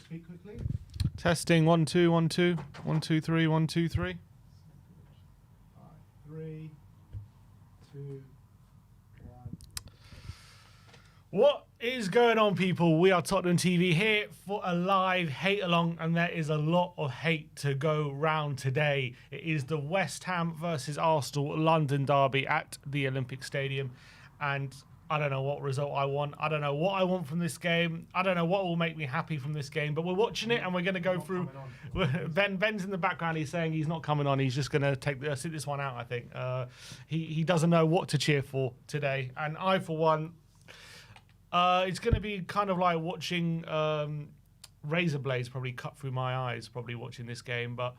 Speak quickly. Testing 1 2 1 2 1 2 3 1 2 3. 3, 2, 1. What is going on, people? We are Tottenham TV here for a live hate along, and there is a lot of hate to go round today. It is the West Ham versus Arsenal London derby at the Olympic Stadium, and I don't know what result I want. I don't know what I want from this game. I don't know what will make me happy from this game, but we're watching it and we're going to go through. Ben's in the background. He's saying he's not coming on. He's just going to sit this one out, I think. He doesn't know what to cheer for today. And I, for one, it's going to be kind of like watching razor blades probably cut through my eyes, probably watching this game. But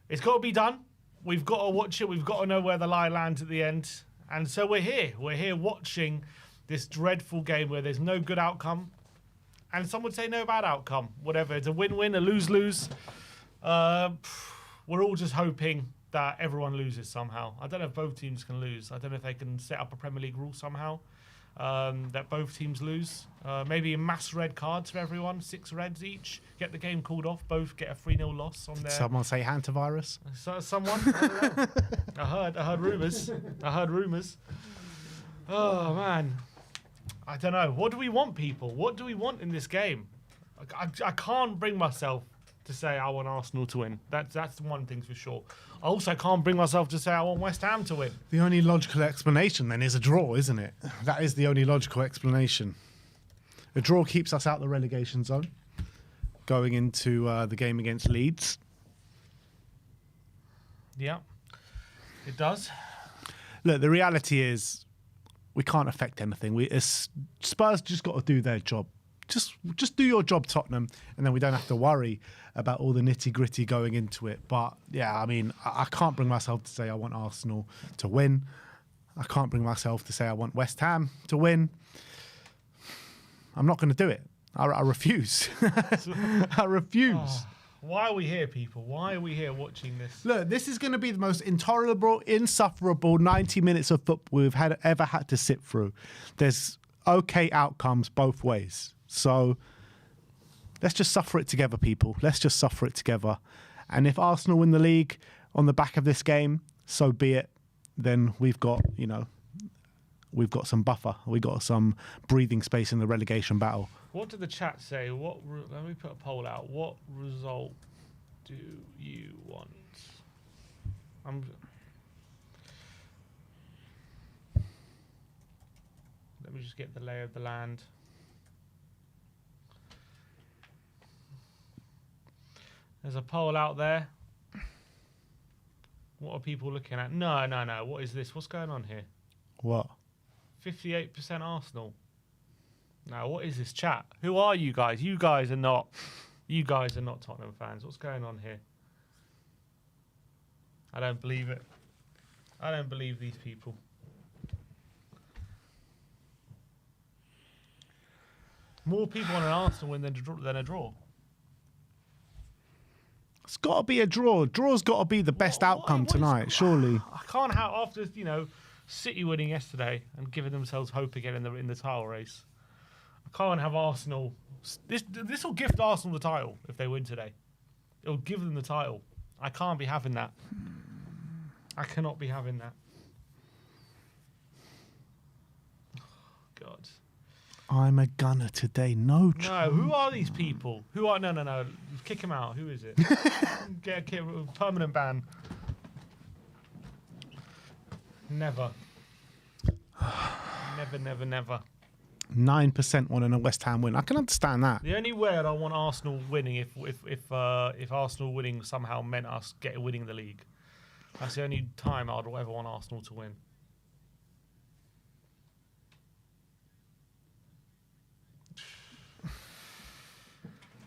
it's got to be done. We've got to watch it. We've got to know where the lie lands at the end. And so we're here. We're here watching this dreadful game where there's no good outcome. And some would say no bad outcome. Whatever. It's a win-win, a lose-lose. We're all just hoping that everyone loses somehow. I don't know if both teams can lose. I don't know if they can set up a Premier League rule somehow that both teams lose. Maybe mass red cards for everyone. 6 reds each. Get the game called off. Both get a 3-0 loss on their... Someone say antivirus? Someone? I don't know. I heard rumours. Oh, man. I don't know. What do we want, people? What do we want in this game? I can't bring myself to say I want Arsenal to win. That's one thing for sure. I also can't bring myself to say I want West Ham to win. The only logical explanation then is a draw, isn't it? That is the only logical explanation. A draw keeps us out the relegation zone going into the game against Leeds. Yeah, it does. Look, the reality is we can't affect anything. Spurs just got to do their job. Just do your job, Tottenham, and then we don't have to worry about all the nitty-gritty going into it. But, yeah, I mean, I can't bring myself to say I want Arsenal to win. I can't bring myself to say I want West Ham to win. I'm not going to do it. I refuse. I refuse. Oh, why are we here, people? Why are we here watching this? Look, this is going to be the most intolerable, insufferable 90 minutes of football we've ever had to sit through. There's okay outcomes both ways. So let's just suffer it together, people. Let's just suffer it together. And if Arsenal win the league on the back of this game, so be it. Then we've got some buffer. We've got some breathing space in the relegation battle. What did the chat say? Let me put a poll out. What result do you want? Let me just get the lay of the land. There's a poll out there. What are people looking at? No. What is this? What's going on here? What? 58% Arsenal. Now, what is this chat? Who are you guys? You guys are not Tottenham fans. What's going on here? I don't believe it. I don't believe these people. More people want an Arsenal win than a draw. It's got to be a draw. Draw's got to be the best outcome tonight, surely. I can't have after City winning yesterday and giving themselves hope again in the title race. I can't have Arsenal. This will gift Arsenal the title if they win today. It'll give them the title. I can't be having that. I cannot be having that. Oh, God. I'm a gunner today. No. Who are these people? Who are no? Kick him out. Who is it? Get a permanent ban. Never. Never. 9% wanting a West Ham win. I can understand that. The only way I want Arsenal winning if Arsenal winning somehow meant us winning the league. That's the only time I'd ever want Arsenal to win.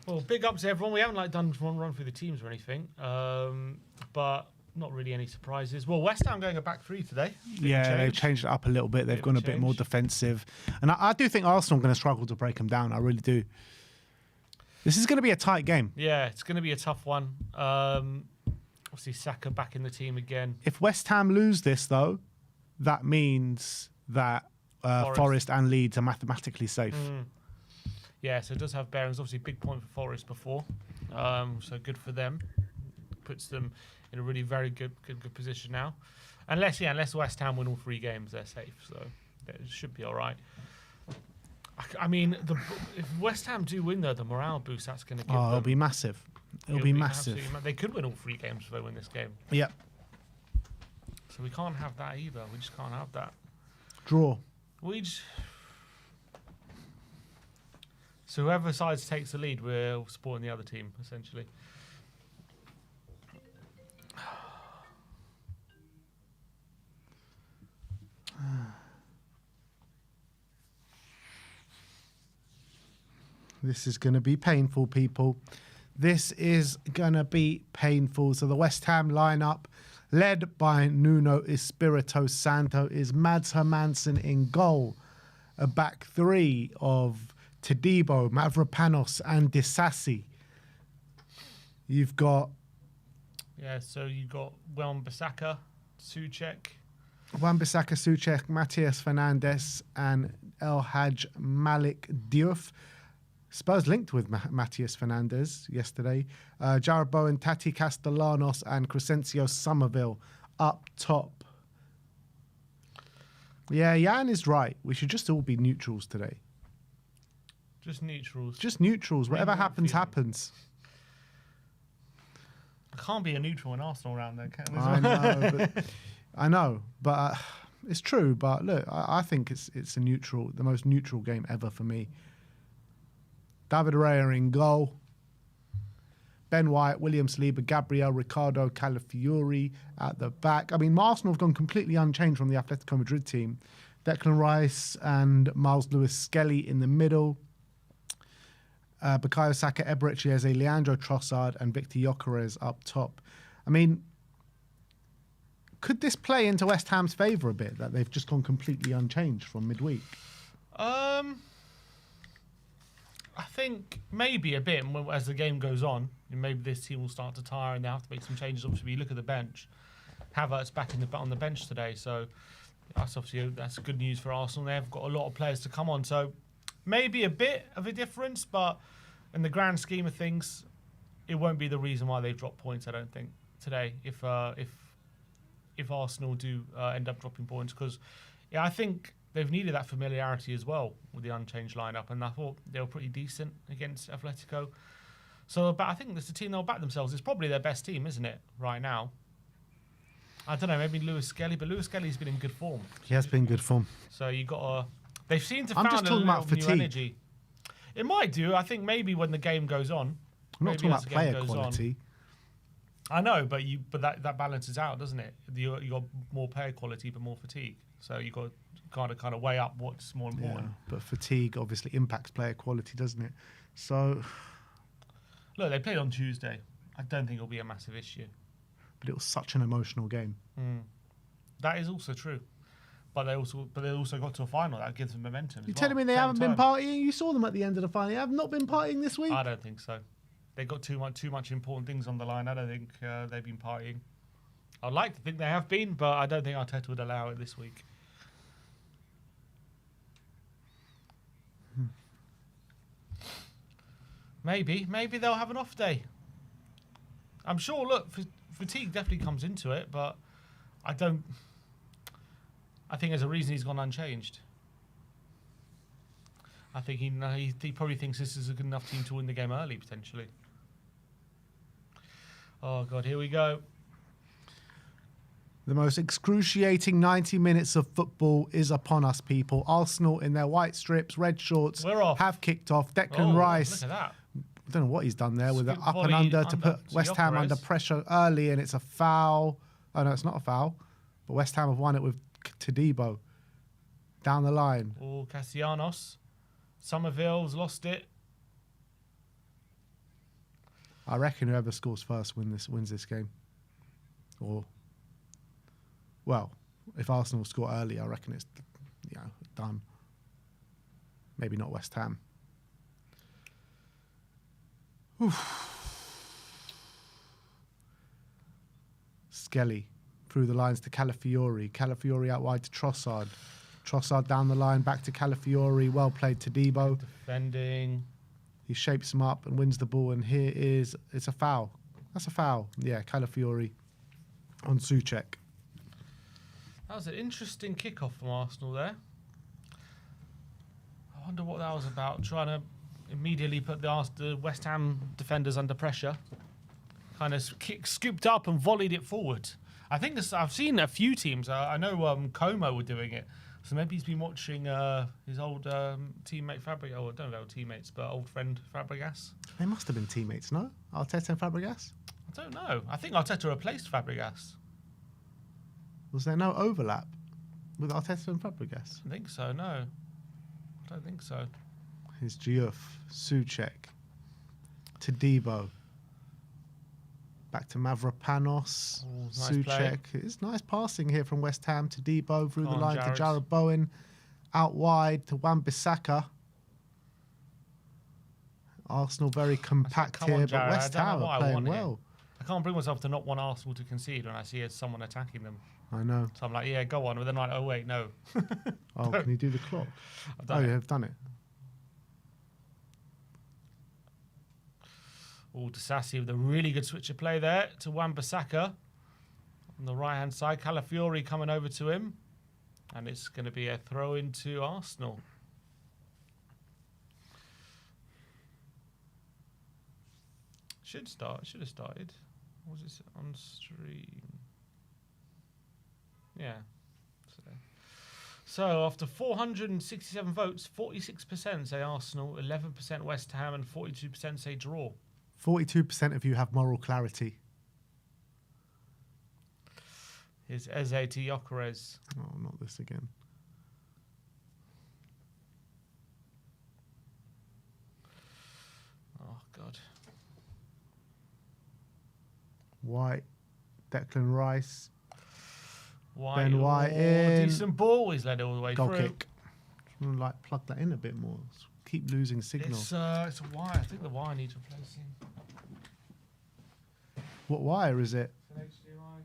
Well, big up to everyone. We haven't done one run through the teams or anything, but not really any surprises. Well, West Ham going a back 3 today. They've changed it up a little bit. They've gone a bit more defensive, and I do think Arsenal are going to struggle to break them down. I really do. This is going to be a tight game. Yeah, it's going to be a tough one. Obviously, Saka back in the team again. If West Ham lose this, though, that means that Forest and Leeds are mathematically safe. Yeah, so it does have bearings. Obviously, big point for Forest before, so good for them. Puts them in a really very good position now. Unless West Ham win all 3 games, they're safe. So it should be all right. I mean, if West Ham do win, though, the morale boost that's going to give them. It'll be massive. It'll be massive. They could win all 3 games if they win this game. Yep. So we can't have that either. We just can't have that. Draw. So whoever side takes the lead, we're supporting the other team, essentially. This is going to be painful, people. This is going to be painful. So the West Ham lineup, led by Nuno Espirito Santo, is Mads Hermansen in goal. A back 3 of Todibo, Mavropanos and Disassi. You've got... Yeah, so you've got Wan-Bissaka, Souček. Wan-Bissaka, Souček, Matías Fernandes and El Hadj Malik Diouf. Spurs linked with Matías Fernandes yesterday. Jarrod Bowen, Tati Castellanos and Crescencio Somerville up top. Yeah, Jan is right. We should just all be neutrals today. Just neutrals. Just neutrals. Whatever happens, feeling. happens. I can't be a neutral in Arsenal around there, can I know, but it's true. But look, I think it's a neutral, the most neutral game ever for me. David Raya in goal. Ben White, William Saliba, Gabriel, Ricardo, Calafiori at the back. I mean, Arsenal have gone completely unchanged from the Atletico Madrid team. Declan Rice and Miles Lewis-Skelly in the middle. Bukayo Saka, Eberechi Eze, Leandro Trossard and Victor Gyökeres up top. I mean, could this play into West Ham's favour a bit, that they've just gone completely unchanged from midweek? I think maybe a bit as the game goes on. Maybe this team will start to tire and they have to make some changes. Obviously, you look at the bench. Havertz back on the bench today, so that's good news for Arsenal. They've got a lot of players to come on, so maybe a bit of a difference, but in the grand scheme of things, it won't be the reason why they've dropped points. I don't think today, if Arsenal do end up dropping points, because I think they've needed that familiarity as well with the unchanged lineup, and I thought they were pretty decent against Atletico. So, but I think it's a team they'll back themselves. It's probably their best team, isn't it, right now? I don't know, maybe Lewis-Skelly, but Lewis-Skelly's been in good form. He has been in good form. So you got to. They've seemed to I'm found just talking a about little new fatigue. energy. It might do. I think maybe when the game goes on. I'm not talking about player quality. I know, but that balances out, doesn't it? You got more player quality, but more fatigue. So you got to kind of weigh up what's more important. Yeah, but fatigue obviously impacts player quality, doesn't it? So, look, they played on Tuesday. I don't think it'll be a massive issue. But it was such an emotional game. That is also true. But they also got to a final. That gives them momentum. You're telling me they haven't been partying? You saw them at the end of the final. They have not been partying this week? I don't think so. They got too much important things on the line. I don't think they've been partying. I'd like to think they have been, but I don't think Arteta would allow it this week. Maybe they'll have an off day. I'm sure. Look, fatigue definitely comes into it, but I think there's a reason he's gone unchanged. I think he probably thinks this is a good enough team to win the game early, potentially. Oh, God, here we go. The most excruciating 90 minutes of football is upon us, people. Arsenal in their white strips, red shorts, We're off. have kicked off. Declan Rice. Look at that. I don't know what he's done there with the Good up and volley under to put to West Ham Gyökeres. under pressure early, and it's a foul. Oh, no, it's not a foul. But West Ham have won it with Todibo down the line. Oh, Castellanos. Somerville's lost it. I reckon whoever scores first wins this game. Or, well, if Arsenal score early, I reckon it's done. Maybe not West Ham. Skelly through the lines to Calafiori. Calafiori out wide to Trossard. Trossard down the line back to Calafiori. Well played to Debo. Defending. He shapes him up and wins the ball. And it's a foul. That's a foul. Yeah, Calafiori on Souček. That was an interesting kickoff from Arsenal there. I wonder what that was about. Trying to immediately put the West Ham defenders under pressure. Kind of scooped up and volleyed it forward. I think I've seen a few teams. I know Como were doing it. So maybe he's been watching his old teammate Fabregas. Oh, I don't know old teammates, but old friend Fabregas. They must have been teammates, no? Arteta and Fabregas? I don't know. I think Arteta replaced Fabregas. Was there no overlap with Arteta and Fabregas? I think so, no. I don't think so. Here's Diouf, Souček, Todibo. Back to Mavropanos, Nice Souček. play. It's nice passing here from West Ham to Debo through the Come on, line Jared. to Jarrod Bowen. Out wide to Wan-Bissaka. Arsenal very compact come on, here, Jared. but West I don't know Ham what are I playing want here. well. I can't bring myself to not want Arsenal to concede when I see someone attacking them. I know. So I'm like, yeah, go on. But then I'm like, oh, wait, no. Oh, can you do the clock? I've done Oh, it. you have done it. Oh, Disassi with a really good switch of play there to Wan-Bissaka. On the right-hand side, Calafiori coming over to him. And it's going to be a throw into Arsenal. Should have started. Was it on stream? Yeah. So after 467 votes, 46% say Arsenal, 11% West Ham, and 42% say draw. 42% of you have moral clarity. Here's Eze to Gyökeres. Oh, not this again. Oh, God. White, Declan Rice, White, Ben White oh, in. decent ball. He's led it all the way goal through. kick. Just want to like plug that in a bit more. Keep losing signal. It's a wire. I think the wire needs replacing. What wire is it? It's an HDMI.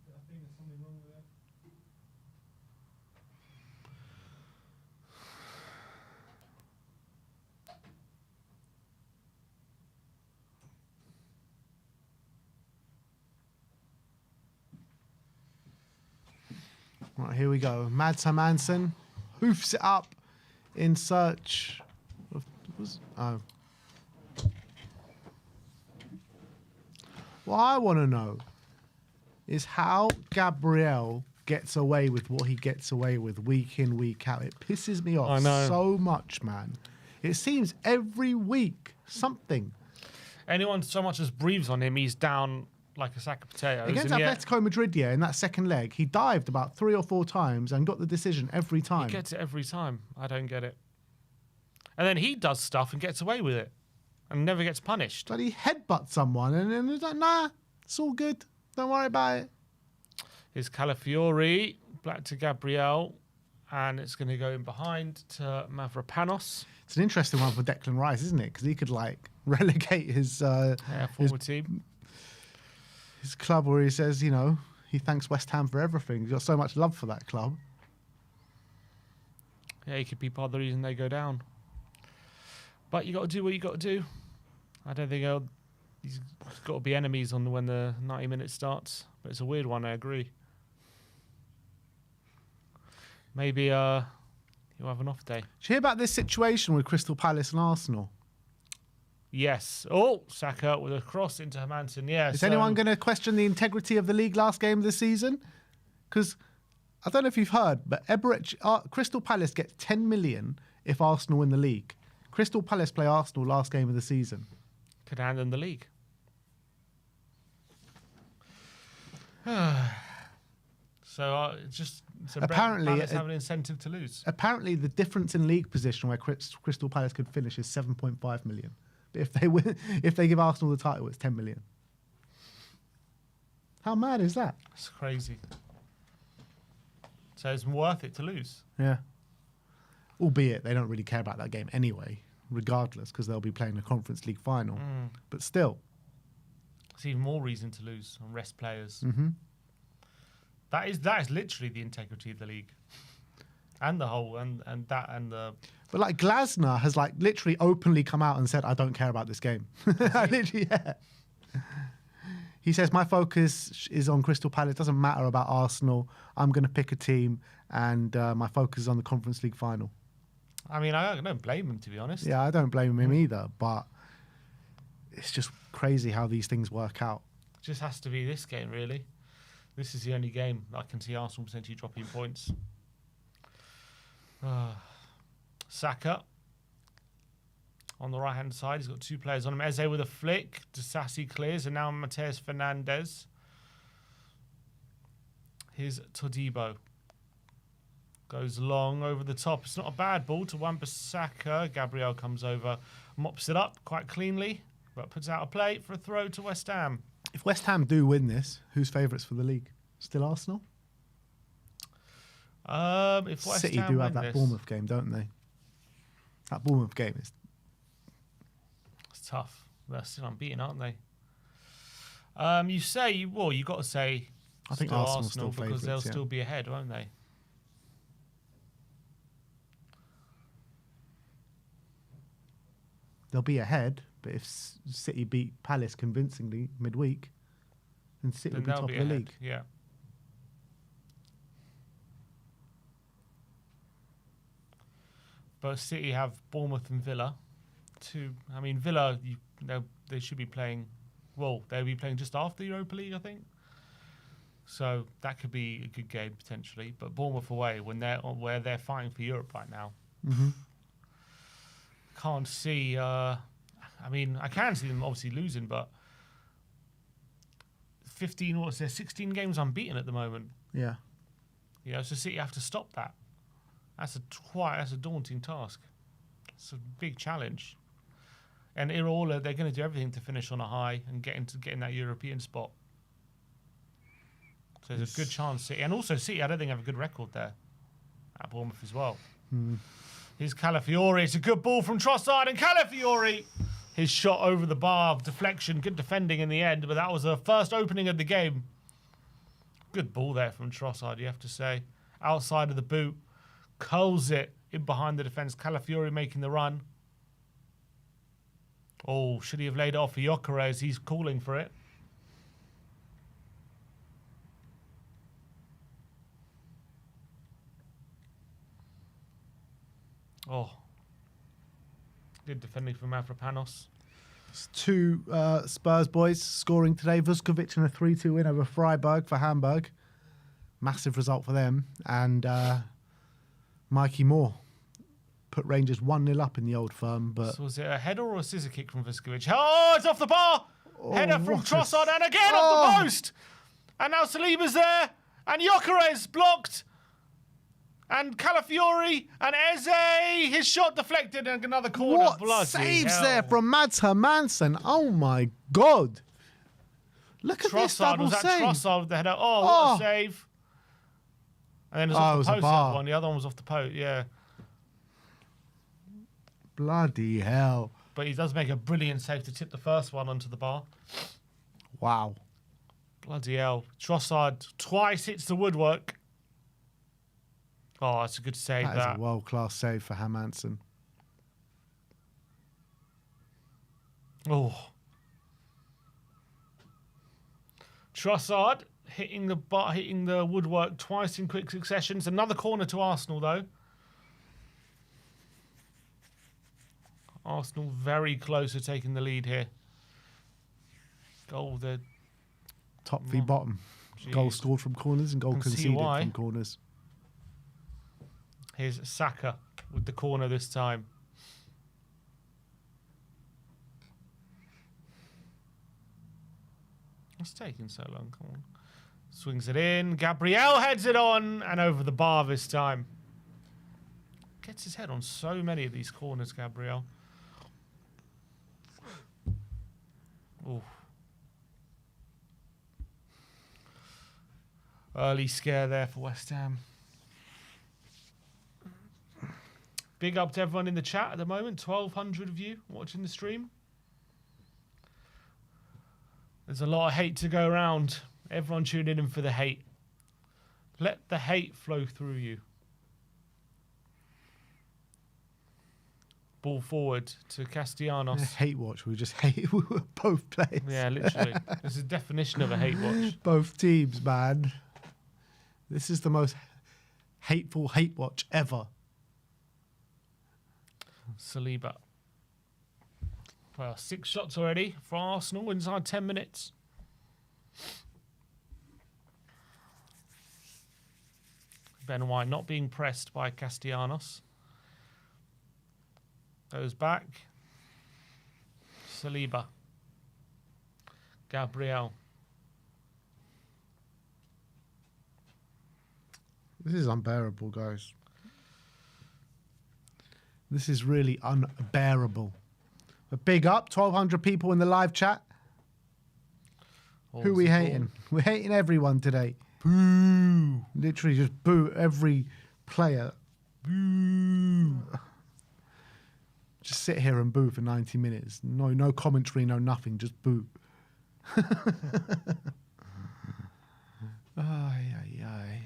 I think there's something wrong with it. Right, here we go. Mads Hermansen hoofs it up in search of... What I want to know is how Gabriel gets away with what he gets away with week in, week out. It pisses me off I know. so much, man. It seems every week something. Anyone so much as breathes on him, he's down like a sack of potatoes. Against and yet Atletico Madrid, yeah, in that second leg, he dived about 3 or 4 times and got the decision every time. he gets it every time. I don't get it. And then he does stuff and gets away with it and never gets punished. But he headbutts someone and then he's like, nah, it's all good. Don't worry about it. Here's Calafiori, back to Gabriel, and it's going to go in behind to Mavropanos. It's an interesting one for Declan Rice, isn't it? Because he could like relegate his Forward team. his club where he says, you know, he thanks West Ham for everything. He's got so much love for that club. Yeah, he could be part of the reason they go down. But you got to do what you got to do. I don't think he's got to be enemies on when the 90 minutes starts. But it's a weird one, I agree. Maybe he'll have an off day. Did you hear about this situation with Crystal Palace and Arsenal? Yes. Oh, Saka with a cross into Hermansen. Yes. Is anyone going to question the integrity of the league last game of the season? Because I don't know if you've heard, but Crystal Palace gets 10 million if Arsenal win the league. Crystal Palace play Arsenal last game of the season. Could hand in the league. So Apparently, Palace have an incentive to lose. Apparently, the difference in league position where Crystal Palace could finish is 7.5 million. But if they win, if they give Arsenal the title, it's 10 million. How mad is that? It's crazy. So it's worth it to lose. Yeah. Albeit they don't really care about that game anyway, regardless, because they'll be playing the Conference League final. But still. It's even more reason to lose and rest players. Mm-hmm. That is literally the integrity of the league, and the whole and the. But like Glasner has like literally openly come out and said, I don't care about this game. Literally, yeah. He says, my focus is on Crystal Palace. It doesn't matter about Arsenal. I'm going to pick a team, and my focus is on the Conference League final. I mean, I don't blame him, to be honest. Yeah, I don't blame him either, but it's just crazy how these things work out. Just has to be this game, really. This is the only game that I can see Arsenal potentially dropping points. Saka on the right-hand side. He's got two players on him. Eze with a flick. Disassi clears, and now Mateus Fernandes. Here's Todibo. Goes long over the top. It's not a bad ball to Wan-Bissaka. Gabriel comes over, mops it up quite cleanly, but puts out a play for a throw to West Ham. If West Ham do win this, who's favourites for the league? Still Arsenal? If West City Ham do have win that this, Bournemouth game, don't they? That Bournemouth game is... it's tough. They're still unbeaten, aren't they? You say, well, you've got to say I think still Arsenal's Arsenal still because they'll favourites, yeah. still be ahead, won't they? They'll be ahead, but if City beat Palace convincingly midweek, then City will Then be they'll top be of the ahead. league. Yeah. But City have Bournemouth and Villa. I mean, Villa, they should be playing. Well, they'll be playing just after the Europa League, I think. So that could be a good game potentially. But Bournemouth away, where they're fighting for Europe right now. Mm-hmm. Can't see. I mean, I can see them obviously losing, but 16 games unbeaten at the moment. Yeah. Yeah, so City have to stop that. That's a daunting task. It's a big challenge. And Iraola, they're going to do everything to finish on a high and get in that European spot. So there's a good chance City, and also City, I don't think have a good record there at Bournemouth as well. Here's Calafiori. It's a good ball from Trossard, and Calafiori, his shot over the bar, deflection, good defending in the end, but that was the first opening of the game. Good ball there from Trossard, you have to say. Outside of the boot, curls it in behind the defence. Calafiori making the run. Oh, should he have laid it off for Gyökeres? He's calling for it. Oh. Good defending from Mavropanos. It's two Spurs boys scoring today. Vuskovic in a 3-2 win over Freiburg for Hamburg. Massive result for them. And Mikey Moore put Rangers 1-0 up in the Old Firm. But So was it a header or a scissor kick from Vuskovic? Oh, it's off the bar! Header from what a Trossard, and again off the post! And now Saliba's there, and Gyökeres blocked! And Calafiori and Eze, his shot deflected, and another corner. what Bloody saves hell. there from Mads Hermansen. Oh, my God. Look at this Trossard, double was that save. Trossard with the header? Oh, what a save. And then it was Oh, it off was the a post, bar. that one. The other one was off the post, yeah. Bloody hell. But he does make a brilliant save to tip the first one onto the bar. Wow. Bloody hell. Trossard twice hits the woodwork. Oh, that's a good save, That is a world-class save for Hermansen. Oh. Trossard hitting the woodwork twice in quick succession. It's another corner to Arsenal, though. Arsenal very close to taking the lead here. Goal, the Top v bottom. Goal Jeez. scored from corners and goal Can see conceded why. from corners. Here's Saka with the corner this time. What's taking so long? Come on. Swings it in. Gabriel heads it on and over the bar this time. Gets his head on so many of these corners, Gabriel. Ooh. Early scare there for West Ham. Big up to everyone in the chat at the moment. 1,200 of you watching the stream. There's a lot of hate to go around. Everyone tuning in for the hate. Let the hate flow through you. Ball forward to Castellanos. Hate watch. We just hate both players. Yeah, literally. This is the definition of a hate watch. Both teams, man. This is the most hateful hate watch ever. Saliba. Well, 6 shots already for Arsenal inside 10 minutes. Ben White not being pressed by Castellanos. Goes back. Saliba. Gabriel. This is unbearable, guys. This is really unbearable. A big up, 1,200 people in the live chat. Who are we hating? We're hating everyone today. Boo! Literally just boo every player. Boo! Just sit here and boo for 90 minutes. No commentary, no nothing, just boo. Ay.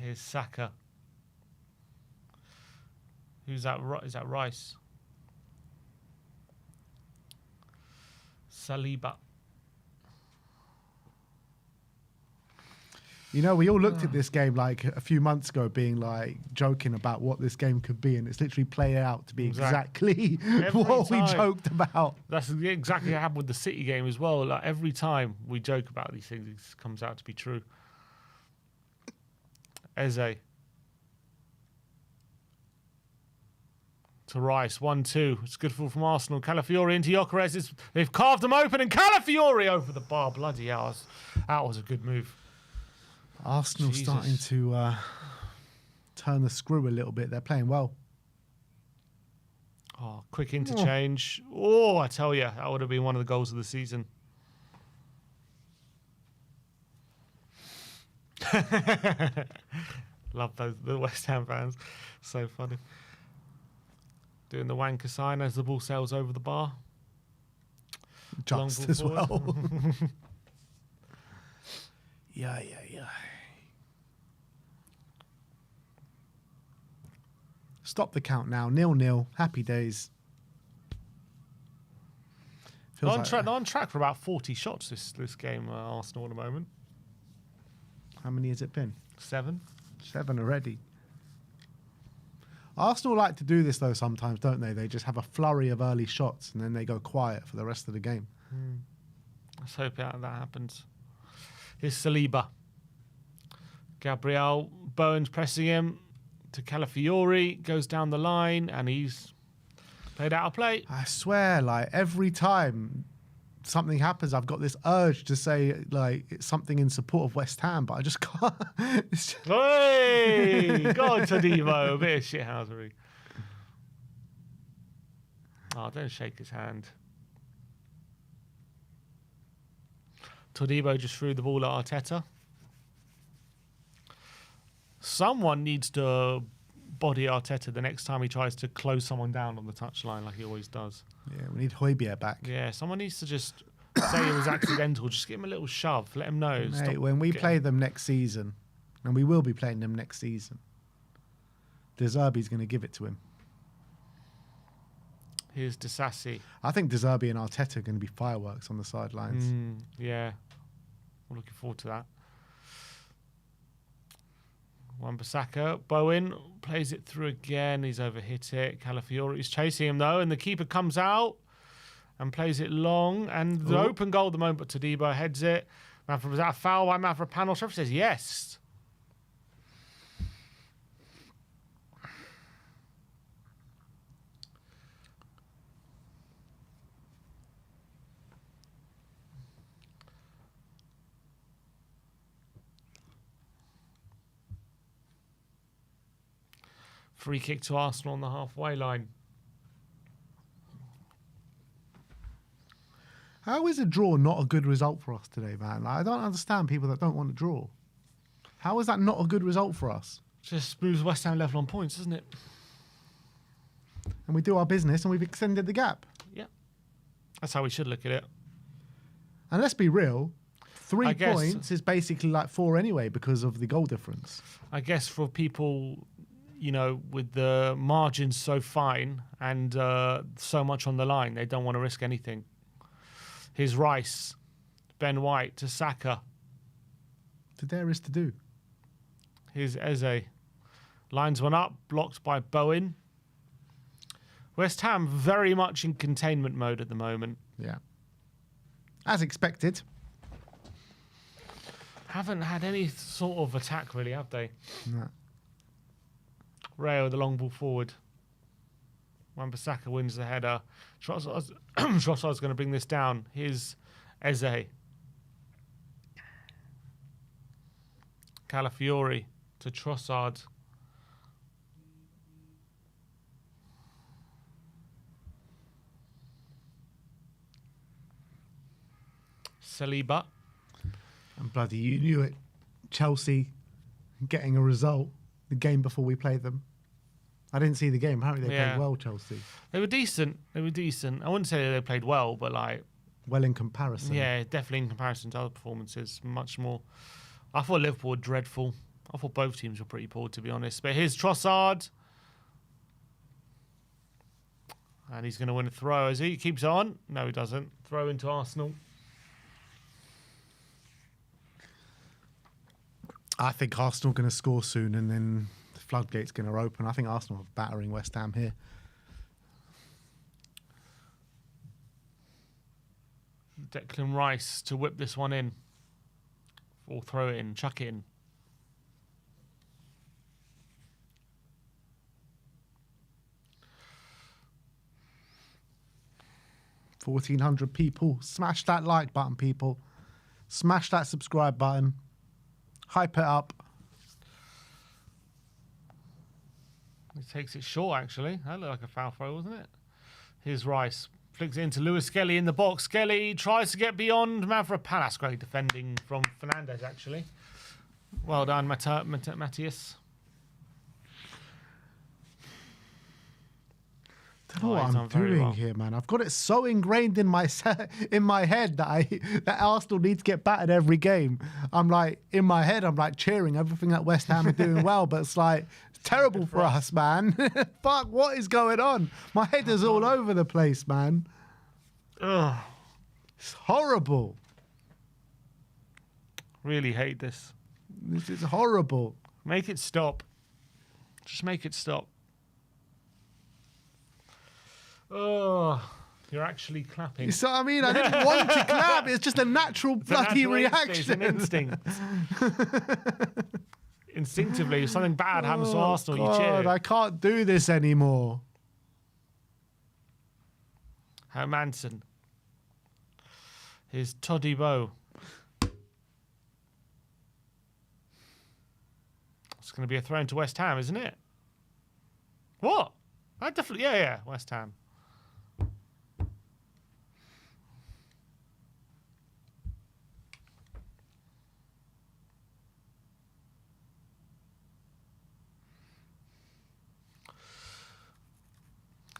Here's Saka. Who's that? Is that Rice? Saliba. You know, we all looked at this game like a few months ago, being like joking about what this game could be, and it's literally played out to be exactly what we joked about. That's exactly what happened with the City game as well. Like every time we joke about these things, it comes out to be true. Eze. To Rice, 1-2. It's good from Arsenal. Calafiori into Gyökeres. They've carved them open, and Calafiori over the bar. Bloody hell. That was a good move. Arsenal starting to turn the screw a little bit. They're playing well. Oh, quick interchange. Oh, I tell you, that would have been one of the goals of the season. Love the West Ham fans. So funny. Doing the wanker sign as the ball sails over the bar. Just as well. Yeah. Stop the count now. 0-0. Happy days. On track for about 40 shots this game, Arsenal at the moment. How many has it been? 7. 7 already. Arsenal like to do this, though, sometimes, don't they? They just have a flurry of early shots, and then they go quiet for the rest of the game. Let's hope that happens. Here's Saliba. Gabriel. Bowen's pressing him to Calafiori. Goes down the line, and he's played out of play. I swear, like, every time something happens, I've got this urge to say, like, it's something in support of West Ham, but I just can't. It's just... Hey! Go on, Todibo. A bit of shithousery. Oh, don't shake his hand. Todibo just threw the ball at Arteta. Someone needs to body Arteta the next time he tries to close someone down on the touchline like he always does. Yeah, we need Højbjerg back. Yeah, someone needs to just say it was accidental. Just give him a little shove. Let him know. Mate, when we play them next season, and we will be playing them next season, De Zerbi's going to give it to him. Here's Disassi. I think De Zerbi and Arteta are going to be fireworks on the sidelines. Yeah. I'm looking forward to that. Wan-Bissaka. Bowen plays it through again. He's overhit it. Calafiori's chasing him, though, and the keeper comes out and plays it long. And the open goal at the moment, but Todibo heads it. Was that a foul by Mavropanos? Referee says yes. Free kick to Arsenal on the halfway line. How is a draw not a good result for us today, man? Like, I don't understand people that don't want to draw. How is that not a good result for us? Just moves West Ham level on points, doesn't it? And we do our business and we've extended the gap. Yeah. That's how we should look at it. And let's be real, 3 points is basically like 4 anyway because of the goal difference. I guess for people you know, with the margins so fine and so much on the line, they don't want to risk anything. Here's Rice, Ben White to Saka. There is to do. Here's Eze. Lines one up, blocked by Bowen. West Ham very much in containment mode at the moment. Yeah. As expected. Haven't had any sort of attack really, have they? No. Rayo, the long ball forward. Wan-Bissaka wins the header. Trossard's going to bring this down. Here's Eze. Calafiori to Trossard. Saliba. And bloody, you knew it. Chelsea getting a result the game before we played them. I didn't see the game. Apparently they played well, Chelsea. They were decent. I wouldn't say they played well, but like... Well in comparison. Yeah, definitely in comparison to other performances. Much more. I thought Liverpool were dreadful. I thought both teams were pretty poor, to be honest. But here's Trossard. And he's going to win a throw, is he? He keeps on. No, he doesn't. Throw into Arsenal. I think Arsenal are going to score soon and then the floodgate's going to open. I think Arsenal are battering West Ham here. Declan Rice to whip this one in. Or throw it in, chuck it in. $1,400 people. Smash that like button, people. Smash that subscribe button. Hype it up. He takes it short, actually. That looked like a foul throw, wasn't it? Here's Rice. Flicks it into Lewis Skelly in the box. Skelly tries to get beyond Mavropanos. Great defending from Fernandez, actually. Well done, Matthias. I don't know what I'm doing here, man. I've got it so ingrained in my head that Arsenal need to get battered every game. I'm like, in my head, I'm like cheering everything that West Ham are doing well, but it's like, it's terrible for us, man. Fuck, what is going on? My head is all over the place, man. Ugh. It's horrible. Really hate this. This is horrible. Make it stop. Just make it stop. Oh, you're actually clapping. So I mean, I didn't want to clap. It's just a natural bloody reaction. It's an instinct. Instinctively, if something bad happens to Arsenal, God, you cheer. I can't do this anymore. Hermansen. Here's Todibo. It's going to be a throw into West Ham, isn't it? What? That definitely, yeah, West Ham.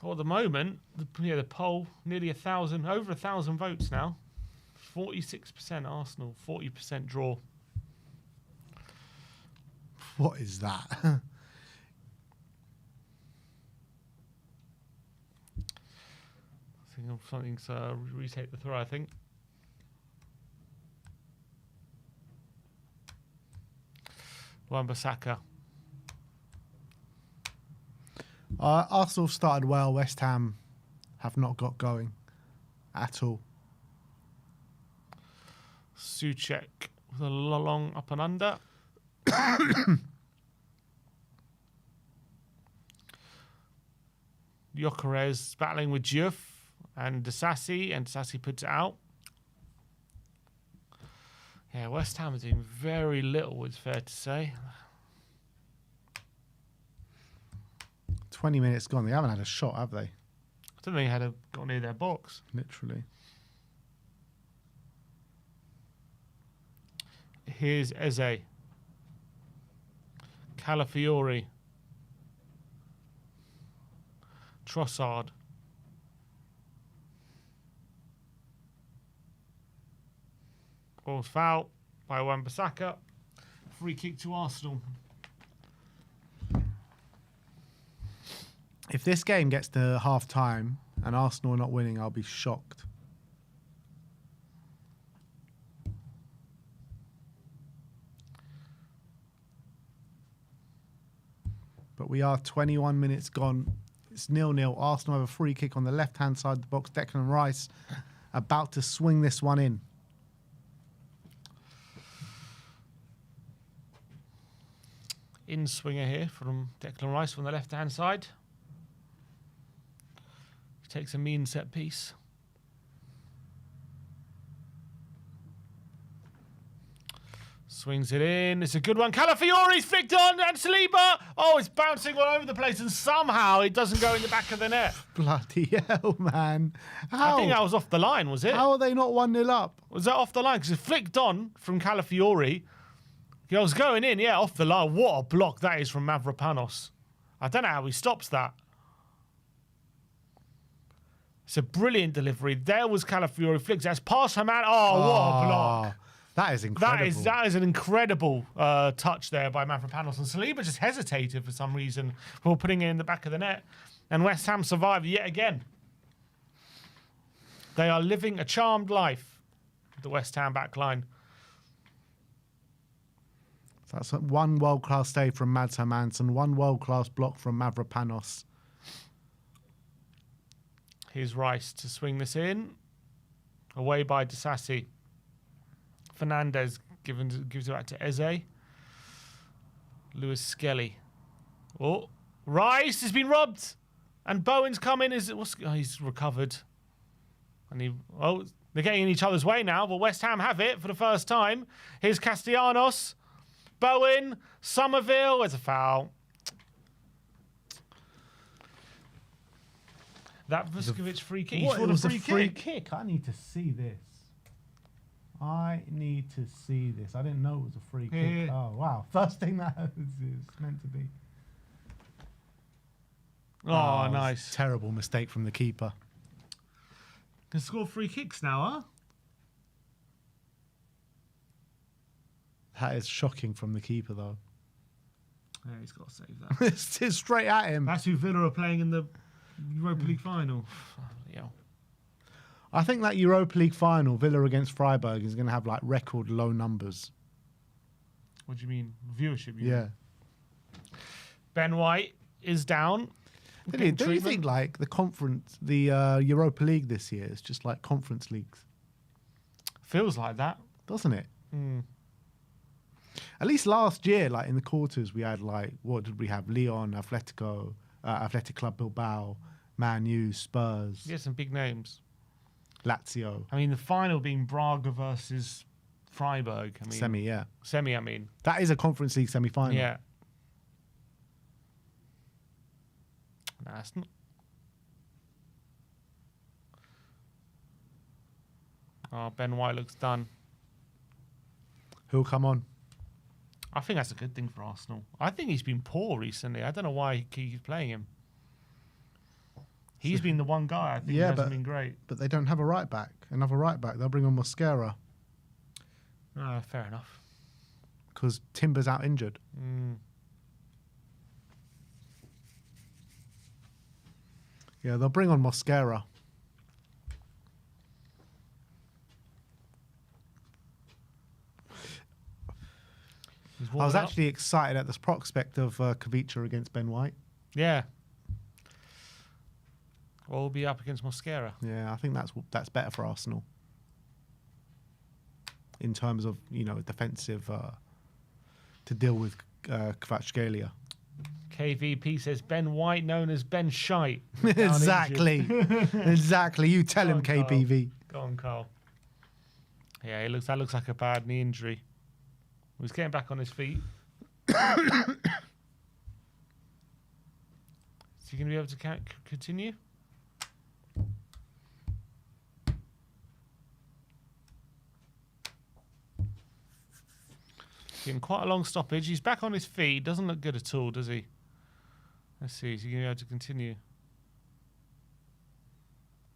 Well, at the moment, the poll, nearly over 1,000 votes now. 46% Arsenal, 40% draw. What is that? I think something's retake the throw, I think. Wan-Bissaka. Arsenal started well. West Ham have not got going at all. Souček with a long up and under. Gyökeres battling with Diouf and Disassi puts it out. Yeah, West Ham are doing very little, it's fair to say. 20 minutes gone. They haven't had a shot, have they? I don't think they got near their box. Literally. Here's Eze. Calafiori. Trossard. Ball's foul by Wan-Bissaka. Free kick to Arsenal. If this game gets to half time and Arsenal are not winning, I'll be shocked. But we are 21 minutes gone. It's 0-0. Arsenal have a free kick on the left-hand side of the box. Declan Rice about to swing this one in. In-swinger here from Declan Rice from the left-hand side. He takes a mean set piece. Swings it in. It's a good one. Calafiori's flicked on and Saliba. Oh, it's bouncing all over the place and somehow it doesn't go in the back of the net. Bloody hell, man. How? I think that was off the line, was it? How are they not 1-0 up? Was that off the line? Because it flicked on from Calafiori. It was going in, yeah, off the line. What a block that is from Mavropanos. I don't know how he stops that. It's a brilliant delivery. There was Calafiori. Flicks. That's past Haman. Oh, what a block. That is incredible. That is an incredible touch there by Mavropanos. And Saliba just hesitated for some reason before putting it in the back of the net. And West Ham survived yet again. They are living a charmed life, the West Ham back line. That's one world-class save from Mads Hermansson, one world-class block from Mavropanos. Here's Rice to swing this in. Away by Disassi. Fernandez gives it back to Eze. Lewis Skelly. Oh, Rice has been robbed. And Bowen's come in. He's recovered. And they're getting in each other's way now, but West Ham have it for the first time. Here's Castellanos. Bowen, Somerville, it's a foul. That Vuskovic free kick. What? It was a free kick. I need to see this. I need to see this. I didn't know it was a free kick. Oh, wow. First thing that is meant to be. Oh, nice. Terrible mistake from the keeper. Can score free kicks now, huh? That is shocking from the keeper, though. Yeah, he's got to save that. It's straight at him. That's who Villa are playing in the Europa League final. Yeah. I think that Europa League final, Villa against Freiburg, is going to have like record low numbers. What do you mean? Viewership? Yeah. Ben White is down. Don't you think like the Europa League this year is just like conference leagues? Feels like that. Doesn't it? Mm. At least last year, like in the quarters, we had like, what did we have? Lyon, Atletico, Athletic Club Bilbao, Man U, Spurs. Yeah, some big names. Lazio. I mean, the final being Braga versus Freiburg. I mean, Semi, I mean. that is a Conference League semi-final. Yeah. That's not. Oh, Ben White looks done. Who'll come on? I think that's a good thing for Arsenal. I think he's been poor recently. I don't know why he keeps playing him. He's been the one guy I think who hasn't been great. But they don't have a right back. Another right back. They'll bring on Mosquera. Fair enough. Because Timber's out injured. Mm. Yeah, they'll bring on Mosquera. I was actually excited at this prospect of Kavica against Ben White. Yeah. Well, we'll be up against Mosquera. Yeah, I think that's better for Arsenal. In terms of, defensive to deal with Kvaratskhelia. KVP says Ben White known as Ben Shite. Exactly. Exactly. You tell him, KPV. Go on, Carl. Yeah, that looks like a bad knee injury. He's getting back on his feet. Is he going to be able to continue? Getting quite a long stoppage. He's back on his feet. Doesn't look good at all, does he? Let's see. Is he going to be able to continue?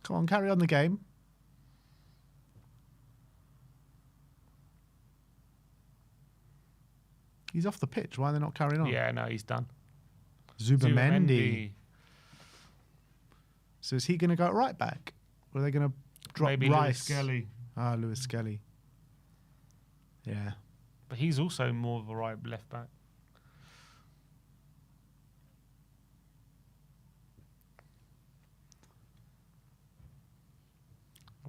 Come on, carry on the game. He's off the pitch. Why are they not carrying on? Yeah, no, he's done. Zubamendi. So is he going to go right back? Or are they going to drop Maybe Rice? Lewis Skelly. Ah, Lewis Skelly. Yeah. But he's also more of a right left back.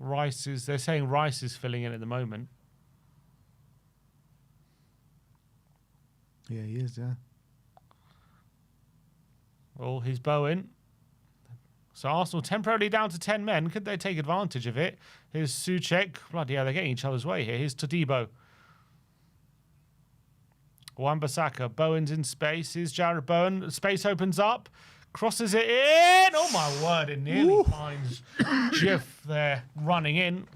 They're saying Rice is filling in at the moment. Yeah, he is, yeah. Well, he's Bowen. So Arsenal temporarily down to 10 men. Could they take advantage of it? Here's Souček. Bloody hell, they're getting each other's way here. Here's Todibo. Wan-Bissaka. Bowen's in space. Here's Jared Bowen. Space opens up. Crosses it in. Oh, my word. It nearly finds Jiff there running in.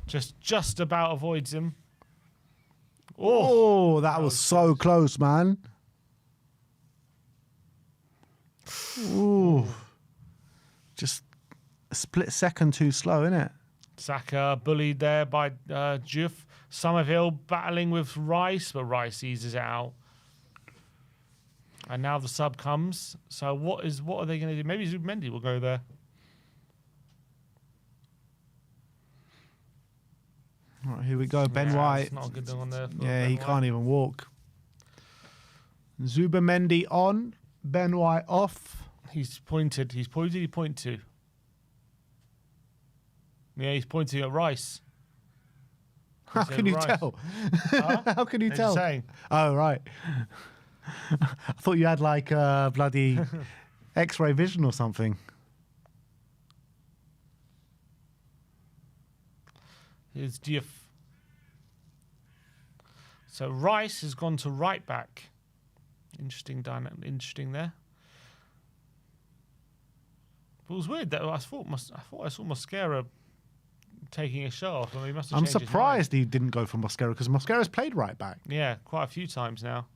Just about avoids him. Oh, that was so close, man. Ooh. Just a split second too slow, isn't it? Saka bullied there by Jiff. Somerville battling with Rice, but Rice eases it out. And now the sub comes. So what are they going to do? Maybe Zubimendi will go there. All right, here we go. Ben White. It's not a good thing on there. Yeah, he can't even walk. Zubimendi on. Ben White off. He's pointed. He point to? Yeah, he's pointing at Rice. How can you tell? How can you tell? Saying. Oh, right. I thought you had like bloody X-ray vision or something. Here's Diouf. So Rice has gone to right back. Interesting there. But it was weird that I thought I saw Mosquera taking a shot off. I mean, he must have I'm changed his surprised he didn't go for Mosquera because Mosquera's played right back. Yeah, quite a few times now.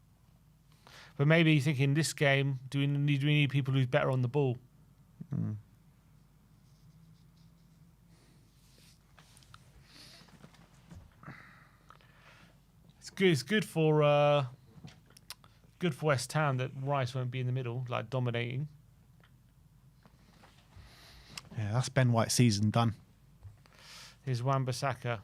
But maybe he's thinking this game, do we need people who's better on the ball? Mm. It's good for West Ham that Rice won't be in the middle, like dominating. Yeah, that's Ben White's season done. Here's Wan-Bissaka.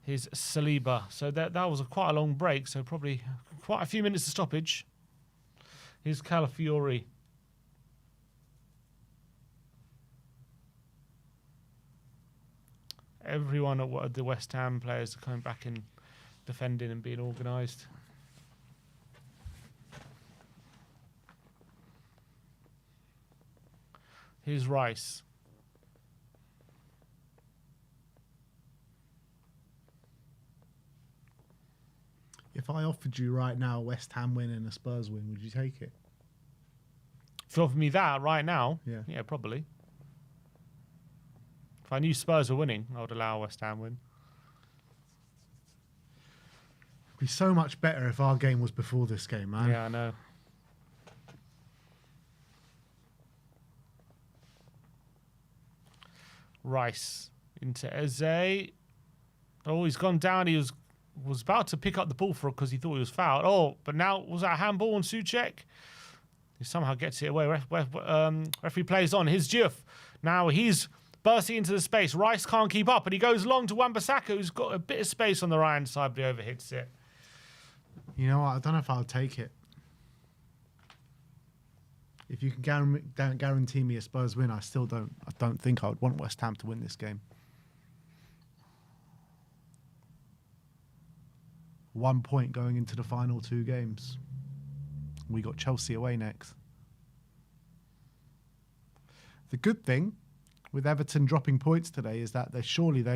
Here's Saliba. So that was quite a long break, so probably quite a few minutes of stoppage. Here's Calafiori. Everyone at the West Ham players are coming back and defending and being organised. Here's Rice. If I offered you right now a West Ham win and a Spurs win, would you take it? If you offered me that right now, Yeah, probably. If I knew Spurs were winning, I would allow a West Ham win. It'd be so much better if our game was before this game, man. Yeah, I know. Rice into Eze. Oh, he's gone down. He was about to pick up the ball for it because he thought he was fouled. Oh, but now was that a handball on Souček? He somehow gets it away. Referee plays on. Here's Diouf. Now he's bursting into the space. Rice can't keep up, and he goes long to Wan-Bissaka, who's got a bit of space on the right-hand side, but he overhits it. You know what? I don't know if I'll take it. If you can guarantee me a Spurs win, I don't think I would want West Ham to win this game. 1 point going into the final 2 games. We got Chelsea away next. The good thing with Everton dropping points today is that they're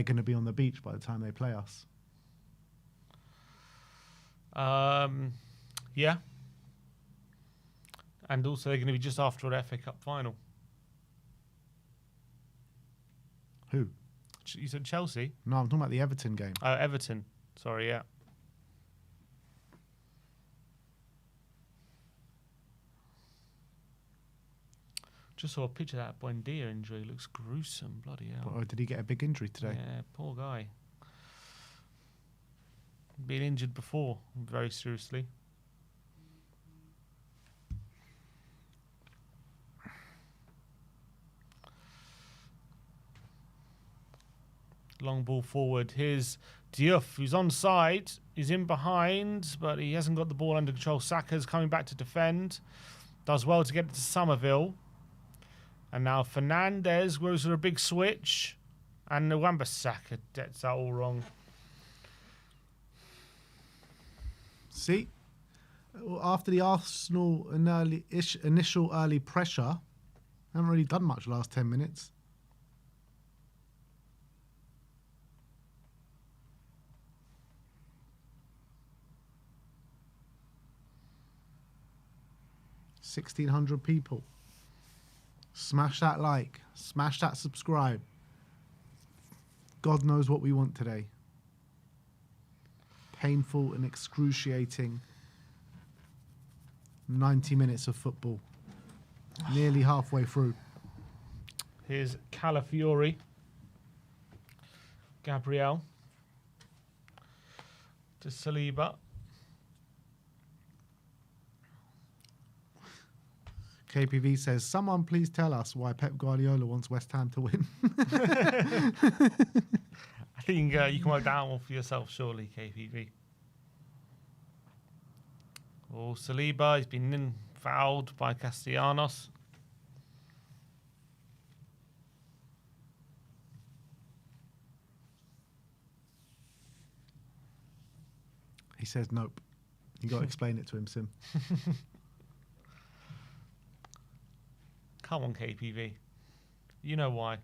going to be on the beach by the time they play us. Yeah. And also they're going to be just after an FA Cup final. Who? You said Chelsea? No, I'm talking about the Everton game. Oh, Everton. Sorry, yeah. Just saw a picture of that Buendia injury. Looks gruesome. Bloody hell. Or did he get a big injury today? Yeah, poor guy. Been injured before, very seriously. long ball forward. Here's Diouf, who's onside. He's in behind, but he hasn't got the ball under control. Saka's coming back to defend. Does well to get it to Somerville. And now Fernandez goes for a big switch. And Wan-Bissaka gets that all wrong. See, after the Arsenal initial early pressure, haven't really done much last 10 minutes. $1,600 people. Smash that like. Smash that subscribe. God knows what we want today. Painful and excruciating 90 minutes of football. Nearly halfway through. Here's Calafiori. Gabriel. To Saliba. KPV says, someone please tell us why Pep Guardiola wants West Ham to win. I think you can work that out for yourself, surely, KPV. Oh, Saliba, he's been fouled by Castellanos. He says nope. You got to explain it to him, Sim. Come on, KPV. You know why.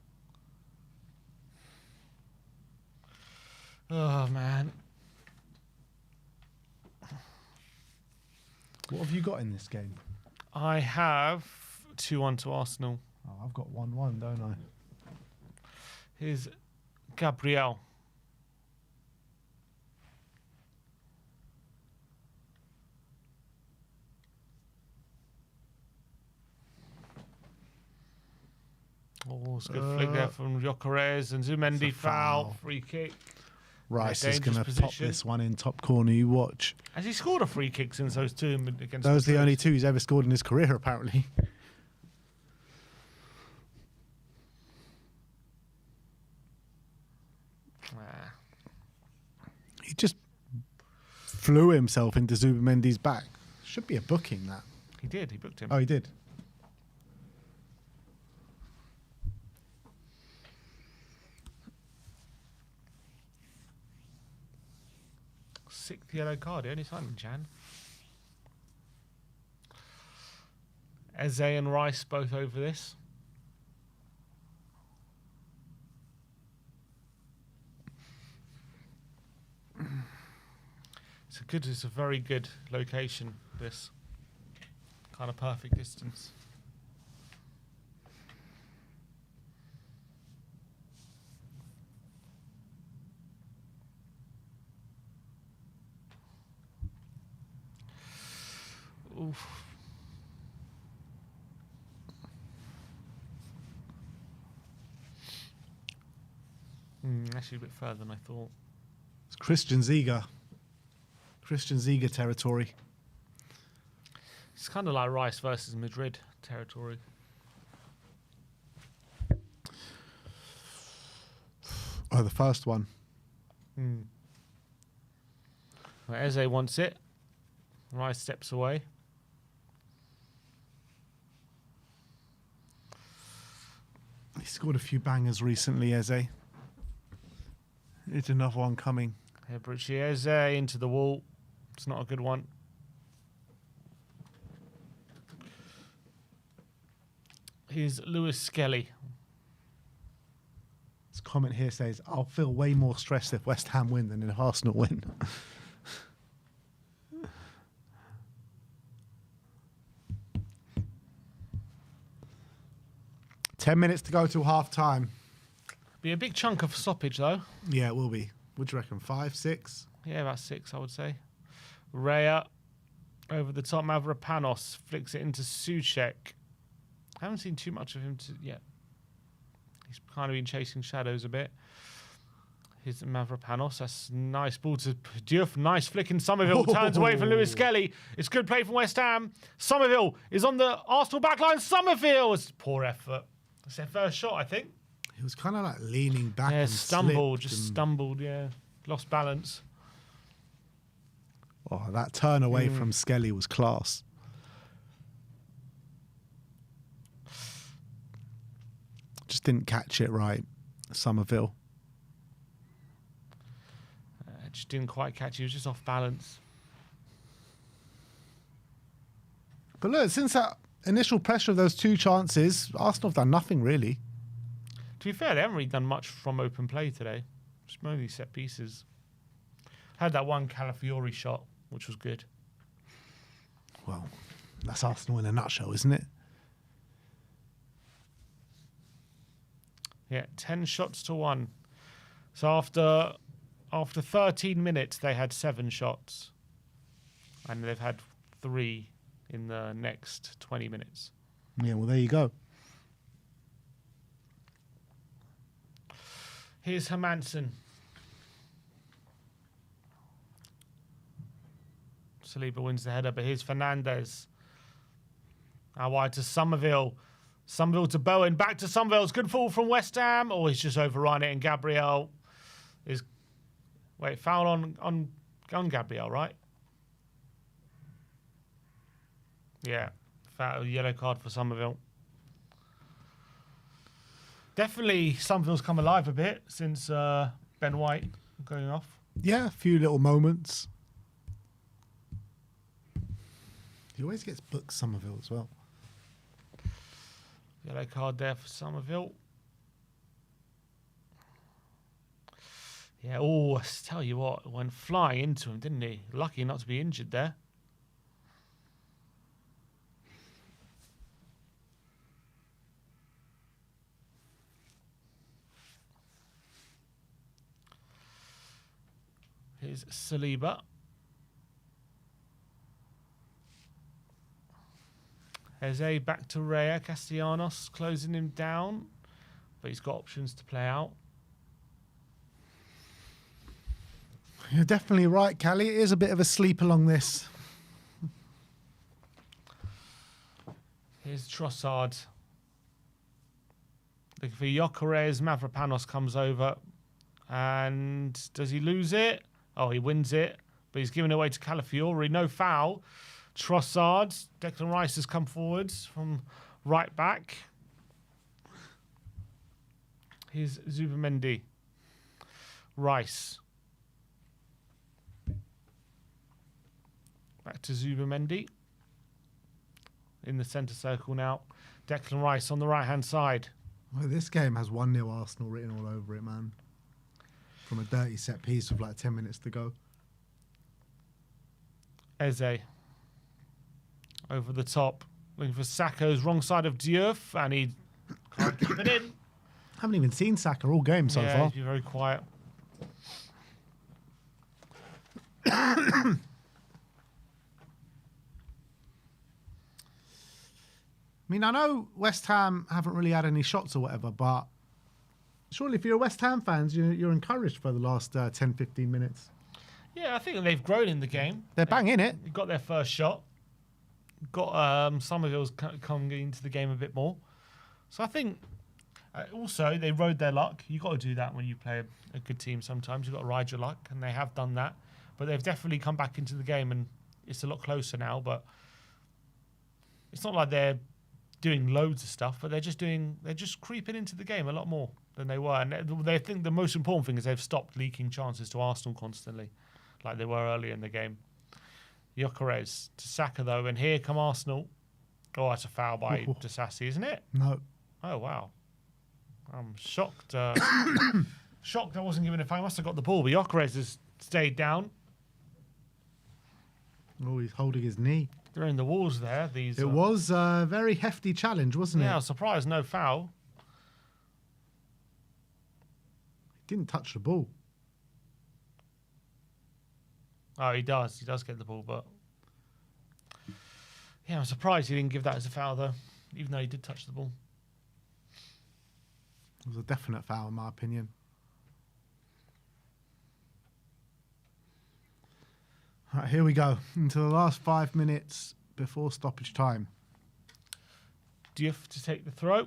Oh, man. What have you got in this game? I have 2-1 to Arsenal. Oh, I've got 1-1, don't I? Here's Gabriel. Oh, it's a good flick there from Gyökeres and Zumendi. Foul. Free kick. Rice is dangerous going to pop position. this one in top corner. You watch. Has he scored a free kick since those two against Those are the only Spurs? two he's ever scored in his career, apparently. Ah. He just flew himself into Zubimendi's back. Should be a booking, that. He did. He booked him. Oh, he did. Sixth yellow card. He only signed in Jan. Eze and Rice both over this. It's a very good location, this. Kind of perfect distance. Oof. Actually a bit further than I thought. It's Christian Ziga. Christian Ziga territory. It's kind of like Rice versus Madrid territory. Oh, the first one. Well, Eze wants it. Rice steps away. He scored a few bangers recently, Eze. It's another one coming. Eberechi Eze into the wall. It's not a good one. Here's Lewis Skelly. This comment here says, I'll feel way more stressed if West Ham win than if Arsenal win. 10 minutes to go till half time. Be a big chunk of stoppage, though. Yeah, it will be. What do you reckon? 5, 6? Yeah, about 6, I would say. Raya over the top. Mavropanos flicks it into Souček. I haven't seen too much of him yet. He's kind of been chasing shadows a bit. Here's Mavropanos. That's nice ball to Diouf. Nice flick in Somerville. Turns away from Lewis Skelly. It's good play from West Ham. Somerville is on the Arsenal backline. Somerville! It's poor effort. It's their first shot, I think. He was kind of like leaning back Yeah, and stumbled, slipped just and- stumbled, yeah. Lost balance. Oh, that turn away from Skelly was class. Just didn't catch it right, Somerville. Just didn't quite catch. He was just off balance. But look, since that initial pressure of those 2 chances, Arsenal have done nothing really. To be fair, they haven't really done much from open play today. Just mainly set pieces. Had that one Calafiori shot, which was good. Well, that's Arsenal in a nutshell, isn't it? Yeah, 10 shots to 1. So after 13 minutes, they had 7 shots. And they've had 3 in the next 20 minutes. Yeah, well, there you go. Here's Hermansen. Saliba wins the header, but here's Fernandez. Out wide to Somerville. Somerville to Bowen. Back to Somerville. It's good fall from West Ham. Oh, he's just overrun it, and Gabriel is... Wait, foul on Gabriel, right? Yeah. Foul, yellow card for Somerville. Definitely Somerville's come alive a bit since Ben White going off. Yeah, a few little moments. He always gets booked, Somerville, as well. Yellow card there for Somerville. Yeah, oh, I tell you what, went flying into him, didn't he? Lucky not to be injured there. Here's Saliba. Eze back to Rea. Castellanos closing him down. But he's got options to play out. You're definitely right, Callie. It is a bit of a sleep along this. Here's Trossard. Looking for Gyökeres. Mavropanos comes over. And does he lose it? Oh, he wins it. But he's given it away to Calafiori. No foul. Trossard. Declan Rice has come forwards from right back. Here's Zubamendi. Rice. Back to Zubamendi. In the centre circle now. Declan Rice on the right-hand side. Well, this game has 1-0 Arsenal written all over it, man. From a dirty set piece with like 10 minutes to go. Eze. Over the top. Looking for Saka's wrong side of Diouf. And he can't keep it in. Haven't even seen Saka all game so far. He's been very quiet. I mean, I know West Ham haven't really had any shots or whatever, but surely if you're a West Ham fans, you're encouraged for the last 10, 15 minutes. Yeah, I think they've grown in the game. They're banging it. They got their first shot. Got Somerville's coming into the game a bit more. So I think also they rode their luck. You've got to do that when you play a good team sometimes. You've got to ride your luck, and they have done that. But they've definitely come back into the game, and it's a lot closer now. But it's not like they're doing loads of stuff, but they're just creeping into the game a lot more than they were. And they think the most important thing is they've stopped leaking chances to Arsenal constantly, like they were earlier in the game. Gyökeres to Saka though, and here come Arsenal. Oh, that's a foul by Disassi, isn't it? No. Oh wow, I'm shocked. Shocked I wasn't given a foul. I must have got the ball, but Gyökeres has stayed down. Oh, he's holding his knee. They're in the walls there. It was a very hefty challenge, wasn't yeah, I it? was surprised no foul. He didn't touch the ball. Oh, he does. He does get the ball, but yeah, I'm surprised he didn't give that as a foul though, even though he did touch the ball. It was a definite foul, in my opinion. All right, here we go. Into the last 5 minutes before stoppage time. Diouf to take the throw.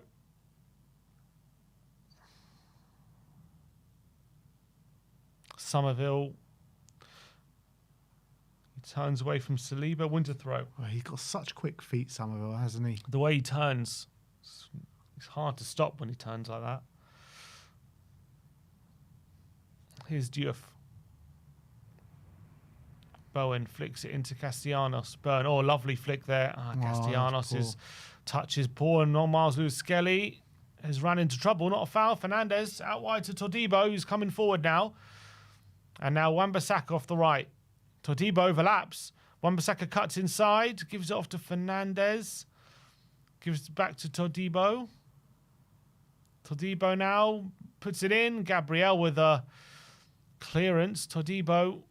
Somerville. He turns away from Saliba. Wins a throw. Oh, he's got such quick feet, Somerville, hasn't he? The way he turns, it's hard to stop when he turns like that. Here's Diouf. Bowen flicks it into Castellanos. Burn. Oh, lovely flick there. Castellanos' touch is poor. And Miles Lewis-Skelly has run into trouble. Not a foul. Fernandez out wide to Todibo, who's coming forward now. And now Wan-Bissaka off the right. Todibo overlaps. Wan-Bissaka cuts inside. Gives it off to Fernandez. Gives it back to Todibo. Todibo now puts it in. Gabriel with a clearance. Todibo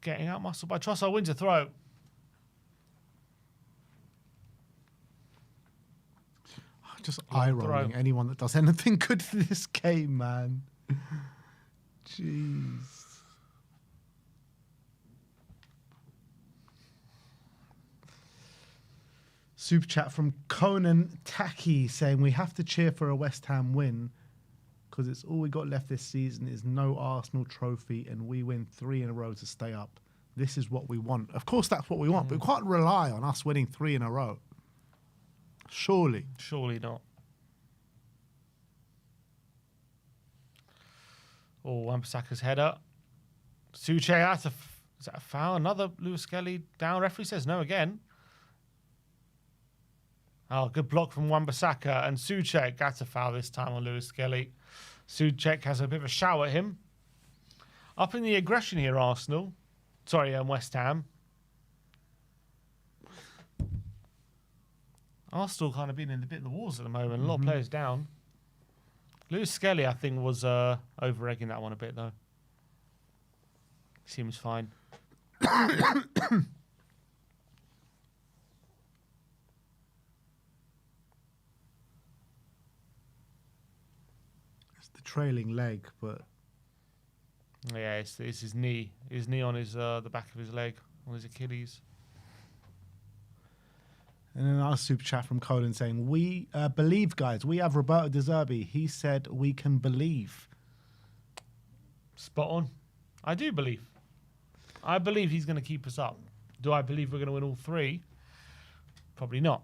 getting out muscle by Trossard, wins a throw. Just eye-rolling anyone that does anything good for this game, man. Jeez. Super chat from Conan Taki saying, we have to cheer for a West Ham win because it's all we got left this season is no Arsenal trophy and we win 3 in a row to stay up. This is what we want. Of course, that's what we want, but we can't rely on us winning 3 in a row. Surely. Surely not. Oh, Wan-Bissaka's header. Suche, is that a foul? Another Lewis-Skelly down. Referee says no again. Oh, good block from Wan-Bissaka. And Souček, that's a foul this time on Lewis-Skelly. Souček has a bit of a shout at him. Up in the aggression here, Arsenal. Sorry, West Ham. Arsenal kind of been in a bit of the wars at the moment. A lot of players down. Lewis-Skelly, I think, was over-egging that one a bit, though. Seems fine. Trailing leg, but yeah, it's his knee. His knee on his the back of his leg, on his Achilles. And then another super chat from Colin saying, we believe, guys. We have Roberto De Zerbi. He said we can believe. Spot on. I do believe. I believe he's going to keep us up. Do I believe we're going to win all 3? Probably not.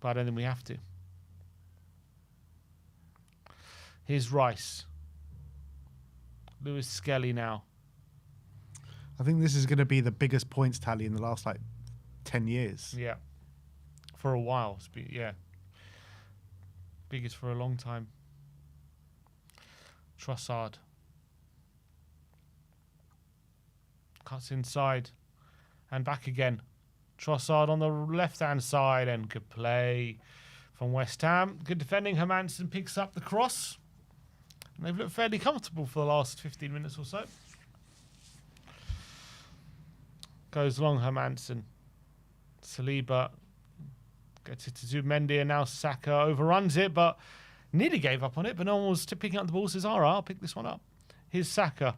But I don't think we have to. Here's Rice. Lewis-Skelly now. I think this is going to be the biggest points tally in the last, 10 years. Yeah. For a while. Yeah. Biggest for a long time. Trossard. Cuts inside. And back again. Trossard on the left-hand side. And good play from West Ham. Good defending. Hermansen picks up the cross. And they've looked fairly comfortable for the last 15 minutes or so. Goes long, Hermansen. Saliba gets it to Zubimendi, and now Saka overruns it, but nearly gave up on it, but no one was picking up the ball. Says, all right, I'll pick this one up. Here's Saka.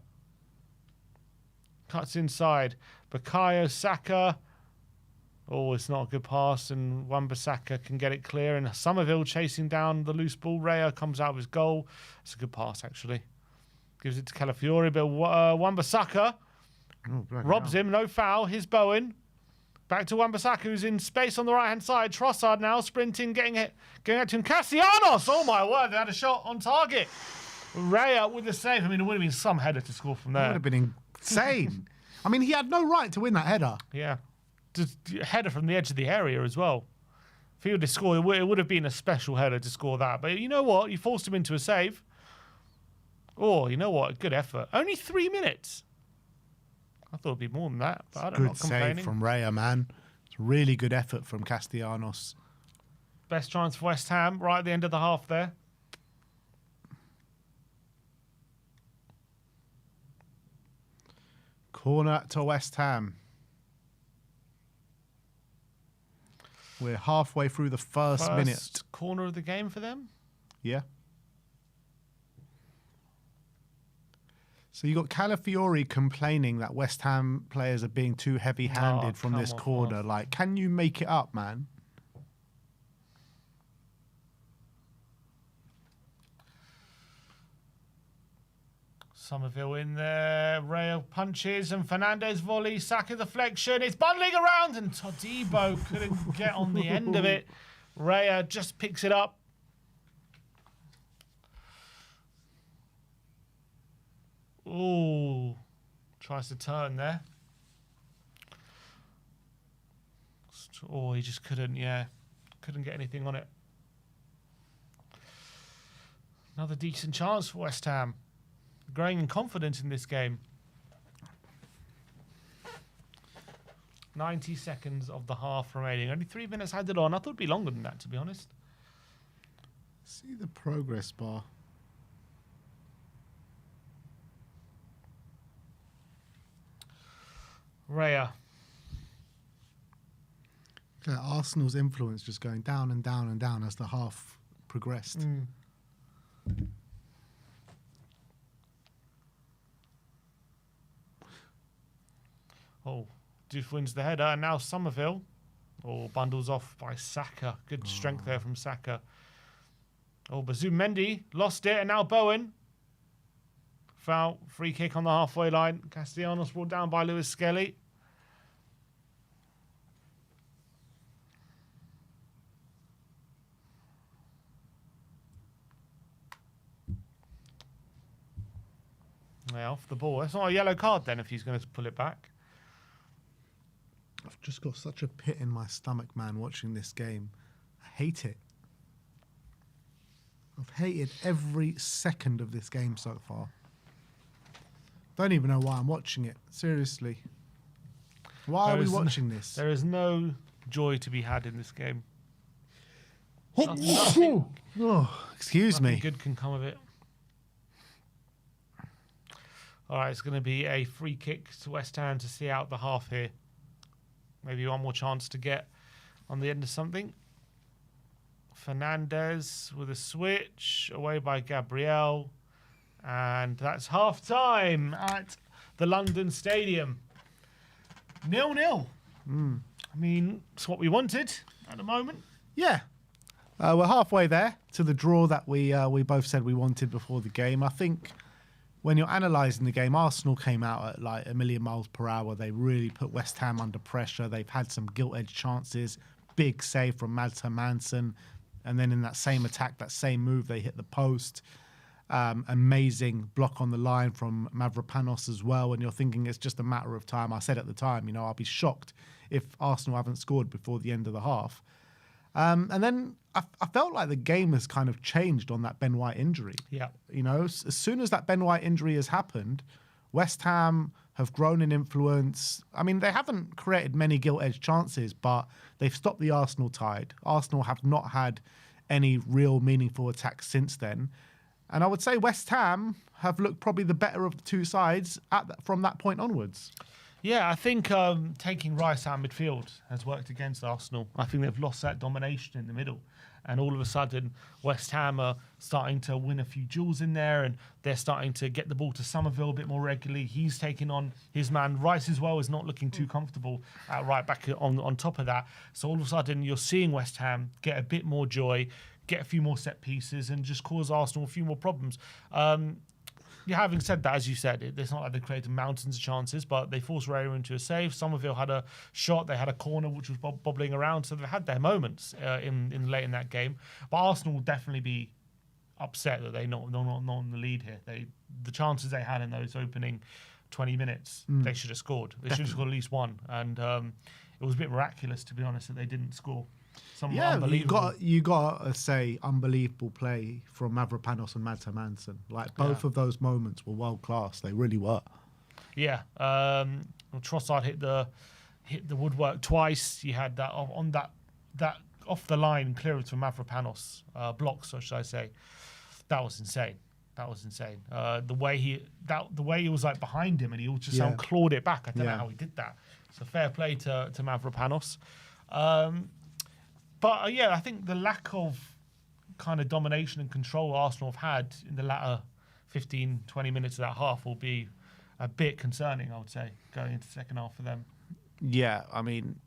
Cuts inside. Bukayo Saka. Oh, it's not a good pass, and Wan-Bissaka can get it clear. And Somerville chasing down the loose ball. Raya comes out of his goal. It's a good pass, actually. Gives it to Calafiori, but Wan-Bissaka robs him. No foul. Here's Bowen. Back to Wan-Bissaka, who's in space on the right-hand side. Trossard now sprinting, going out to him. Castellanos! Oh, my word. They had a shot on target. Raya with the save. I mean, it would have been some header to score from there. It would have been insane. I mean, he had no right to win that header. Yeah. Just header from the edge of the area as well. If he would have scored, it would have been a special header to score that. But you know what? You forced him into a save. Oh, you know what? Good effort. Only 3 minutes. I thought it'd be more than that, but I'm not complaining. Good save from Raya, man. It's a really good effort from Castellanos. Best chance for West Ham right at the end of the half there. Corner to West Ham. We're halfway through the first minute. Corner of the game for them? Yeah. So you got Calafiori complaining that West Ham players are being too heavy-handed from this corner. Like, can you make it up, man? Somerville in there. Raya punches and Fernandez volley. Saka deflection. It's bundling around and Todibo couldn't get on the end of it. Raya just picks it up. Ooh. Tries to turn there. Oh, he just couldn't, couldn't get anything on it. Another decent chance for West Ham. Growing in confidence in this game. 90 seconds of the half remaining. Only 3 minutes added on. I thought it'd be longer than that, to be honest. See the progress bar. Raya. Arsenal's influence just going down and down and down as the half progressed. Oh, Doof wins the header. And now Somerville. Oh, bundles off by Saka. Good strength there from Saka. Oh, Bazoum Mendy lost it. And now Bowen. Foul. Free kick on the halfway line. Castellanos brought down by Lewis Skelly. Yeah, off the ball. That's not a yellow card then if he's going to pull it back. I've just got such a pit in my stomach, man, watching this game. I hate it. I've hated every second of this game so far. Don't even know why I'm watching it. Seriously. Why are we watching this? There is no joy to be had in this game. Excuse me. Nothing good can come of it. All right, it's going to be a free kick to West Ham to see out the half here. Maybe one more chance to get on the end of something. Fernandez with a switch, away by Gabriel. And that's half-time at the London Stadium. 0-0. I mean, it's what we wanted at the moment. Yeah. We're halfway there to the draw that we both said we wanted before the game. I think when you're analysing the game, Arsenal came out at like a million miles per hour. They really put West Ham under pressure. They've had some gilt-edged chances. Big save from Mads Manson. And then in that same attack, that same move, they hit the post. Amazing block on the line from Mavropanos as well. And you're thinking it's just a matter of time. I said at the time, I'll be shocked if Arsenal haven't scored before the end of the half. And then I felt like the game has kind of changed on that Ben White injury. Yeah. As soon as that Ben White injury has happened, West Ham have grown in influence. I mean, they haven't created many gilt-edged chances, but they've stopped the Arsenal tide. Arsenal have not had any real meaningful attacks since then. And I would say West Ham have looked probably the better of the two sides from that point onwards. Yeah, I think taking Rice out midfield has worked against Arsenal. I think they've lost that domination in the middle. And all of a sudden, West Ham are starting to win a few duels in there, and they're starting to get the ball to Somerville a bit more regularly. He's taking on his man. Rice as well is not looking too comfortable right back on top of that. So all of a sudden, you're seeing West Ham get a bit more joy, get a few more set pieces, and just cause Arsenal a few more problems. Having said that, as you said, it's not like they created mountains of chances, but they forced Raya into a save. Somerville had a shot, they had a corner which was bobbling around, so they've had their moments in late in that game. But Arsenal will definitely be upset that they're not in the lead here. The chances they had in those opening 20 minutes, they should have scored. They should have scored at least one, and it was a bit miraculous, to be honest, that they didn't score. You got to say unbelievable play from Mavropanos and Mads Manson. Like both of those moments were world class. They really were. Yeah. Trossard hit the woodwork twice. You had that on that off the line clearance from Mavropanos, blocks, or should I say? That was insane. The way he was like behind him and he just clawed it back. I don't know how he did that. So fair play to Mavropanos. But I think the lack of kind of domination and control Arsenal have had in the latter 15, 20 minutes of that half will be a bit concerning, I would say, going into the second half for them. Yeah, I mean,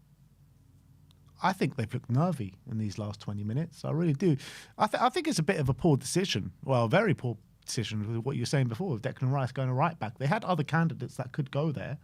I think they've looked nervy in these last 20 minutes. I really do. I think it's a bit of a poor decision. Well, a very poor decision with what you were saying before, with Declan Rice going to right back. They had other candidates that could go there.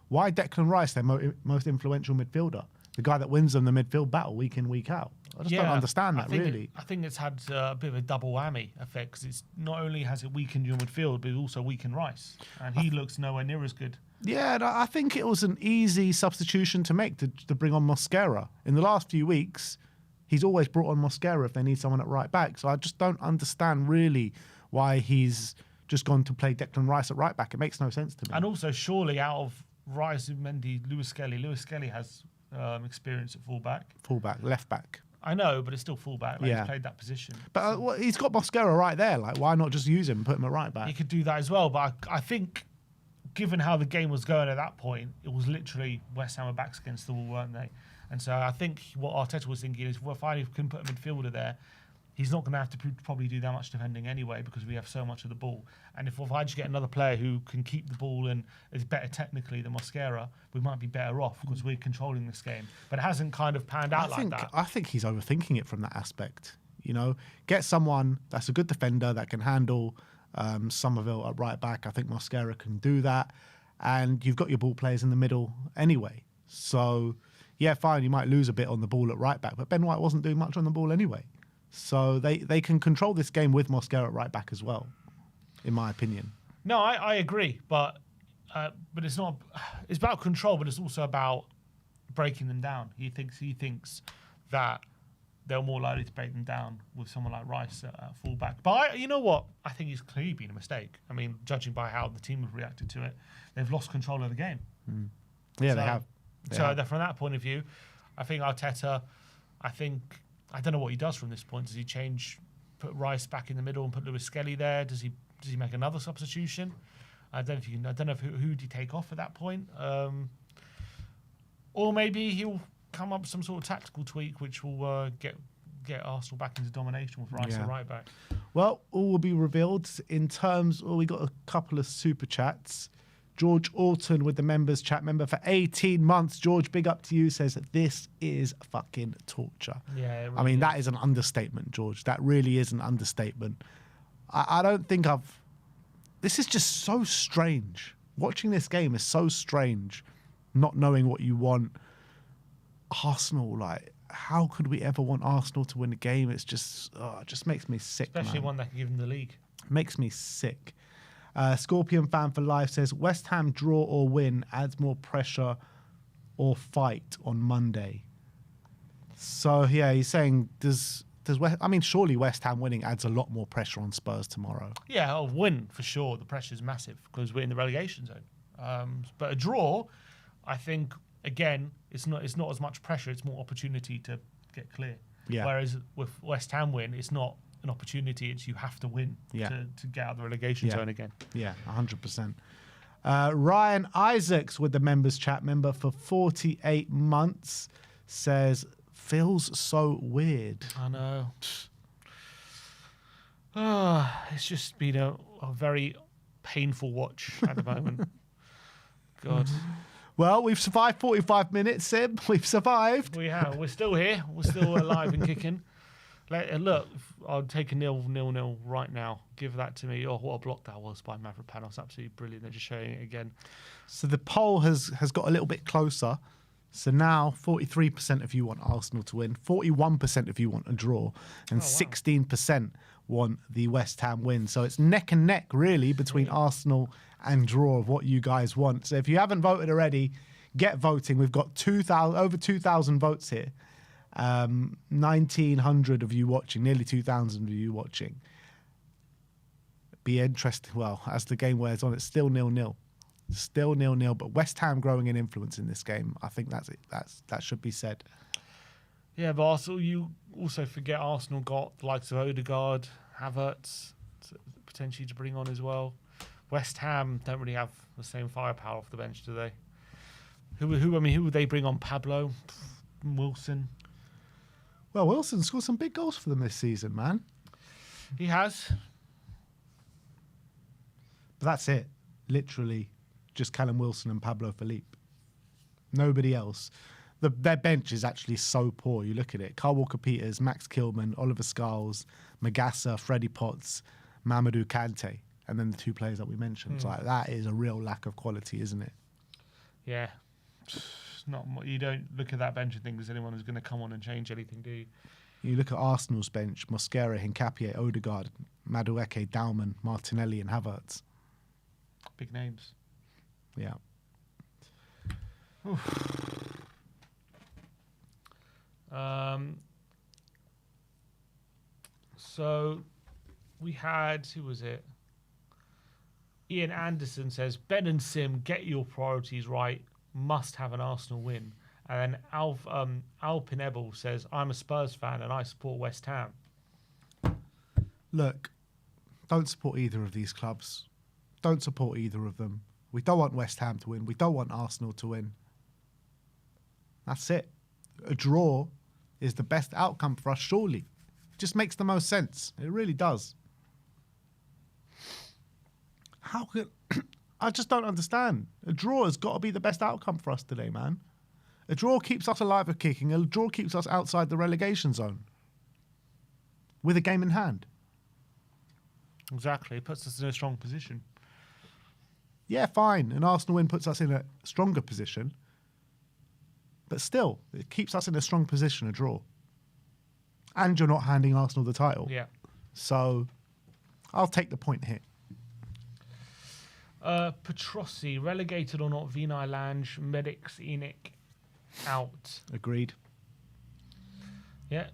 Why Declan Rice, their most influential midfielder? The guy that wins them the midfield battle week in, week out. I just don't understand that, really. I think it's had a bit of a double whammy effect, because it's not only has it weakened your midfield, but it also weakened Rice. And he looks nowhere near as good. Yeah, and I think it was an easy substitution to make, to bring on Mosquera. In the last few weeks, he's always brought on Mosquera if they need someone at right back. So I just don't understand, really, why he's just gone to play Declan Rice at right back. It makes no sense to me. And also, surely, out of Rice, Mendy, Lewis Kelly has experience at fullback. Fullback, left back. I know, but it's still fullback. Like, he's played that position. But well, he's got Mosquera right there. Like, why not just use him and put him at right back? He could do that as well. But I think, given how the game was going at that point, it was literally West Ham were backs against the wall, weren't they? And so I think what Arteta was thinking is, well, if I can put a midfielder there, he's not going to have to probably do that much defending anyway, because we have so much of the ball. And if I just get another player who can keep the ball and is better technically than Mosquera, we might be better off because we're controlling this game. But it hasn't kind of panned out like that. I think he's overthinking it from that aspect. You know, get someone that's a good defender that can handle Somerville at right back. I think Mosquera can do that. And you've got your ball players in the middle anyway. So, yeah, fine, you might lose a bit on the ball at right back, but Ben White wasn't doing much on the ball anyway. So they can control this game with Mosquera at right back as well, in my opinion. No, I agree, but it's not. It's about control, but it's also about breaking them down. He thinks that they're more likely to break them down with someone like Rice at fullback. But you know what? I think he's clearly been a mistake. I mean, judging by how the team have reacted to it, they've lost control of the game. Mm. Yeah, they have. From that point of view, I think Arteta, I don't know what he does from this point. Does he put Rice back in the middle and put Lewis Kelly there? Does he make another substitution? I don't know who would he take off at that point. Or maybe he'll come up with some sort of tactical tweak which will get Arsenal back into domination with Rice at right back. Well, all will be revealed in terms. We got a couple of super chats. George Alton with the members chat member for 18 months. George, big up to you, says that this is fucking torture. Yeah, I mean, that is an understatement, George. That really is an understatement. I don't think this is just so strange. Watching this game is so strange. Not knowing what you want. Arsenal, like, how could we ever want Arsenal to win a game? It's just, it just makes me sick, especially one that can give them the league. Makes me sick. Scorpion Fan for Life says, West Ham draw or win adds more pressure or fight on Monday. So, yeah, he's saying, surely West Ham winning adds a lot more pressure on Spurs tomorrow. Yeah, a win for sure. The pressure's massive because we're in the relegation zone. But a draw, I think, again, it's not as much pressure. It's more opportunity to get clear. Yeah. Whereas with West Ham win, it's not an opportunity. It's you have to win to get out of the relegation zone again. Yeah, 100%. Ryan Isaacs with the members chat member for 48 months says, feels so weird. I know. It's just been a very painful watch at the moment. God. Well, we've survived 45 minutes, Sim. We've survived. We have. We're still here. We're still alive and kicking. Look, I'll take a 0-0 right now. Give that to me. Oh, what a block that was by Mavropanos. Absolutely brilliant. They're just showing it again. So the poll has got a little bit closer. So now 43% of you want Arsenal to win, 41% of you want a draw, and 16% want the West Ham win. So it's neck and neck, really, between Arsenal and draw of what you guys want. So if you haven't voted already, get voting. We've got over 2,000 votes here. 1,900 of you watching, nearly 2,000 of you watching. Be interesting. Well, as the game wears on, it's still 0-0. Still 0-0, but West Ham growing in influence in this game. I think that's it. That should be said. Yeah, but also you also forget Arsenal got the likes of Odegaard, Havertz, potentially to bring on as well. West Ham don't really have the same firepower off the bench, do they? Who would they bring on? Pablo, Wilson. Well, Wilson scored some big goals for them this season, man. He has. But that's it. Literally, just Callum Wilson and Pablo Felipe. Nobody else. Their bench is actually so poor. You look at it. Kyle Walker-Peters, Max Kilman, Oliver Scholes, Magassa, Freddie Potts, Mamadou Kante, and then the two players that we mentioned. It's like, that is a real lack of quality, isn't it? Yeah. It's not. You don't look at that bench and think there's anyone who's going to come on and change anything, do you? You look at Arsenal's bench: Mosquera, Hincapié, Odegaard, Madueke, Dauman, Martinelli, and Havertz. Big names. Yeah. So we had, who was it? Ian Anderson says, Ben and Sim, get your priorities right. Must have an Arsenal win. And then Al Pinebble says, I'm a Spurs fan and I support West Ham. Look, don't support either of these clubs. Don't support either of them. We don't want West Ham to win. We don't want Arsenal to win. That's it. A draw is the best outcome for us, surely. It just makes the most sense. It really does. How could... I just don't understand. A draw has got to be the best outcome for us today, man. A draw keeps us alive at kicking. A draw keeps us outside the relegation zone. With a game in hand. Exactly. It puts us in a strong position. Yeah, fine. An Arsenal win puts us in a stronger position. But still, it keeps us in a strong position, a draw. And you're not handing Arsenal the title. Yeah. So, I'll take the point here. Petrossi, relegated or not, Vinay Lange, Medics, Enoch, out. Agreed. Yeah,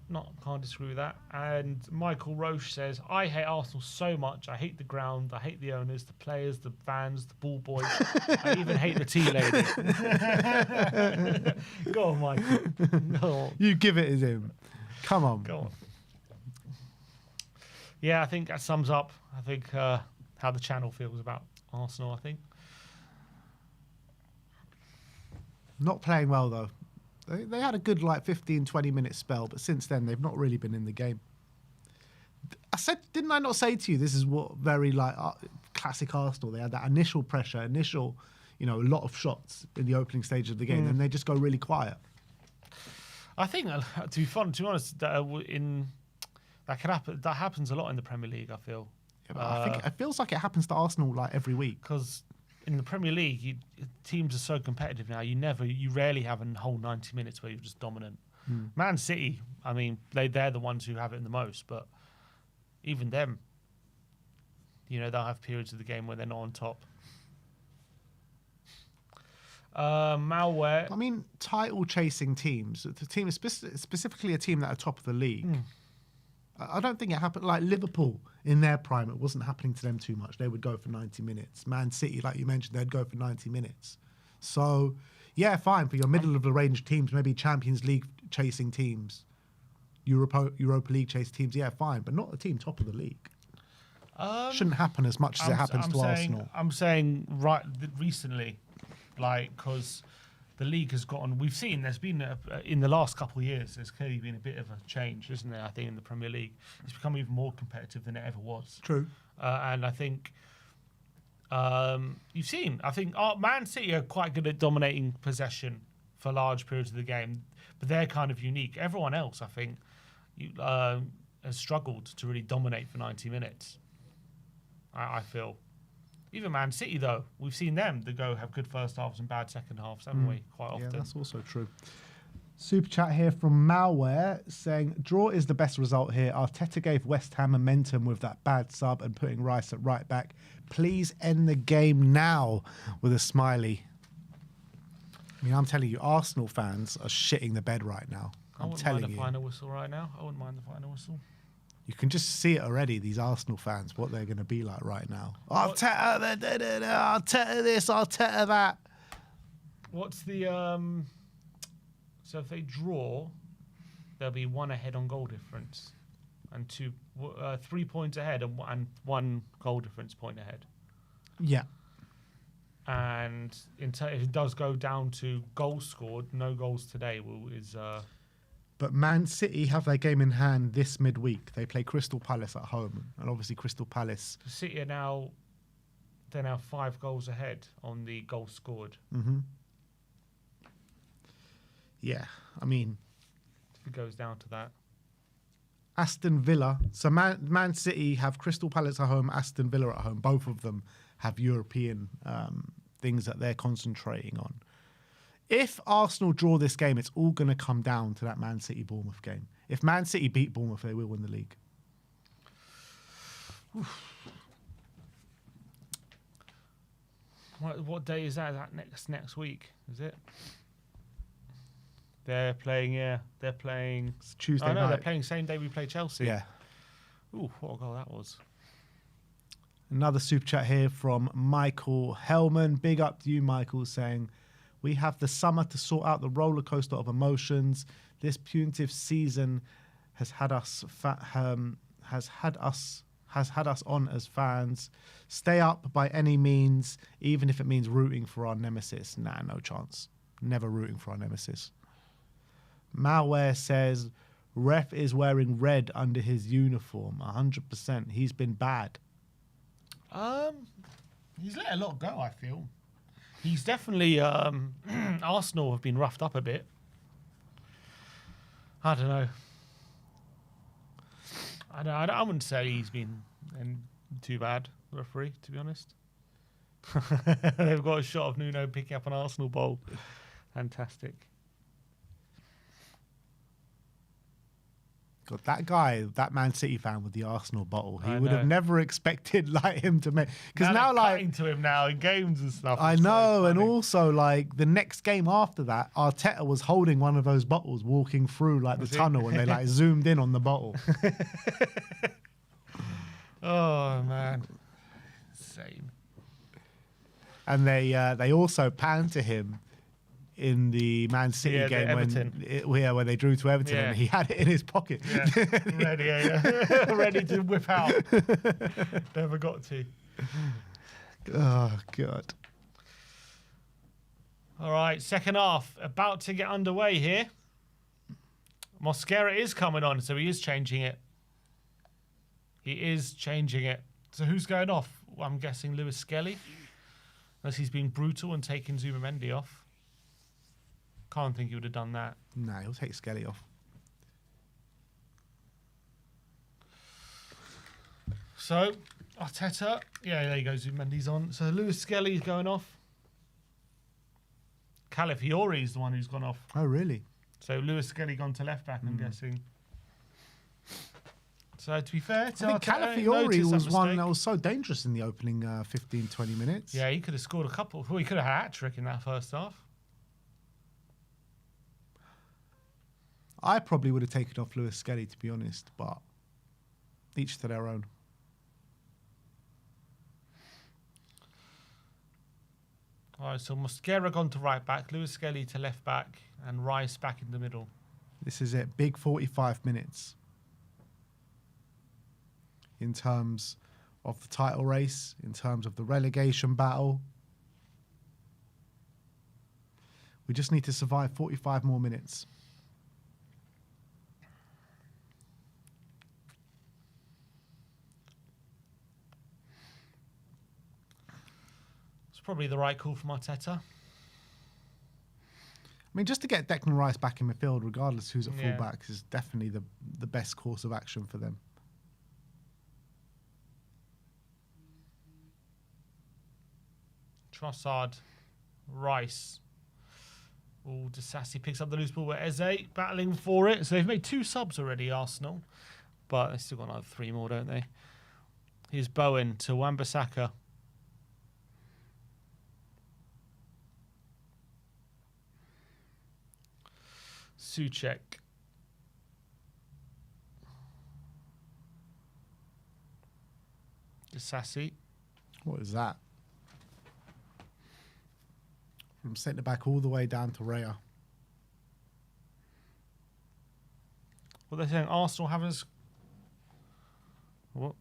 can't disagree with that. And Michael Roche says, I hate Arsenal so much. I hate the ground. I hate the owners, the players, the fans, the ball boys. I even hate the tea lady. Go on, Michael. Go on. You give it as him. Come on. Go on. Yeah, I think that sums up, how the channel feels about Arsenal, I think. Not playing well, though. They had a good, 15, 20-minute spell, but since then, they've not really been in the game. Didn't I not say to you, this is what very, classic Arsenal. They had that initial pressure, a lot of shots in the opening stage of the game, and they just go really quiet. I think, to be honest, that could happen. That happens a lot in the Premier League, I feel. Yeah, but I think it feels like it happens to Arsenal, every week. Because in the Premier League, teams are so competitive now. You rarely have a whole 90 minutes where you're just dominant. Man City, I mean, they're the ones who have it the most, but even them, they'll have periods of the game where they're not on top. Malware. I mean, title-chasing teams, the team, specifically a team that are top of the league. I don't think it happened. Like Liverpool, in their prime, it wasn't happening to them too much. They would go for 90 minutes. Man City, like you mentioned, they'd go for 90 minutes. So, yeah, fine. For your middle-of-the-range teams, maybe Champions League-chasing teams, Europa League-chasing teams, yeah, fine. But not a team top of the league. Shouldn't happen as much as it happens to Arsenal. I'm saying recently, because the league has gotten... We've seen there's been, in the last couple of years, there's clearly been a bit of a change, isn't there? I think in the Premier League, it's become even more competitive than it ever was. True. And I think you've seen, Man City are quite good at dominating possession for large periods of the game, but they're kind of unique. Everyone else, I think, has struggled to really dominate for 90 minutes, I feel. Even Man City, though, we've seen them have good first halves and bad second halves, haven't we? Quite often. Yeah, that's also true. Super chat here from Malware saying, draw is the best result here. Arteta gave West Ham momentum with that bad sub and putting Rice at right back. Please end the game now, with a smiley. I mean, I'm telling you, Arsenal fans are shitting the bed right now. I wouldn't mind the final whistle right now. I wouldn't mind the final whistle. You can just see it already, these Arsenal fans, what they're going to be like right now. Arteta this, Arteta that. What's the... So if they draw, they'll be one ahead on goal difference, and 3 points ahead, and one goal difference point ahead. Yeah. And if it does go down to goals scored, no goals today is... But Man City have their game in hand this midweek. They play Crystal Palace at home, and obviously Crystal Palace... City are they're now 5 goals ahead on the goals scored. Mm-hmm. Yeah, I mean... If it goes down to that. Aston Villa. So Man City have Crystal Palace at home, Aston Villa at home. Both of them have European things that they're concentrating on. If Arsenal draw this game, it's all going to come down to that Man City-Bournemouth game. If Man City beat Bournemouth, they will win the league. What day is that? Is that next week? Is it? They're playing. Yeah, they're playing. It's Tuesday Oh no, night. they're playing same day we play Chelsea. Yeah. Ooh, what a goal that was! Another super chat here from Michael Hellman. Big up to you, Michael, saying, "We have the summer to sort out the roller coaster of emotions. This punitive season has had us on as fans. Stay up by any means, even if it means rooting for our nemesis." Nah, no chance. Never rooting for our nemesis. Malware says, "Ref is wearing red under his uniform. 100%. He's been bad." He's let a lot go, I feel. He's definitely Arsenal have been roughed up a bit. I don't know. I wouldn't say he's been too bad, referee, to be honest. They've got a shot of Nuno picking up an Arsenal ball. Fantastic. God, that guy, that Man City fan with the Arsenal bottle, he I would have know. never expected like him to make. Because now, they're like, cutting to him now in games and stuff. I It's so know, and funny. also like the next game after that, Arteta was holding one of those bottles, walking through like Was the he? tunnel, and they like zoomed in on the bottle. Oh man, insane. And they also panned to him in the Man City Yeah, the game Everton. when they drew to Everton, Yeah. and he had it in his pocket. Yeah, ready, yeah. Ready to whip out. Never got to. Oh God. All right, second half about to get underway here. Mosquera is coming on, so he is changing it. He is changing it. So who's going off? Well, I'm guessing Lewis Skelly, unless he's been brutal and taken Zubamendi off. Can't think he would have done that. Nah, he'll take Skelly off. So Arteta, yeah, there you go. Zubamendi's on. So Lewis Skelly's going off. Calafiori's the one who's gone off. Oh really? So Lewis Skelly gone to left back, I'm guessing. So to be fair, to I think Arteta, he Calafiori noticed was one mistake. that was so dangerous in the opening 15-20 minutes. Yeah, he could have scored a couple. Well, he could have had a hat-trick in that first half. I probably would have taken off Lewis Skelly, to be honest, but each to their own. All right, so Mosquera gone to right back, Lewis Skelly to left back, and Rice back in the middle. This is it. Big 45 minutes in terms of the title race, in terms of the relegation battle. We just need to survive 45 more minutes. It's probably the right call from Arteta. I mean, just to get Declan Rice back in midfield, regardless who's at Yeah. fullback, is definitely the best course of action for them. Trossard, Rice. Oh, Disassi picks up the loose ball with Eze, battling for it. So they've made 2 subs already, Arsenal. But they've still got another 3 more, don't they? Here's Bowen to Wan-Bissaka. Souček. Disassi. What is that? From centre back all the way down to Raya. What they're saying, Arsenal haven't... What?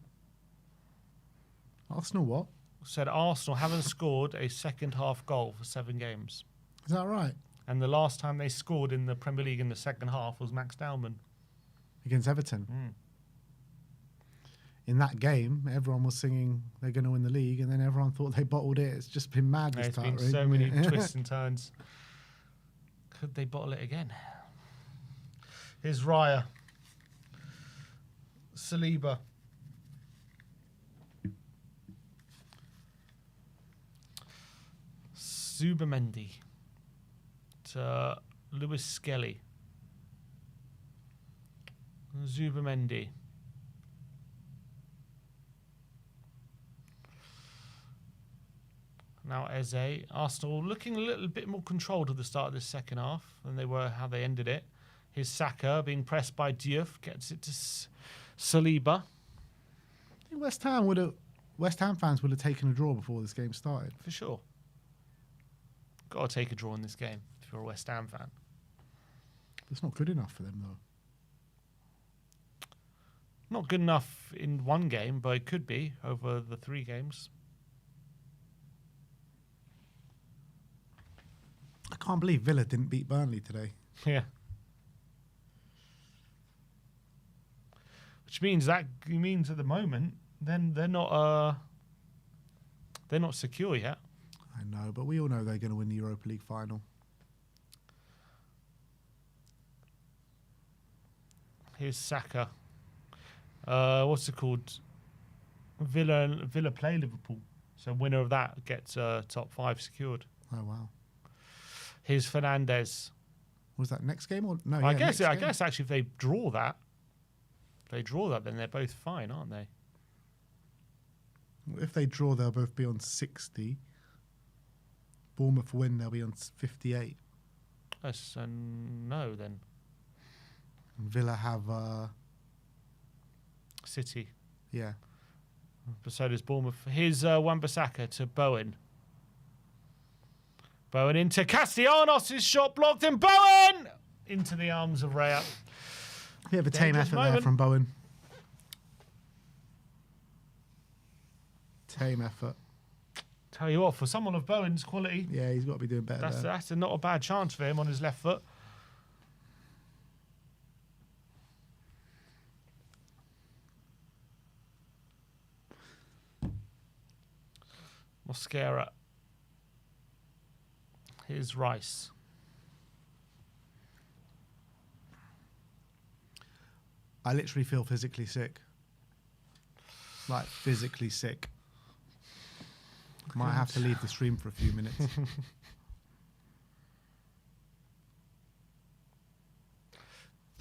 Arsenal what? Said Arsenal haven't scored a second half goal for 7 games. Is that right? And the last time they scored in the Premier League in the second half was Max Dowman. Against Everton. In that game, everyone was singing they're going to win the league, and then everyone thought they bottled it. It's just been mad this There's time. been so many twists and turns. Could they bottle it again? Here's Raya. Saliba. Zubamendi to Lewis Skelly. Zubamendi. Now Eze. Arsenal looking a little bit more controlled at the start of this second half than they were how they ended it. Here's Saka being pressed by Diouf. Gets it to Saliba. I think West Ham fans would have taken a draw before this game started. For sure. Got to take a draw in this game if you're a West Ham fan. It's not good enough for them, though. Not good enough in one game, but it could be over the 3 games. I can't believe Villa didn't beat Burnley today. Yeah. Which means at the moment, then they're not secure yet. I know, but we all know they're going to win the Europa League final. Here's Saka. What's it called? Villa play Liverpool, so winner of that gets top 5 secured. Oh wow! Here's Fernandes. Was that next game or no? I guess actually if they draw that, then they're both fine, aren't they? If they draw, they'll both be on 60. Bournemouth win, they'll be on 58. Yes, no then. Villa have City. yeah. But so does Bournemouth. Here's Wan-Bissaka to Bowen. Bowen into Castellanos. His shot blocked, and Bowen into the arms of Raya. Bit of a tame Dangerous effort moment. there from Bowen. Tame effort. Tell you what, for someone of Bowen's quality, Yeah, he's got to be doing better there. that's not a bad chance for him on his left foot. Mosquera. Here's Rice. I literally feel physically sick. Like, physically sick. Might have to leave the stream for a few minutes.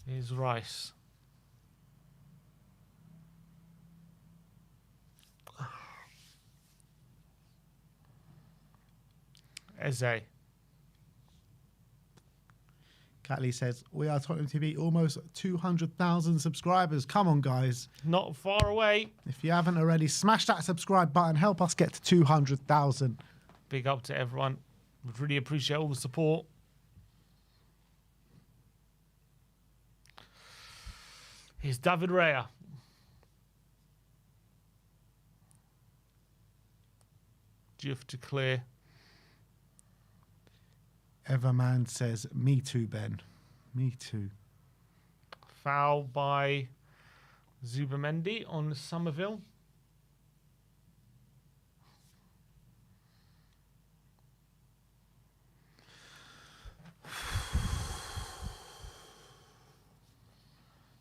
Here's Rice. Eze. Catley says, we are Tottenham TV, almost 200,000 subscribers. Come on, guys. Not far away. If you haven't already, smash that subscribe button. Help us get to 200,000. Big up to everyone. Would really appreciate all the support. Here's David Raya. Diouf to clear. Everman says, me too, Ben. Me too. Foul by Zubamendi on Somerville.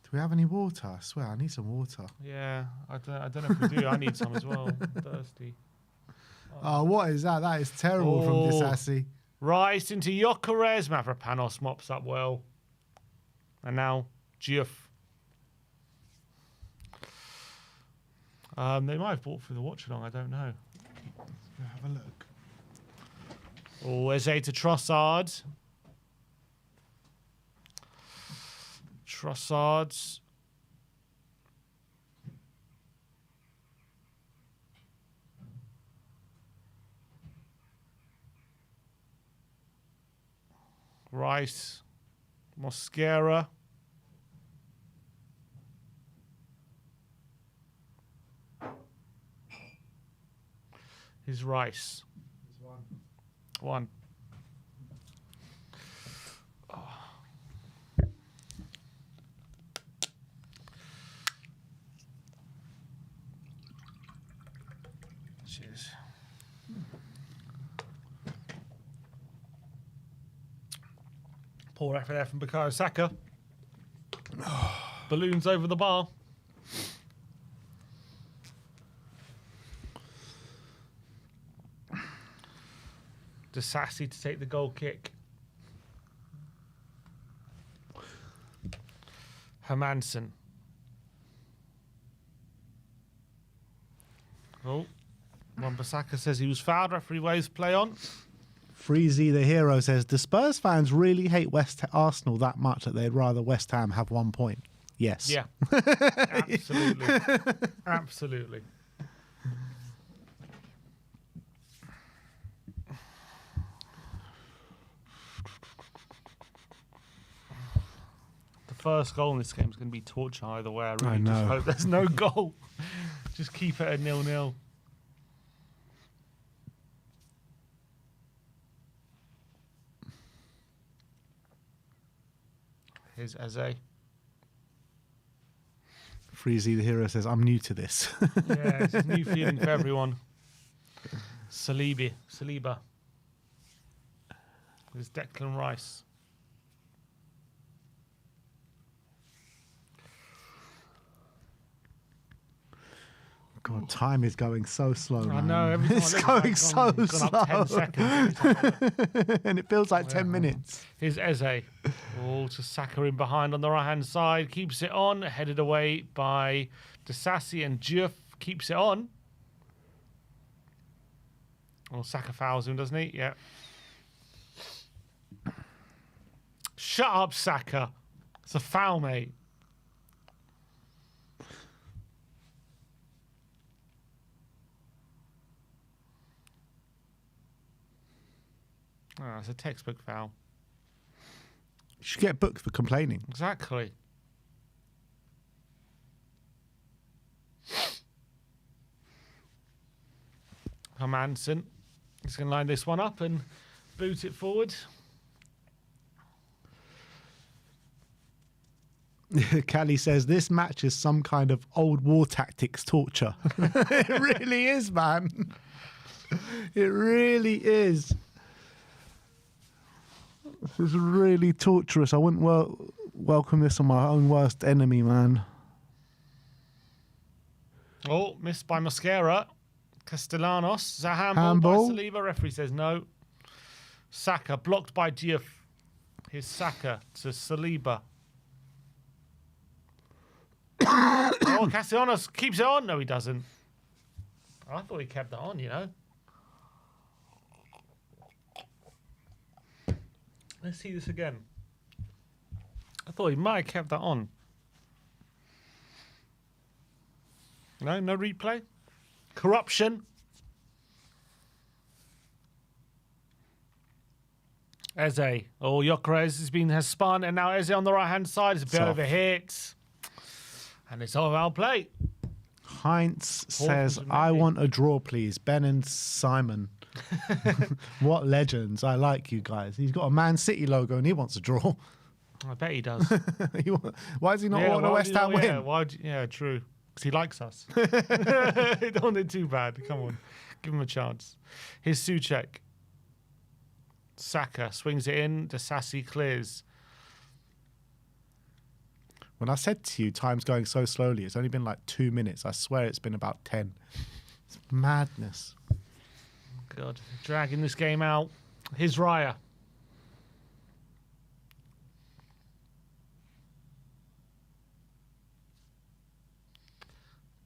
Do we have any water? I swear, I need some water. Yeah, I don't know if we do. I need some as well. I'm thirsty. Oh, what is that? That is terrible from Oh. Disassi. Rice into Gyökeres. Mavropanos mops up well. And now Diouf. They might have bought through the watch along. I don't know. Have a look. Oh, Eze to Trossard. Trossard. Rice. Mosquera. Here's Rice. One. Cheers. Poor effort there from Bukayo Saka. Balloons over the bar. Disassi to take the goal kick. Hermansen. Oh, Wan-Bissaka says he was fouled. Referee waves play on. Freezy the hero says, do Spurs fans really hate Arsenal that much that they'd rather West Ham have 1 point? Yes. Yeah, absolutely. Absolutely. The first goal in this game is going to be torture either way. I really just know. hope there's no goal. Just keep it at 0-0. Here's Eze. Freezy the hero says, I'm new to this. Yeah, it's a new feeling for everyone. Saliba. There's Declan Rice. God, time is going so slow. I man. know, every time It's I look going back so on, it's gone up 10 slow. seconds. And it feels like 10 minutes. Here's Eze. Oh, to Saka in behind on the right-hand side. Keeps it on. Headed away by Disassi, and Diouf keeps it on. Well, Saka fouls him, doesn't he? Yeah. Shut up, Saka. It's a foul, mate. Oh, it's a textbook foul. You should get booked for complaining. Exactly. Hermansen is going to line this one up and boot it forward. Callie says, this match is some kind of old war tactics torture. It really is, man. It really is. This is really torturous. I wouldn't welcome this on my own worst enemy, man. Oh, missed by Mosquera. Castellanos. Is that Handball? by Saliba? Referee says no. Saka blocked by Diouf. Here's Saka to Saliba. Oh, Castellanos keeps it on. No, he doesn't. I thought he kept that on, you know. Let's see this again. I thought he might have kept that on. No replay. Corruption. Eze. Oh, Gyökeres has spun, and now Eze on the right-hand side is a bit Soft. overhit. And it's all our play. Heinz says, and I Mendy. want a draw, please. Ben and Simon. What legends. I like you guys. He's got a Man City logo and he wants a draw. I bet he does. Why does he not want a why West would Ham he win? not- yeah, true. Because he likes us. Don't want it too bad. Come on. Give him a chance. Here's Souček. Saka swings it in. Disassi clears. When I said to you, time's going so slowly, it's only been like 2 minutes. I swear it's been about 10. It's madness. God. Dragging this game out. Here's Raya.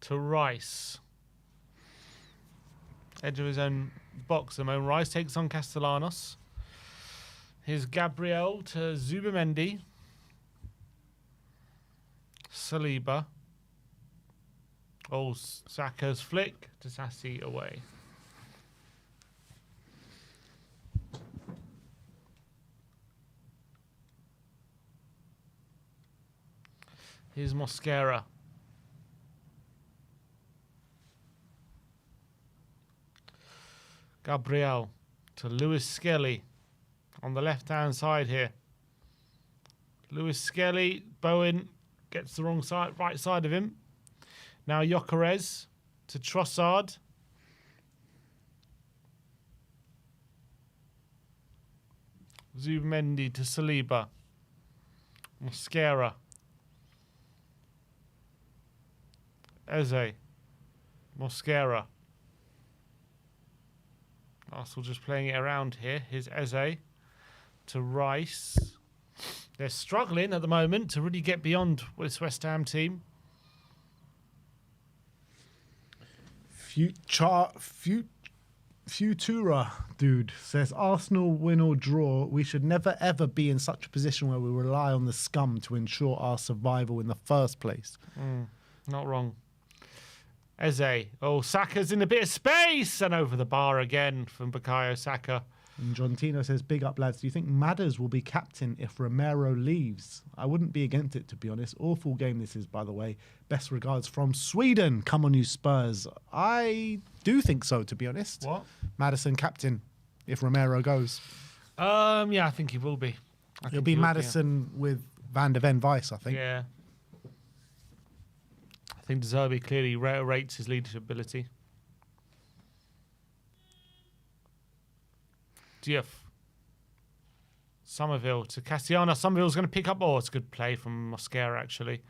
To Rice. Edge of his own box. The moment Rice takes on Castellanos. Here's Gabriel to Zubamendi. Saliba. Oh, Saka's flick. Disassi away. Here's Mosquera. Gabriel to Lewis Skelly on the left-hand side here. Lewis Skelly, Bowen gets the wrong side, right side of him. Now Gyökeres to Trossard. Zubamendi to Saliba. Mosquera. Eze. Mosquera. Arsenal just playing it around here. Here's Eze to Rice. They're struggling at the moment to really get beyond this West Ham team. Futura dude says Arsenal win or draw. We should never ever be in such a position where we rely on the scum to ensure our survival in the first place. Not wrong. Eze. Oh, Saka's in a bit of space and over the bar again from Bukayo Saka. And John Tino says, big up, lads. Do you think Madders will be captain if Romero leaves? I wouldn't be against it, to be honest. Awful game this is, by the way. Best regards from Sweden. Come on, you Spurs. I do think so, to be honest. What? Maddison captain if Romero goes. Yeah, I think he will be. It'll be Maddison with Van der Ven Vice, I think. Yeah. I think De Zerbi clearly rates his leadership ability. Diouf. Somerville to Castellanos. Somerville's going to pick up. Oh, it's a good play from Mosquera, actually.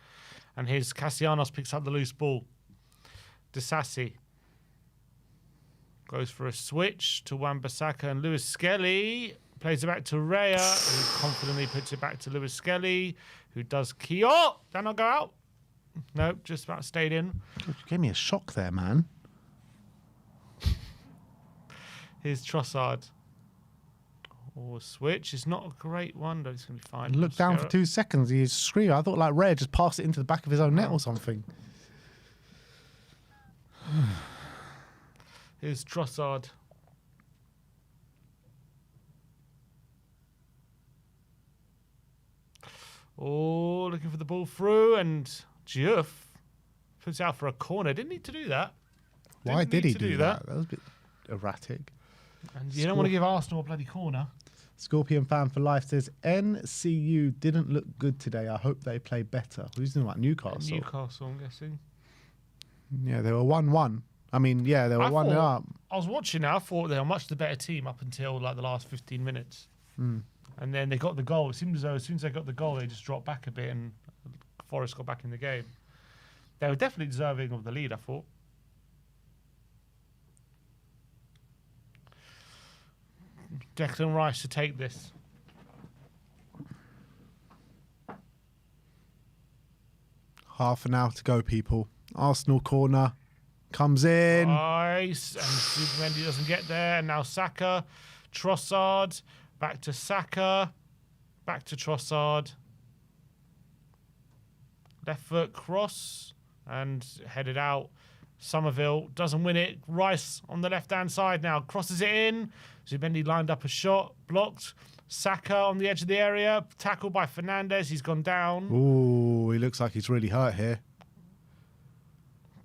And here's Castellanos picks up the loose ball. Disassi goes for a switch to Wan-Bissaka and Lewis Skelly. Plays it back to Raya, who confidently puts it back to Lewis Skelly, who does key. Oh! Did not go out? Nope, just about stayed in. You gave me a shock there, man. Here's Trossard. Oh, switch. It's not a great one, but it's going to be fine. Look down for 2 seconds. He's screaming. I thought like Raya just passed it into the back of his own net or something. Here's Trossard. Oh, looking for the ball through, and Diouf puts it out for a corner. Didn't need to do that. Why did he do that? That was a bit erratic. And you don't want to give Arsenal a bloody corner. Scorpion Fan for Life says, NCU didn't look good today. I hope they play better. Who's doing like Newcastle? Newcastle, I'm guessing. Yeah, they were 1-1. I mean, yeah, they were 1-0 up. I was watching now. I thought they were much the better team up until like the last 15 minutes. And then they got the goal. It seemed as though as soon as they got the goal, they just dropped back a bit and Forest got back in the game. They were definitely deserving of the lead, I thought. Declan Rice to take this. Half an hour to go, people. Arsenal corner comes in. Nice. And Zubimendi doesn't get there. And now Saka. Trossard. Back to Saka. Back to Trossard. Left foot cross. And headed out. Somerville doesn't win it. Rice on the left-hand side now. Crosses it in. Zubimendi lined up a shot. Blocked. Saka on the edge of the area. Tackled by Fernandes. He's gone down. Ooh, he looks like he's really hurt here.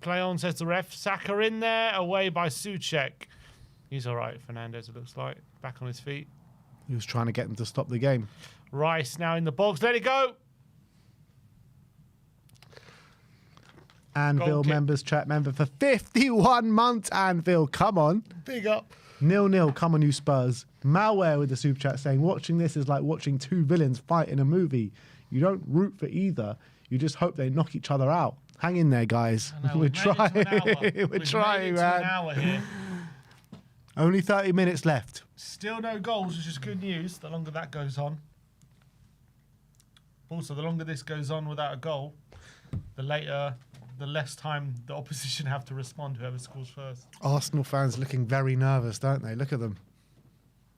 Play on, says the ref. Saka in there. Away by Souček. He's all right, Fernandes, it looks like. Back on his feet. He was trying to get them to stop the game. Rice now in the box. Let it go. Anvil members, chat member for 51 months. Anvil, come on. Big up. 0-0, come on, you Spurs. Malware with the super chat saying, watching this is like watching two villains fight in a movie. You don't root for either. You just hope they knock each other out. Hang in there, guys. We're trying. We're trying, man. An hour here. Only 30 minutes left. Still no goals, which is good news. The longer that goes on. Also, the longer this goes on without a goal, the less time the opposition have to respond, whoever scores first. Arsenal fans looking very nervous, don't they? Look at them.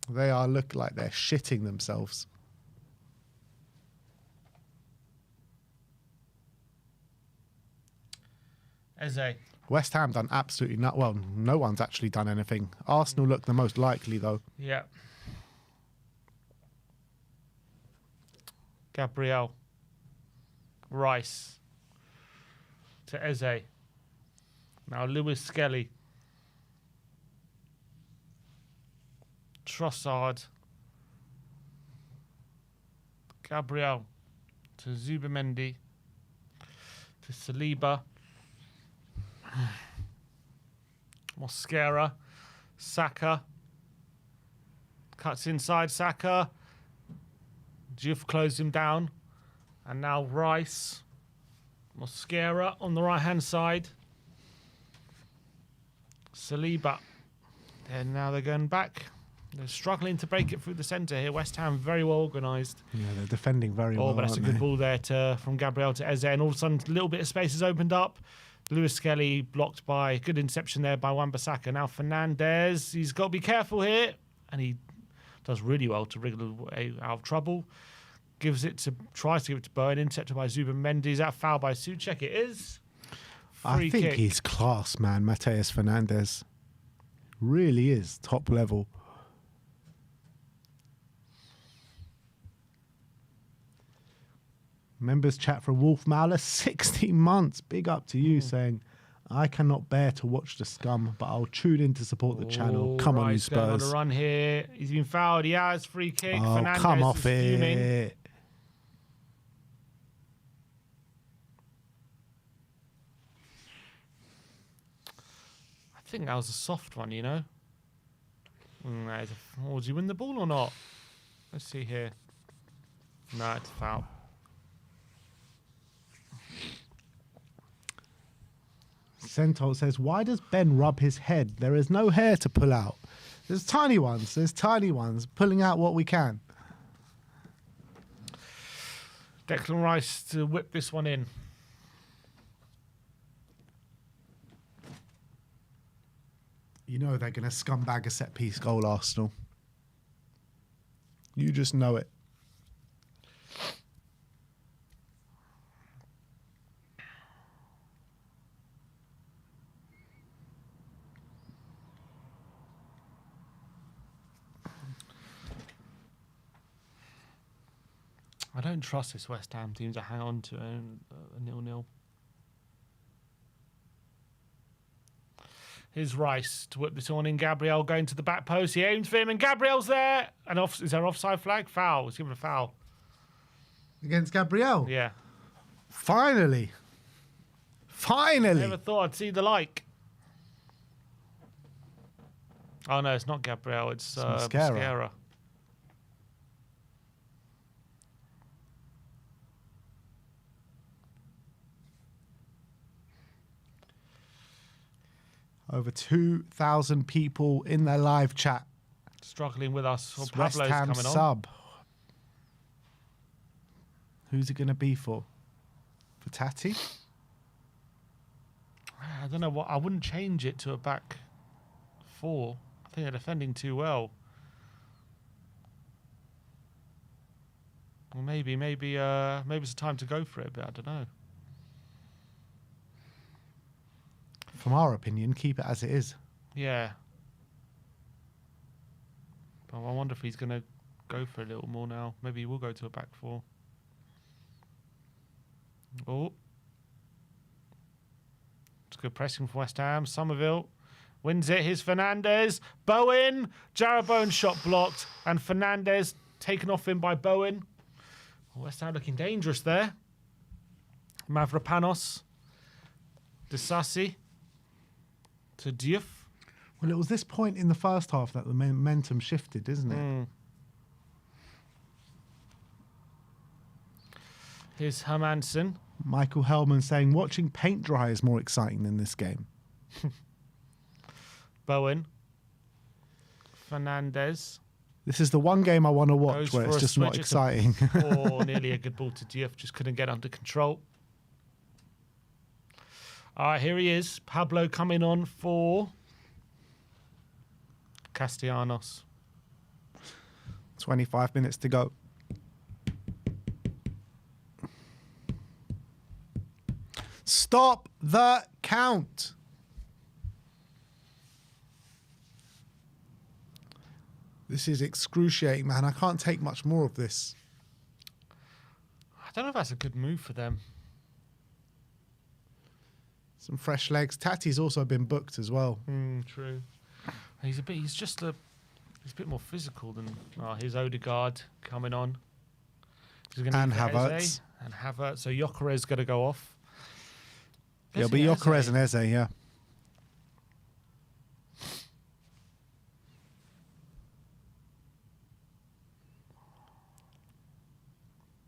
They look like they're shitting themselves. Eze. West Ham done absolutely not well. No one's actually done anything. Arsenal look the most likely, though. Yeah. Gabriel. Rice. To Eze. Now Lewis Skelly. Trossard. Gabriel. To Zubimendi. To Saliba. Mosquera. Saka. Cuts inside Saka. Diouf closed him down. And now Rice. Mosquera on the right-hand side. Saliba. And now they're going back. They're struggling to break it through the centre here. West Ham very well organised. Yeah, they're defending very well. Oh, but that's a good ball there from Gabriel to Eze. And all of a sudden, a little bit of space has opened up. Lewis Skelly blocked by good interception there by Wan-Bissaka. Now Fernandez, he's got to be careful here. And he does really well to wriggle away out of trouble. Tries to give it to Bowen. Intercepted by Zubimendi. That foul by Souček? It is. I think he's class, man. Mateus Fernandez. Really is top level. Members chat from Wolf Mauler, 16 months. Big up to you, saying, I cannot bear to watch the scum, but I'll tune in to support the channel. Come on, you Spurs. On a run here. He's been fouled. He has free kick. Oh, Fernandez come off is fuming. it. I think that was a soft one, you know. Did he win the ball or not? Let's see here. No, it's a foul. Centaur says, why does Ben rub his head? There is no hair to pull out. There's tiny ones. Pulling out what we can. Declan Rice to whip this one in. You know they're going to scumbag a set-piece goal, Arsenal. You just know it. I don't trust this West Ham team to hang on to a 0-0. Here's Rice to whip this on in. Gabriel going to the back post. He aims for him, and Gabriel's there. And is there offside flag? Foul. He's given a foul. Against Gabriel? Yeah. Finally. Never thought I'd see the like. Oh, no, it's not Gabriel. It's Mosquera. Over 2,000 people in their live chat. Struggling with us. West Pablo's Ham coming on. sub. Who's it going to be for? For Tati? I don't know what. I wouldn't change it to a back four. I think they're defending too well. Well, maybe it's time to go for it, but I don't know. From our opinion, keep it as it is. Yeah. But I wonder if he's going to go for a little more now. Maybe he will go to a back four. Oh. It's good pressing from West Ham. Somerville wins it. Here's Fernandez. Bowen. Jarrod Bowen shot blocked. And Fernandez taken off him by Bowen. West Ham looking dangerous there. Mavropanos. Disasi. To Diouf. Well, it was this point in the first half that the momentum shifted, isn't it? Here's Hermansen. Michael Hellman saying, watching paint dry is more exciting than this game. Bowen. Fernandez. This is the one game I want to Goes watch where for it's a just not switch. exciting. Nearly a good ball to Diouf. Just couldn't get under control. All right, here he is. Pablo coming on for Castellanos. 25 minutes to go. Stop the count. This is excruciating, man. I can't take much more of this. I don't know if that's a good move for them. Some fresh legs. Tati's also been booked as well. True. He's a bit more physical than. Oh, here's Odegaard coming on. And Havertz. And Havertz. So Gyökeres got to go off. Yeah, but Gyökeres and Eze, yeah.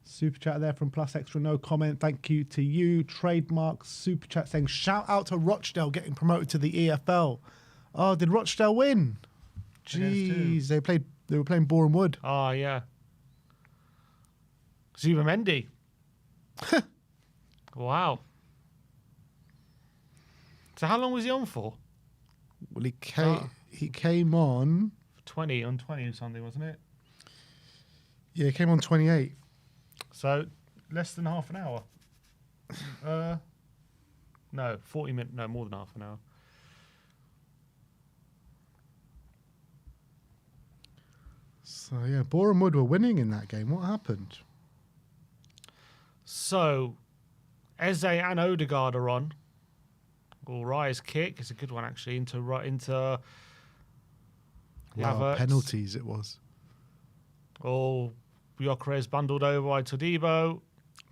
Super chat there from Plus Extra, no comment. Thank you to you. Trademark super chat saying, shout out to Rochdale getting promoted to the EFL. Oh, did Rochdale win? Jeez, they were playing Boreham Wood. Oh, yeah. Zubamendi. Wow. So how long was he on for? Well, he came on 20 on 20 or something, wasn't it? Yeah, he came on 28. So less than half an hour. No, 40 minutes. No, more than half an hour. So yeah, Boreham Wood were winning in that game. What happened? So Eze and Odegaard are on. Well, Raya's kick is a good one actually into Wow, Havertz. penalties it was. Oh, Gyökeres bundled over by Todibo.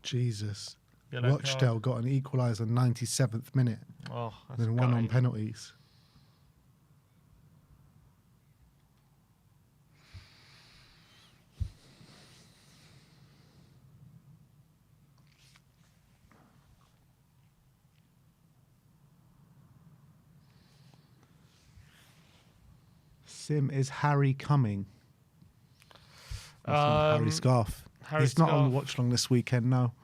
Jesus. Yellow Rochdale card. got an equaliser 97th minute. Oh, that's Then one on gutting. penalties. Sim, is Harry coming? That's not Harry Scarf. Harry He's not on the Scarf. watch long this weekend, no.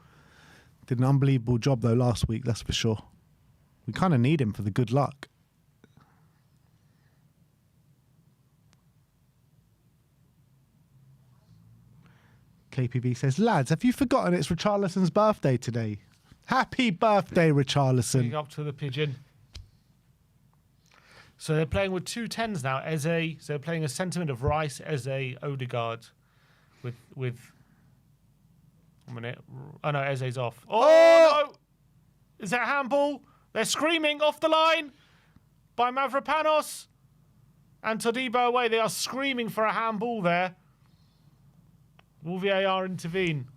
Did an unbelievable job though last week, that's for sure. We kind of need him for the good luck. KPV says, lads, have you forgotten it's Richarlison's birthday today? Happy birthday, Richarlison. Big up to the pigeon. So they're playing with 2 10s now. Eze, so they're playing a sentiment of Rice, Eze, Odegaard, with 1 minute. Oh no, Eze's off. Oh, no! Is that handball? They're screaming off the line by Mavropanos and Todibo away. They are screaming for a handball there. Will VAR intervene?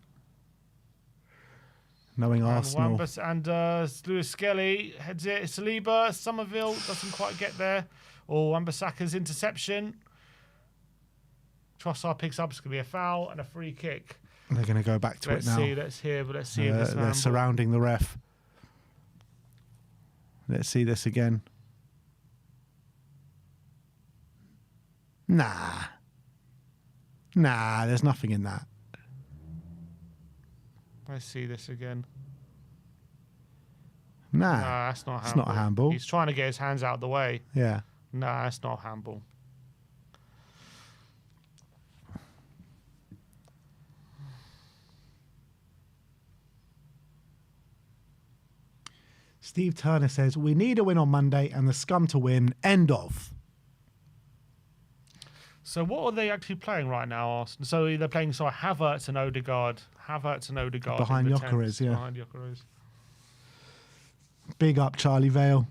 Knowing Arsenal. And Lewis Skelly heads it. Saliba, Somerville doesn't quite get there. Or Wan-Bissaka's interception. Trossard picks up. It's going to be a foul and a free kick. They're going to go back to Let's it now. see. Let's see if this They're man. surrounding the ref. Let's see this again. Nah, there's nothing in that. Let's see this again. Nah, Nah, that's not a handball. it's not a handball. He's trying to get his hands out of the way. Yeah. Nah, that's not a handball. Steve Turner says, we need a win on Monday and the scum to win. End of. So what are they actually playing right now, Arsenal? So they're playing Havertz and Odegaard. Behind in the Gyökeres, 10s, yeah. Behind Gyökeres. Big up, Charlie Vale.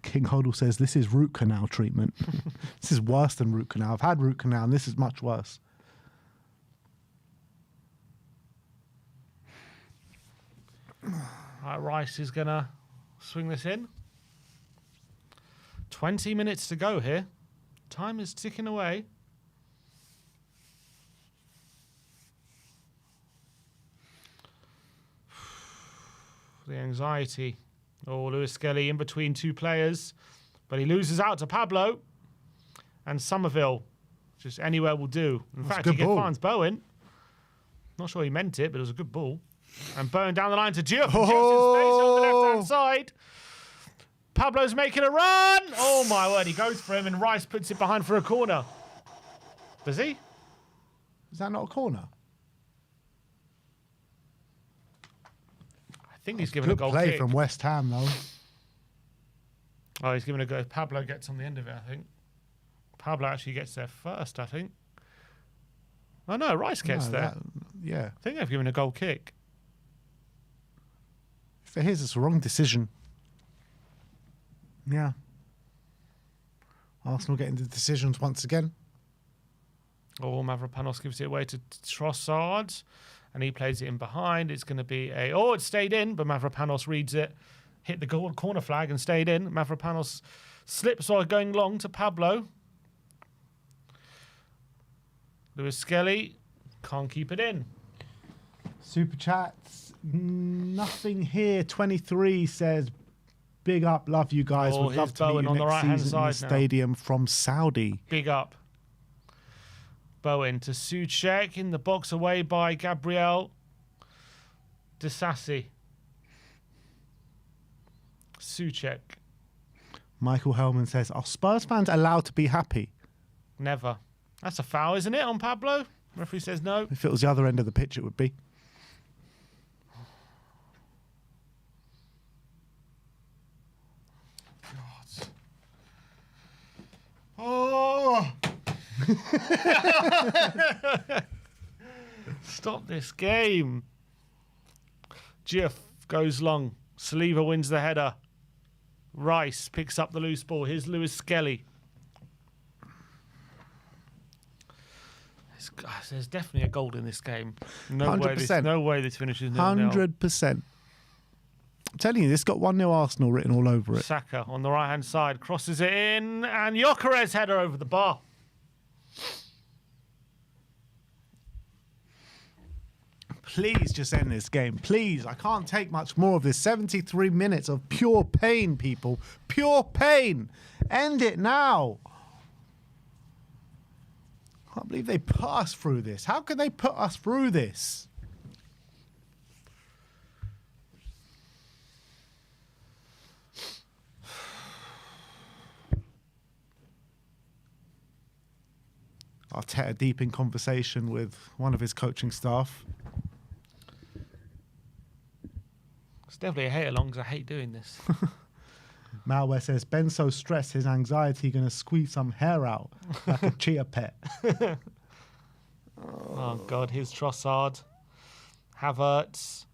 King Hodel says, this is root canal treatment. This is worse than root canal. I've had root canal and this is much worse. Right, Rice is going to swing this in. 20 minutes to go here. Time is ticking away. The anxiety. Oh, Lewis Skelly in between 2 players. But he loses out to Pablo. And Somerville. Just anywhere will do. In That's fact, a he good ball. finds Bowen. Not sure he meant it, but it was a good ball. And Bowen down the line to Diop. Oh! On the left-hand side. Pablo's making a run. Oh, my word. He goes for him, and Rice puts it behind for a corner. Does he? Is that not a corner? I think he's giving a Good goal play kick. from West Ham, though. Oh, he's giving a go. Pablo gets on the end of it, I think. Pablo actually gets there first, I think. Oh, no, Rice gets No, there. Yeah. I think they've given a goal kick. For his, it's a wrong decision. Yeah. Arsenal getting the decisions once again. Oh, Mavropanos gives it away to Trossard. And he plays it in behind. It's going to be a... Oh, it stayed in, but Mavropanos reads it. Hit the corner flag and stayed in. Mavropanos slips while going long to Pablo. Lewis Skelly can't keep it in. Super chats. Nothing here. 23 says, big up, love you guys. Oh, Would love here's to meet Bowen you on the next right-hand season in the side now. stadium from Saudi. Big up. Bowen to Souček in the box away by Gabriel. Disassi. Souček. Michael Hellman says, are Spurs fans allowed to be happy? Never. That's a foul, isn't it, on Pablo? Referee says no. If it was the other end of the pitch, it would be. God. Oh! Stop this game. Gif goes long. Saliba wins the header. Rice picks up the loose ball. Here's Lewis Skelly. There's definitely a goal in this game. No 100%. way this finishes 0-0. 100%. I'm telling you, this got 1-0 Arsenal written all over it. Saka on the right-hand side crosses it in, and Gyökeres header over the bar. Please just end this game. Please. I can't take much more of this. 73 minutes of pure pain, people. Pure pain. End it now. I can't believe they put us through this. How could they put us through this? Arteta deep in conversation with one of his coaching staff. It's definitely a hate along because I hate doing this. Malware says, Ben's so stressed, his anxiety going to squeeze some hair out like a cheetah pet. Oh, God. Here's Trossard. Havertz.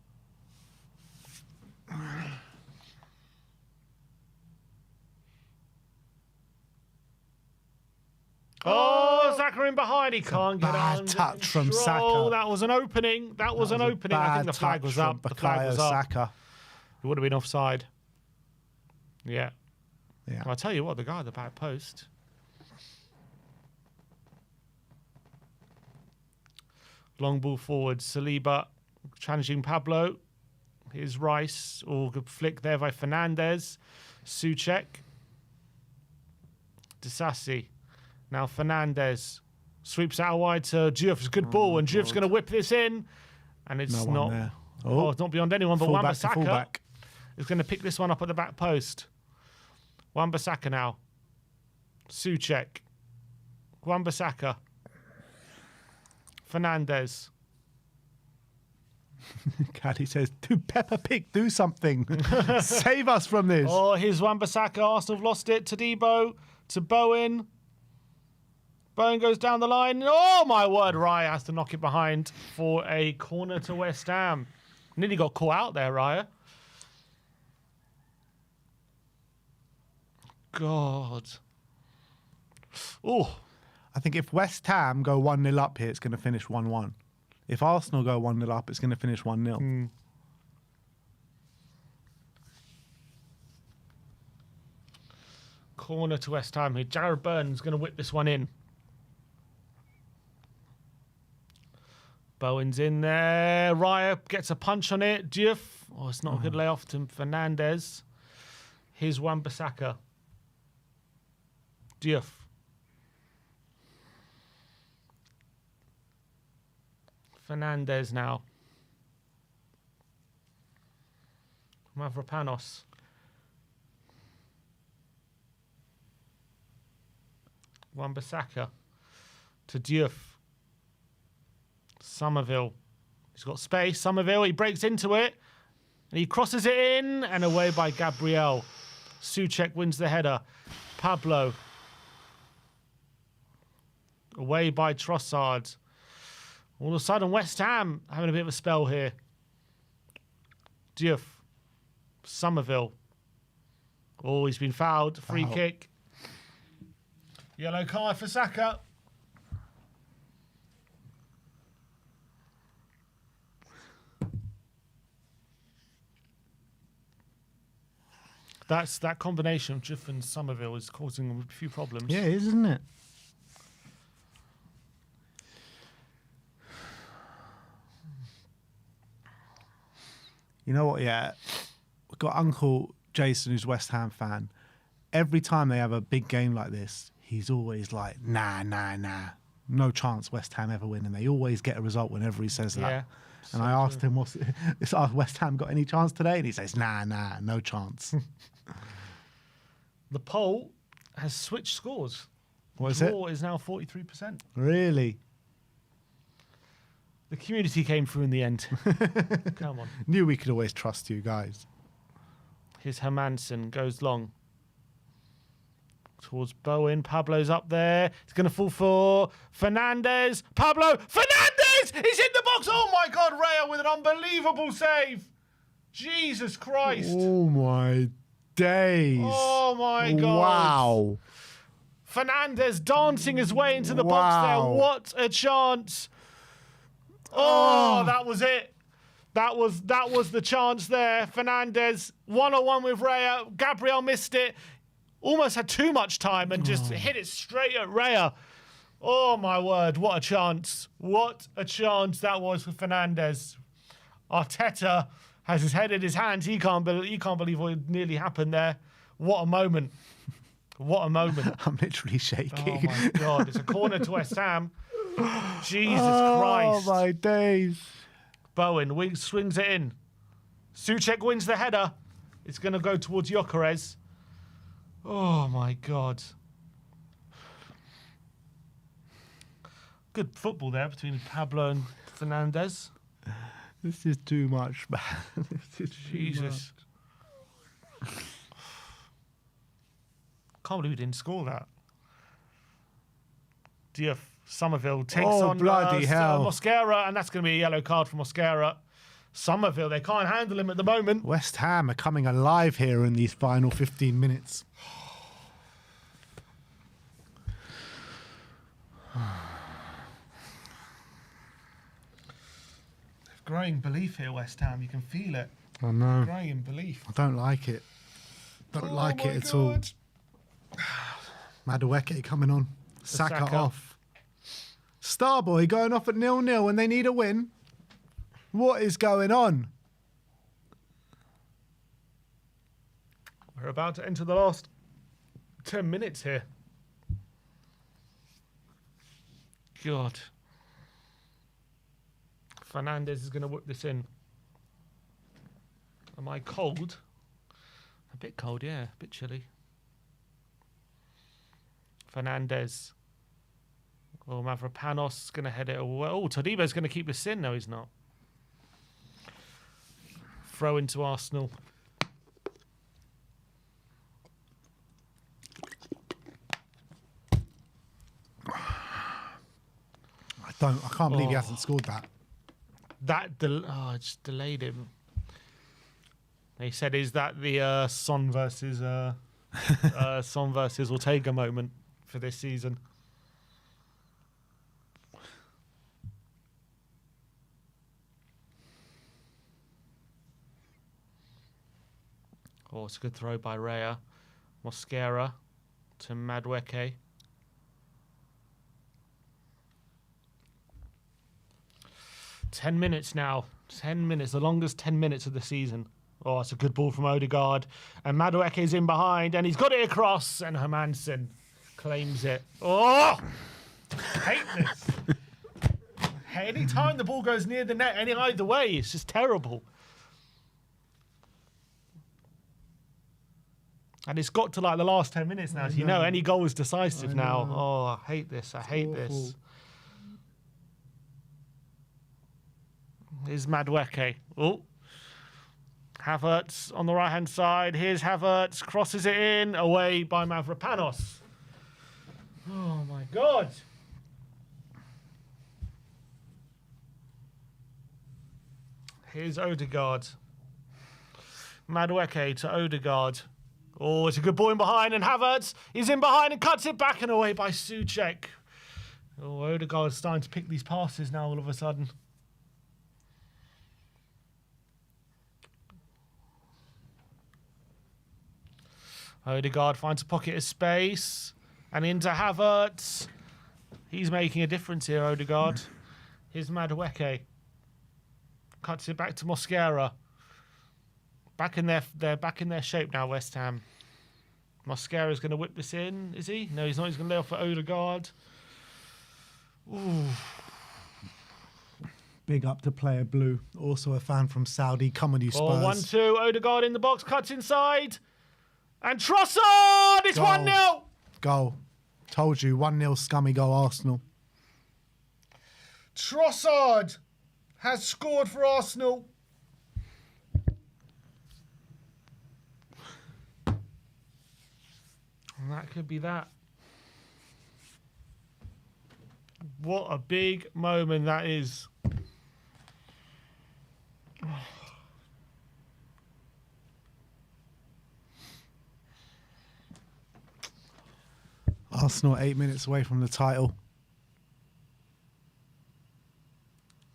Oh, Saka in behind. He can't get bad on. touch from Control. Saka. That was an opening. That was an opening. I think the flag was up. The flag was up. Saka. It would have been offside. Yeah. Yeah. I'll tell you what, the guy at the back post. Long ball forward. Saliba challenging Pablo. Here's Rice. Oh, good flick there by Fernandez. Souček. Disassi. Now Fernandez sweeps out wide to Diouf. Good ball, and Diouf's going to whip this in. And it's No not. one there. Oh, it's not beyond anyone, but Fullback to Wan-Bissaka fullback. is going to pick this one up at the back post. Wan-Bissaka now. Souček. Wan-Bissaka. Fernandez. Caddy says, do Peppa Pig, do something. Save us from this. Oh, here's Wan-Bissaka. Arsenal have lost it to Debo. To Bowen. Bowen goes down the line. Oh, my word. Raya has to knock it behind for a corner to West Ham. Nearly got caught out there, Raya. God. Oh. I think if West Ham go 1-0 up here, it's going to finish 1-1. If Arsenal go 1-0 up, it's going to finish 1-0. Corner to West Ham here. Jared Burns going to whip this one in. Bowen's in there. Raya gets a punch on it. Diouf. Oh, it's not a good layoff to Fernandez. Here's Wan-Bissaka. Diouf. Fernandez now. Mavropanos. Wan-Bissaka to Diouf. Somerville. He's got space. Somerville, he breaks into it. And he crosses it in and away by Gabriel. Souček wins the header. Pablo. Away by Trossard. All of a sudden, West Ham having a bit of a spell here. Diouf. Somerville. Oh, he's been fouled. Free kick. Yellow card for Saka. That combination of Diouf and Somerville is causing a few problems. Yeah, it is, isn't it? You know what? Yeah, we've got Uncle Jason, who's West Ham fan. Every time they have a big game like this, he's always like, nah, no chance West Ham ever win, and they always get a result whenever he says that. Yeah. And I asked him, "Has West Ham got any chance today?" And he says, "Nah, no chance." The poll has switched scores. What is it? Draw is now 43%. Really? The community came through in the end. Come on. Knew we could always trust you guys. Here's Hermansen, goes long. Towards Bowen. Pablo's up there. He's going to fall for Fernandez. Pablo. Fernandez! He's in the box. Oh, my God. Raya with an unbelievable save. Jesus Christ. Oh, my days. Oh, my God. Wow. Fernandez dancing his way into the box Wow. there. What a chance. Oh, that was it. That was the chance there. Fernandez, 1-on-1 with Raya. Gabriel missed it. Almost had too much time and just hit it straight at Raya. Oh, my word. What a chance. What a chance that was for Fernandez. Arteta has his head in his hands. He can't believe what nearly happened there. What a moment. What a moment. I'm literally shaking. Oh, my God. It's a corner to West Ham. Jesus Oh, Christ. my days. Bowen swings it in. Souček wins the header. It's going to go towards Gyökeres. Oh, my God. Good football there between Pablo and Fernandez. This is too much, man. This is Jesus. Can't believe we didn't score that. Somerville takes on bloody hell. Mosquera, and that's going to be a yellow card for Mosquera. Somerville, they can't handle him at the moment. West Ham are coming alive here in these final 15 minutes. Growing belief here, West Ham. You can feel it. I know. Growing in belief. I don't like it. Don't like it at all. Madueke coming on. Saka off. Starboy going off at 0-0 when they need a win. What is going on? We're about to enter the last 10 minutes here. God. Fernandez is going to whip this in. Am I cold? A bit cold, yeah. A bit chilly. Fernandez. Oh, Mavropanos is going to head it away. Oh, Todibo's going to keep this in. No, he's not. Throw into Arsenal. I can't believe he hasn't scored that. It just delayed him. They said, is that the Son versus Ortega moment for this season? Oh, it's a good throw by Raya. Mosquera to Madueke. Ten minutes now. 10 minutes, the longest 10 minutes of the season. Oh, it's a good ball from Odegaard. And Madueke's in behind, and he's got it across, and Hermansen claims it. Oh! I hate this. Any time the ball goes near the net, either way, it's just terrible. And it's got to like the last 10 minutes now. So you know any goal is decisive now. Oh, I hate this. I hate this. Here's Madueke. Oh. Havertz on the right-hand side. Here's Havertz. Crosses it in. Away by Mavropanos. Oh, my God. Here's Odegaard. Madueke to Odegaard. Oh, it's a good ball in behind, and Havertz is in behind and cuts it back and away by Souček. Oh, Odegaard's starting to pick these passes now all of a sudden. Odegaard finds a pocket of space and into Havertz. He's making a difference here, Odegaard. Here's Madueke. Cuts it back to Mosquera. They're back in their shape now, West Ham. Mascara's going to whip this in, is he? No, he's not. He's going to lay off for Odegaard. Ooh. Big up to Player Blue, also a fan from Saudi. Come on, you Spurs. 1-2. Odegaard in the box, cuts inside. And Trossard! It's 1-0! Goal. Told you, 1-0 scummy goal, Arsenal. Trossard has scored for Arsenal. And that could be that. What a big moment that is. Arsenal 8 minutes away from the title.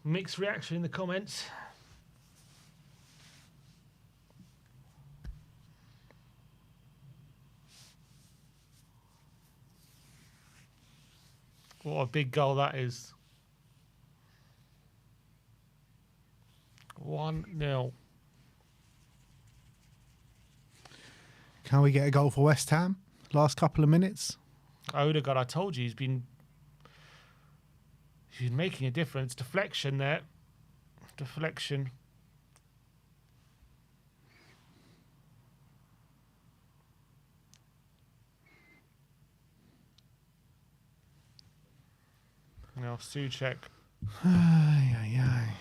Mixed reaction in the comments. What a big goal that is. 1-0. Can we get a goal for West Ham? Last couple of minutes. Odegaard, I told you, he's been making a difference. Deflection there. Deflection. Now Souček. Ay, ay, ay.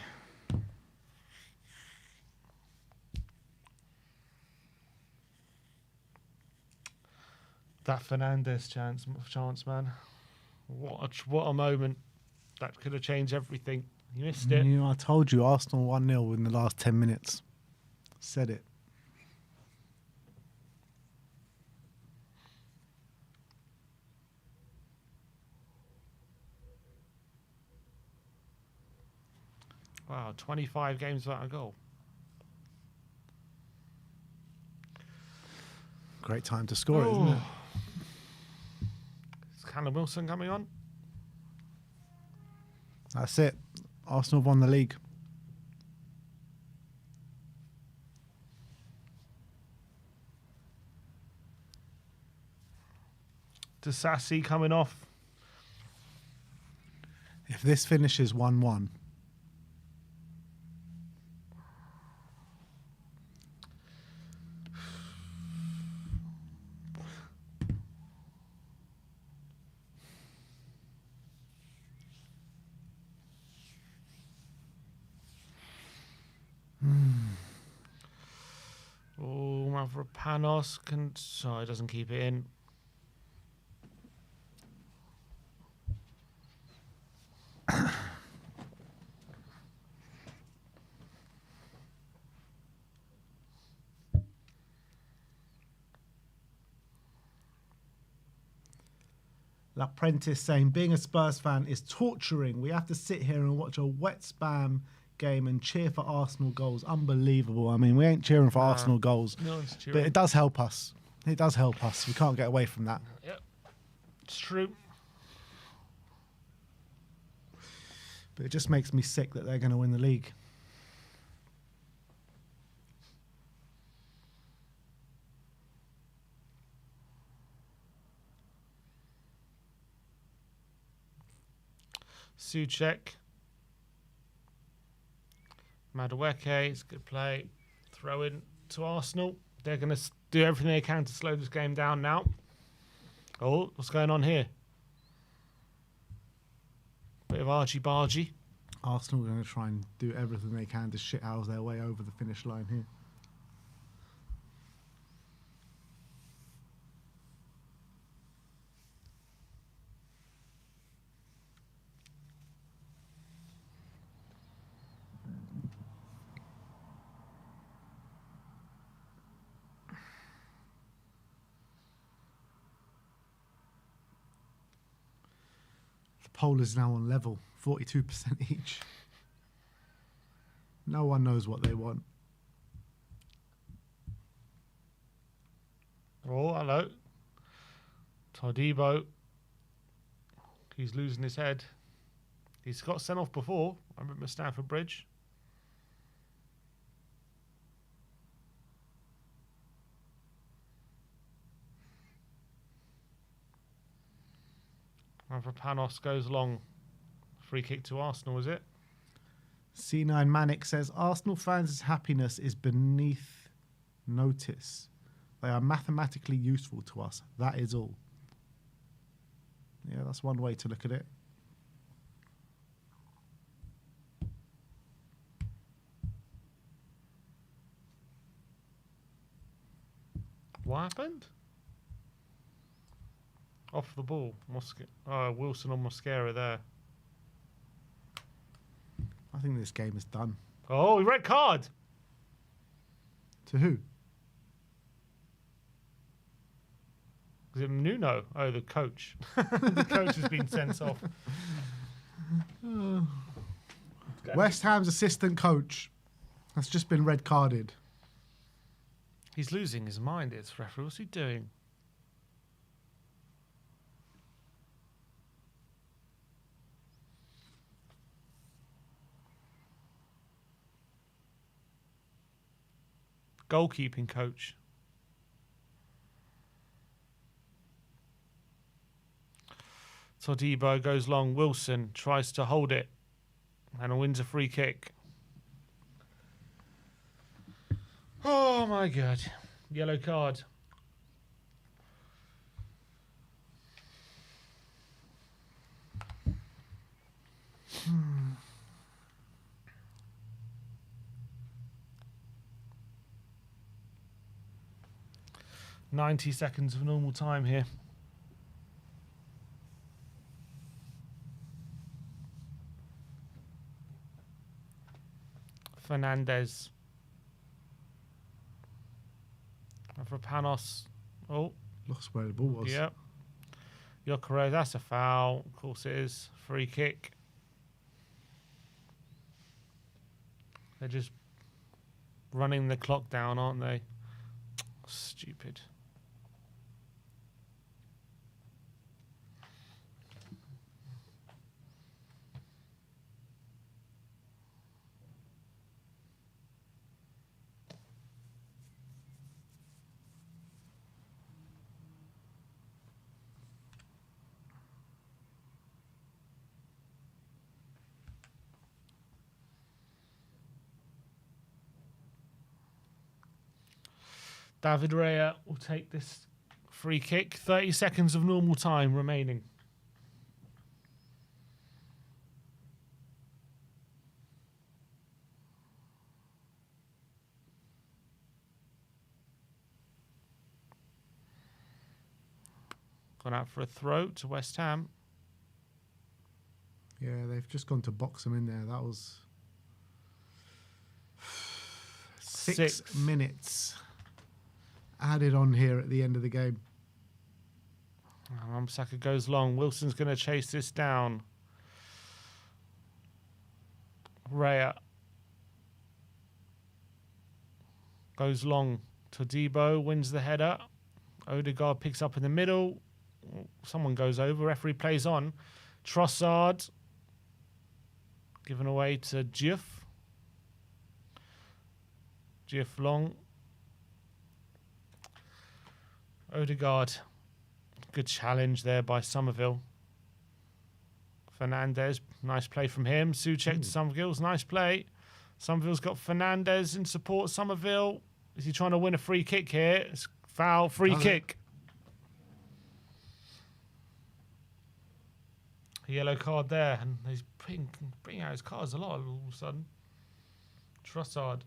That Fernandes chance, man. What a moment. That could have changed everything. You missed it. You know, I told you, Arsenal 1-0 in the last 10 minutes. Said it. Wow, 25 games without a goal. Great time to score, isn't it? Is Callum Wilson coming on? That's it. Arsenal have won the league. Disassi coming off. If this finishes 1-1, Oh, Mavropanos he doesn't keep it in. L'Apprentice saying, being a Spurs fan is torturing. We have to sit here and watch a wet spam game and cheer for Arsenal goals. Unbelievable. I mean, we ain't cheering for Arsenal goals, No one's cheering. but it does help us. It does help us. We can't get away from that. Yep, it's true. But it just makes me sick that they're going to win the league. Souček. Madueke, it's a good play. Throw in to Arsenal. They're going to do everything they can to slow this game down now. Oh, what's going on here? Bit of argy-bargy. Arsenal are going to try and do everything they can to shithouse their way over the finish line here. Poll is now on level, 42% each. No one knows what they want. Oh, hello. Todibo. He's losing his head. He's got sent off before. I remember Stamford Bridge. Mavropanos goes long. Free kick to Arsenal, is it? C9 Manic says Arsenal fans' happiness is beneath notice. They are mathematically useful to us. That is all. Yeah, that's one way to look at it. What happened? Off the ball. Wilson on Mosquera there. I think this game is done. Oh, red card! To who? Is it Nuno? Oh, the coach. The coach has been sent off. West Ham's assistant coach has just been red carded. He's losing his mind, it's referee. What's he doing? Goalkeeping coach. Todibo goes long. Wilson tries to hold it and wins a free kick. Oh my God. Yellow card. Hmm. 90 seconds of normal time here. Fernandez. Mavropanos. Oh. Lost where the ball was. Yep. Yokoro, that's a foul. Of course it is. Free kick. They're just running the clock down, aren't they? Stupid. David Raya will take this free kick. 30 seconds of normal time remaining. Gone out for a throw to West Ham. Yeah, they've just gone to box him in there. That was 6 minutes added on here at the end of the game. Ramsaka goes long. Wilson's going to chase this down. Raya goes long. Todibo wins the header. Odegaard picks up in the middle. Someone goes over. Referee plays on. Trossard given away to Diouf. Diouf long. Odegaard. Good challenge there by Somerville. Fernandez. Nice play from him. Souček to Somerville. Nice play. Somerville's got Fernandez in support. Somerville. Is he trying to win a free kick here? It's foul. Free kick. A yellow card there. And he's bringing out his cards a lot all of a sudden. Trossard.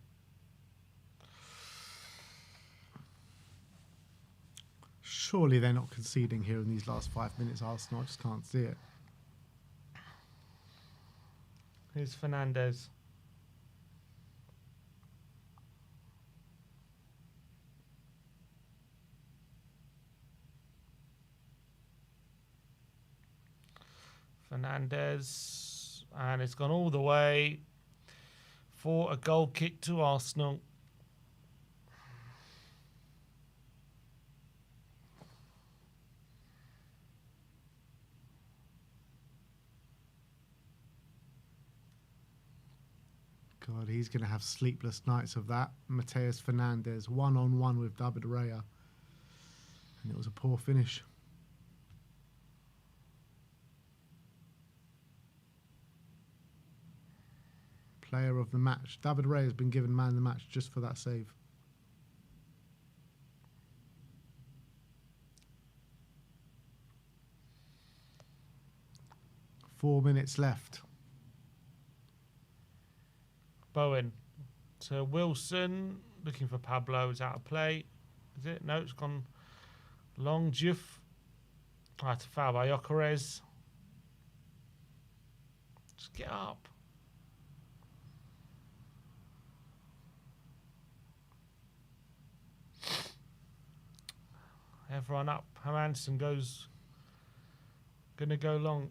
Surely they're not conceding here in these last 5 minutes, Arsenal. I just can't see it. Here's Fernandez. Fernandez. And it's gone all the way for a goal kick to Arsenal. God, he's going to have sleepless nights of that. Mateus Fernandez, one-on-one with David Raya. And it was a poor finish. player of the match. David Raya has been given man of the match just for that save. Four minutes left. Bowen to Wilson, looking for Pablo. Is out of play. Is it? No, it's gone long. Juf. That's a foul by Gyökeres. Just get up. Everyone up. Hermansen goes. Gonna go long.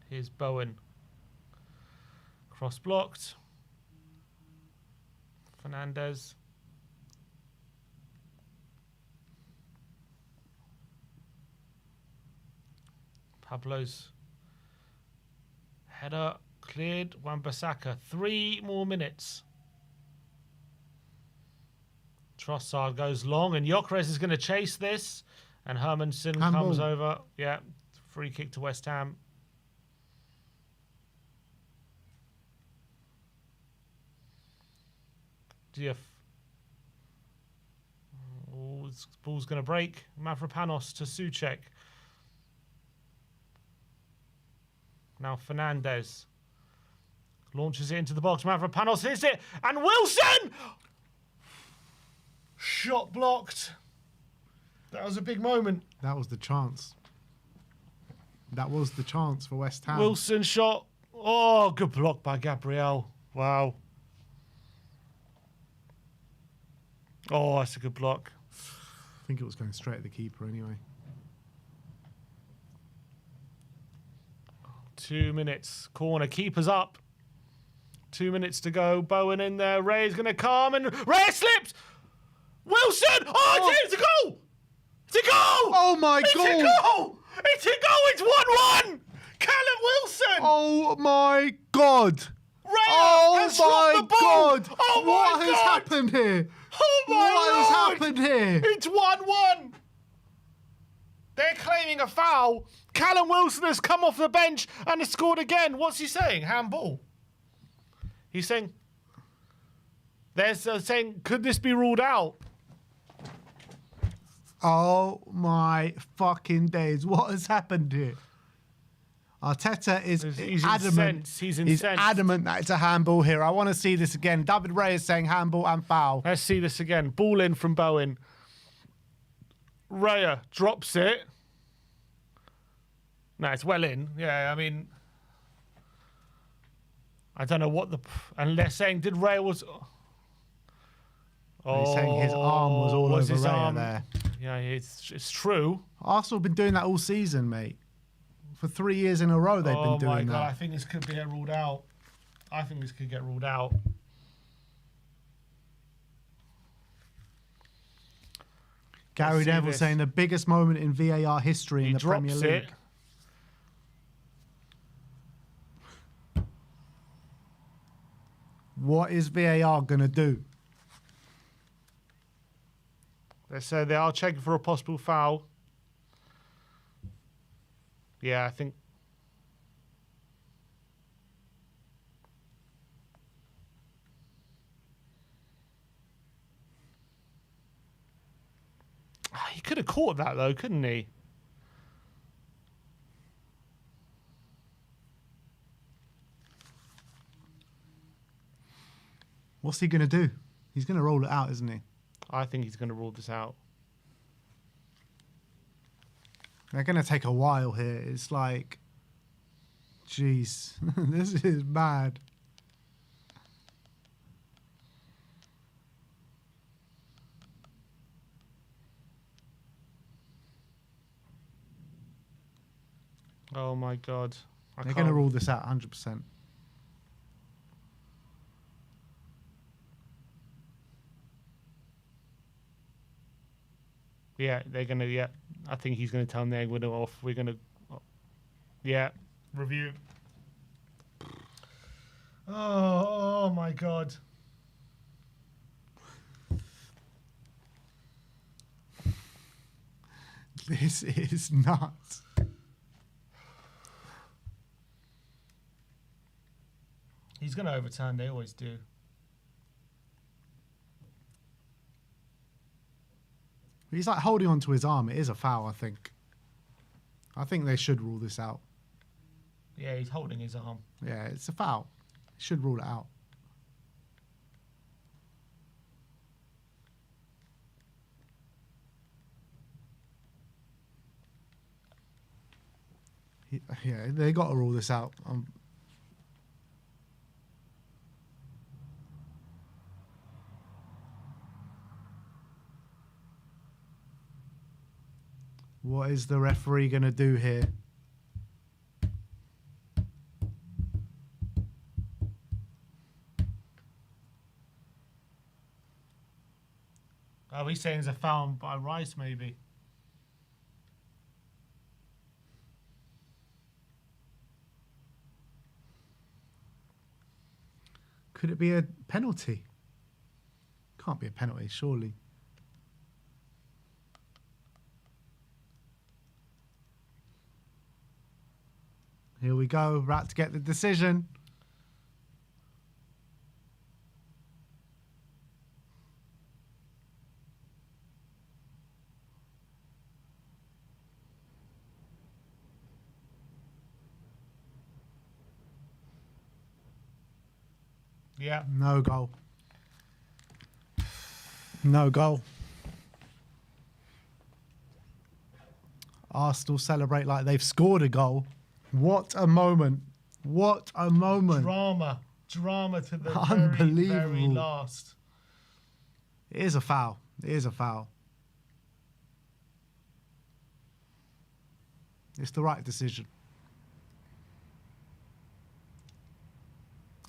Here's Bowen. Cross blocked. Fernandez. Pablo's header cleared. Wan-Bissaka. 3 more minutes. Trossard goes long, and Gyökeres is going to chase this. And Hermansen comes over. Yeah, free kick to West Ham. Diouf. Oh, this ball's going to break. Mavropanos to Souček. Now Fernandez launches it into the box. Mavropanos hits it. And Wilson! Shot blocked. That was a big moment. That was the chance. That was the chance for West Ham. Wilson shot. Oh, good block by Gabriel. Wow. Oh, that's a good block. I think it was going straight at the keeper anyway. 2 minutes. Corner. Keeper's up. 2 minutes to go. Bowen in there. Ray's going to come, and Ray slipped. Wilson! Oh, it's a goal! It's a goal! Oh my God! It's a goal! It's a goal! It's 1-1! Callum Wilson! Oh my God! Raya has dropped the ball! God! Oh my What God! has happened here? Oh my What has Lord! happened here? It's 1-1! They're claiming a foul. Callum Wilson has come off the bench and has scored again. What's he saying? Handball. He's saying... They're saying, could this be ruled out? Oh my fucking days! What has happened here? Arteta is He's adamant. incensed. He's He's incensed. adamant that it's a handball here. I want to see this again. David Ray is saying handball and foul. Let's see this again. Ball in from Bowen. Raya drops it. No, it's well in. Yeah, I mean... I don't know what the... And they're saying, did Raya was... He's saying his arm was all over his Raya arm? there. Yeah, it's true. Arsenal have been doing that all season, mate. For 3 years in a row, they've been doing Oh my God, I that. think this could get ruled out. I think this could get ruled out. Gary see Neville this. saying the biggest moment in VAR history in the Premier drops League. it. What is VAR going to do? They said they are checking for a possible foul. Yeah, I think... He could have caught that, though, couldn't he? What's he going to do? He's going to roll it out, isn't he? I think he's going to rule this out. They're going to take a while here. It's like, jeez, this is mad. Oh, my God. They're going to rule this out 100%. Yeah, they're going to, yeah. I think he's going to tell them they're going to off. We're going to, yeah, review. Oh my God. This is nuts. He's going to overturn. They always do. He's like holding onto his arm. It is a foul, I think. I think they should rule this out. Yeah, he's holding his arm. Yeah, it's a foul. Should rule it out. Yeah, they got to rule this out. What is the referee going to do here? Oh, he's saying it's a foul by Rice, maybe. Could it be a penalty? Can't be a penalty, surely. Here we go. Right to get the decision. Yeah. No goal. No goal. Arsenal celebrate like they've scored a goal. What a moment. What a moment. Drama to the Unbelievable. very last. It is a foul. It is a foul. It's the right decision.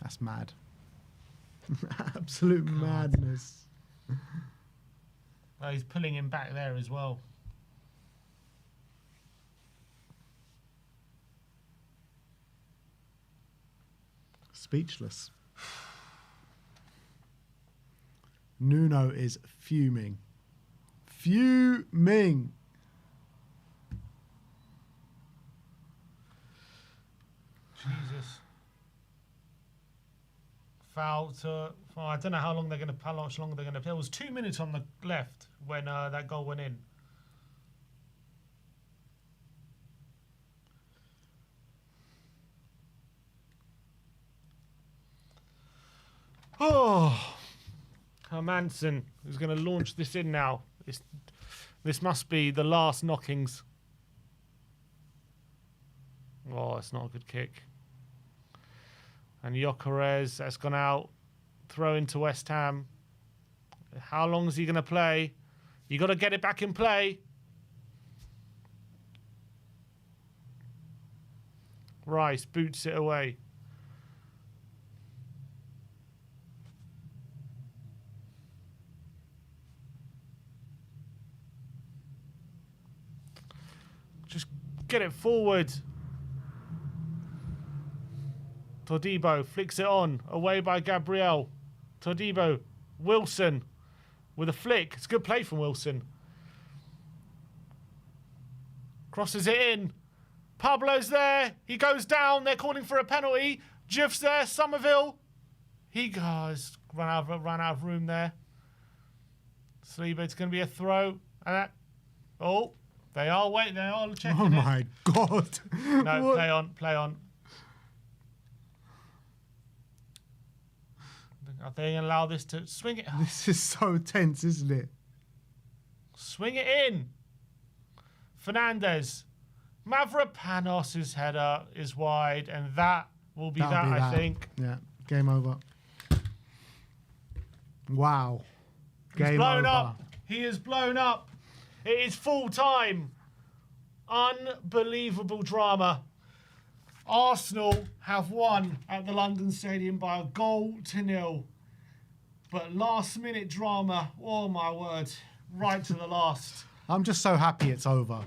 That's mad. Absolute madness. Oh, he's pulling him back there as well. Speechless. Nuno is fuming. Fuming. Jesus. Foul to... Oh, I don't know how long they're going to... How much longer they're going to play. It was 2 minutes on the left when that goal went in. Oh, Hermansen is going to launch this in now. This must be the last knockings. Oh, it's not a good kick. And Gyökeres, that's gone out. Throw into West Ham. How long is he going to play? You got to get it back in play. Rice boots it away. Just get it forward. Todibo flicks it on. Away by Gabriel. Todibo. Wilson with a flick. It's a good play from Wilson. Crosses it in. Pablo's there. He goes down. They're calling for a penalty. Jeff's there. Somerville. He goes. Run out of room there. Saliba, it's going to be a throw. And that. Oh. They are waiting. They are checking it. Oh my God. No, What? play on. Are they going to allow this to swing it? This is so tense, isn't it? Swing it in. Fernandez. Mavropanos' header is wide, and that will be That'll that, I think. Yeah, game over. Wow. He's Game blown over. up. He is blown up. It is full time. Unbelievable drama. Arsenal have won at the London Stadium by a 1-0. But last minute drama, oh my word, right to the last. I'm just so happy it's over.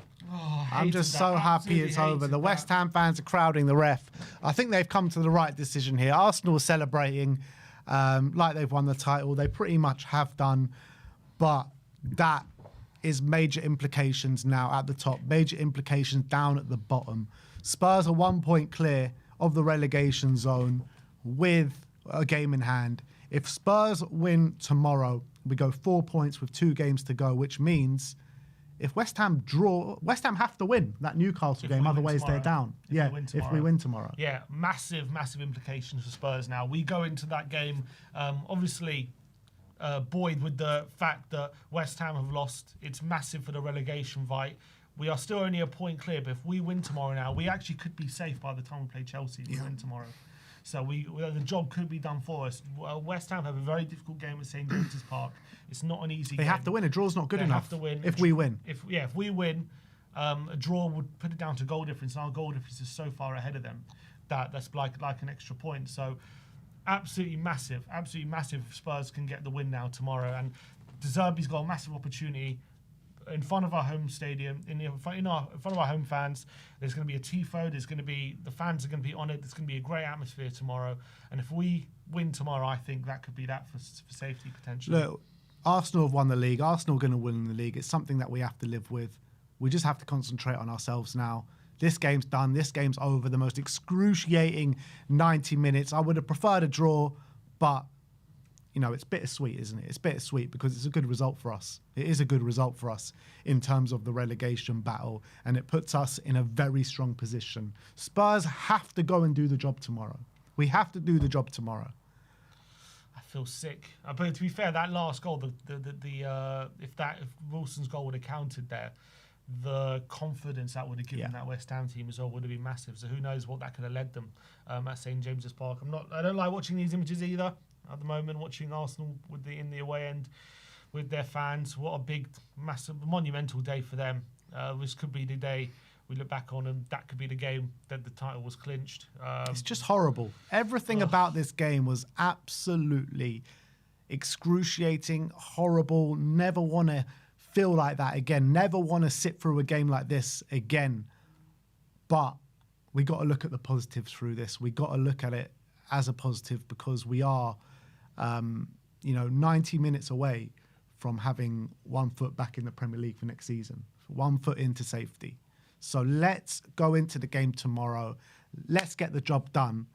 I'm just so happy it's over. The West Ham fans are crowding the ref. I think they've come to the right decision here. Arsenal are celebrating like they've won the title. They pretty much have done. But that is major implications now at the top, major implications down at the bottom. Spurs are 1 point clear of the relegation zone with a game in hand. If Spurs win tomorrow, we go 4 points with 2 games to go, which means if West Ham draw, West Ham have to win that Newcastle game, otherwise they're down. If we win tomorrow. Yeah, massive implications for Spurs now. We go into that game, obviously, buoyed with the fact that West Ham have lost. It's massive for the relegation fight. We are still only a point clear, but if we win tomorrow now, we actually could be safe by the time we play Chelsea if we win tomorrow. So the job could be done for us. West Ham have a very difficult game at St James's Park. It's not an easy game. They have to win. A draw's not good enough. They have to win. If we win. If we win, a draw would put it down to goal difference. And our goal difference is so far ahead of them that's like an extra point. So absolutely massive. Spurs can get the win now tomorrow. And De Zerbi's got a massive opportunity in front of our home stadium, in front of our home fans. There's going to be a tifo. The fans are going to be on it. There's going to be a great atmosphere tomorrow. And if we win tomorrow, I think that could be that for safety potentially. Look, Arsenal have won the league. Arsenal are going to win the league. It's something that we have to live with. We just have to concentrate on ourselves now. This game's done. This game's over. The most excruciating 90 minutes. I would have preferred a draw, but you know, it's bittersweet, isn't it? It's bittersweet because it's a good result for us. It is a good result for us in terms of the relegation battle, and it puts us in a very strong position. Spurs have to go and do the job tomorrow. We have to do the job tomorrow. I feel sick. But to be fair, that last goal, if Wilson's goal would have counted there, the confidence that would have given that West Ham team as well would have been massive. So who knows what that could have led them at St James's Park. I don't like watching these images either. At the moment, watching Arsenal in the away end with their fans, what a big, massive, monumental day for them. This could be the day we look back on, and that could be the game that the title was clinched. It's just horrible. Everything about this game was absolutely excruciating, horrible. Never want to feel like that again. Never want to sit through a game like this again. But we got to look at the positives through this. We got to look at it as a positive because we are 90 minutes away from having 1 foot back in the Premier League for next season, 1 foot into safety. So let's go into the game tomorrow. Let's get the job done.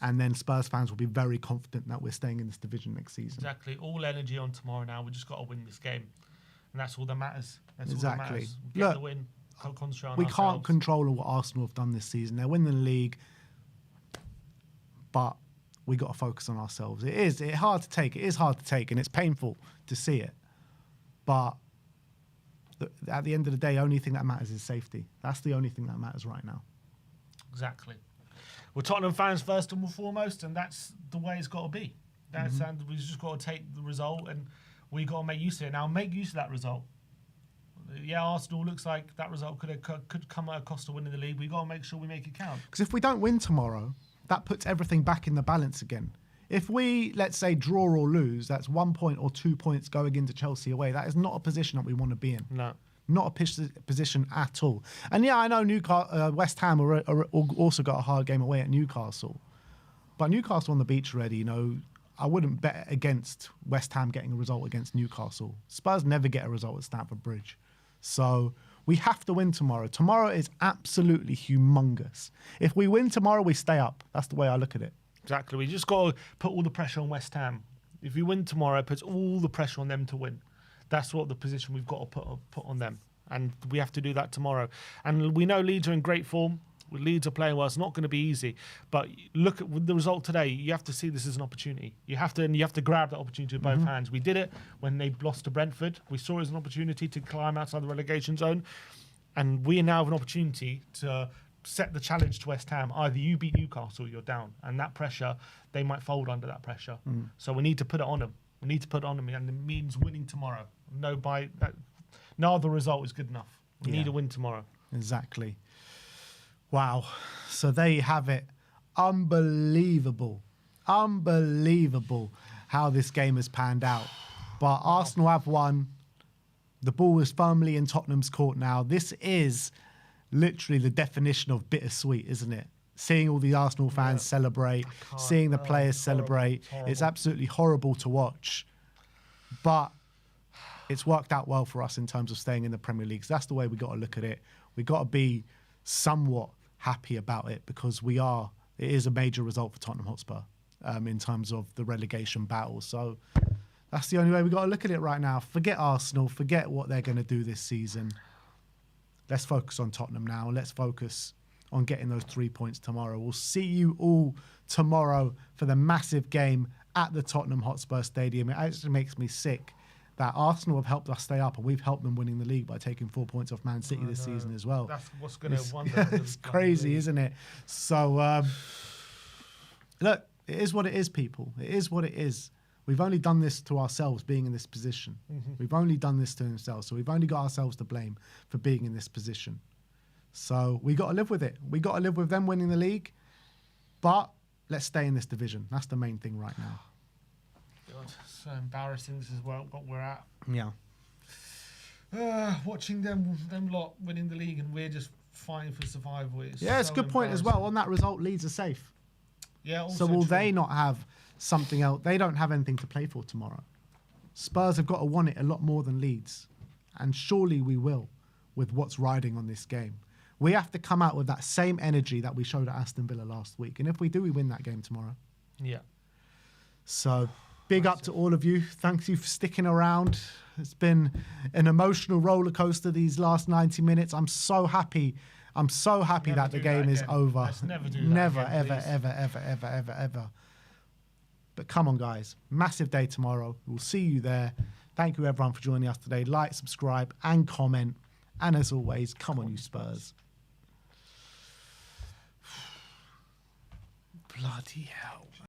And then Spurs fans will be very confident that we're staying in this division next season. Exactly. All energy on tomorrow now. We just got to win this game. And that's all that matters. That's exactly. all that matters. Get the win. Concentrate on we ourselves. Can't control what Arsenal have done this season. They're winning the league. But we got to focus on ourselves. It's hard to take. It is hard to take, and it's painful to see it. But at the end of the day, only thing that matters is safety. That's the only thing that matters right now. Exactly. We're Tottenham fans first and foremost, and that's the way it's got to be. And we just got to take the result, and we got to make use of it. Now, make use of that result. Yeah, Arsenal looks like that result could come at a cost of winning the league. We got to make sure we make it count. Because if we don't win tomorrow, that puts everything back in the balance again. If we, let's say, draw or lose, that's 1 point or 2 points going into Chelsea away. That is not a position that we want to be in. No. Not a position at all. And yeah, I know West Ham are also got a hard game away at Newcastle. But Newcastle on the beach already, I wouldn't bet against West Ham getting a result against Newcastle. Spurs never get a result at Stamford Bridge. So we have to win tomorrow. Tomorrow is absolutely humongous. If we win tomorrow, we stay up. That's the way I look at it. Exactly. We just got to put all the pressure on West Ham. If we win tomorrow, it puts all the pressure on them to win. That's what the position we've got to put on them. And we have to do that tomorrow. And we know Leeds are in great form. Leeds are playing well. It's not going to be easy. But look at the result today. You have to see this as an opportunity. You have to grab that opportunity with both hands. We did it when they lost to Brentford. We saw it as an opportunity to climb outside the relegation zone. And we now have an opportunity to set the challenge to West Ham. Either you beat Newcastle or you're down. And that pressure, they might fold under that pressure. So we need to put it on them. We need to put it on them. And it means winning tomorrow. No other result is good enough. We need a win tomorrow. Exactly. Wow. So there you have it. Unbelievable how this game has panned out. But Arsenal have won. The ball is firmly in Tottenham's court now. This is literally the definition of bittersweet, isn't it? Seeing all the Arsenal fans celebrate, seeing the players celebrate. It's absolutely horrible to watch. But it's worked out well for us in terms of staying in the Premier League. So that's the way we got to look at it. We got to be somewhat happy about it because it is a major result for Tottenham Hotspur in terms of the relegation battle. So that's the only way we got to look at it right now. Forget Arsenal, forget what they're going to do this season. Let's focus on Tottenham now. Let's focus on getting those 3 points tomorrow. We'll see you all tomorrow for the massive game at the Tottenham Hotspur Stadium. It actually makes me sick that Arsenal have helped us stay up and we've helped them winning the league by taking 4 points off Man City this season as well. That's what's going to wonder. It's crazy, isn't it? So, look, it is what it is, people. It is what it is. We've only done this to ourselves being in this position. We've only done this to ourselves. So we've only got ourselves to blame for being in this position. So we got to live with it. We got to live with them winning the league. But let's stay in this division. That's the main thing right now. God, so embarrassing. This is what we're at. Yeah. Watching them lot winning the league and we're just fighting for survival. It's It's a good point as well. On that result, Leeds are safe. Yeah. So will they not have something else? They don't have anything to play for tomorrow. Spurs have got to want it a lot more than Leeds. And surely we will with what's riding on this game. We have to come out with that same energy that we showed at Aston Villa last week. And if we do, we win that game tomorrow. Yeah. So big up to all of you. Thank you for sticking around. It's been an emotional roller coaster these last 90 minutes. I'm so happy. I'm so happy that the game is over. Let's never do that. Never, again, ever. But come on, guys. Massive day tomorrow. We'll see you there. Thank you, everyone, for joining us today. Like, subscribe, and comment. And as always, come on, you Spurs. Bloody hell.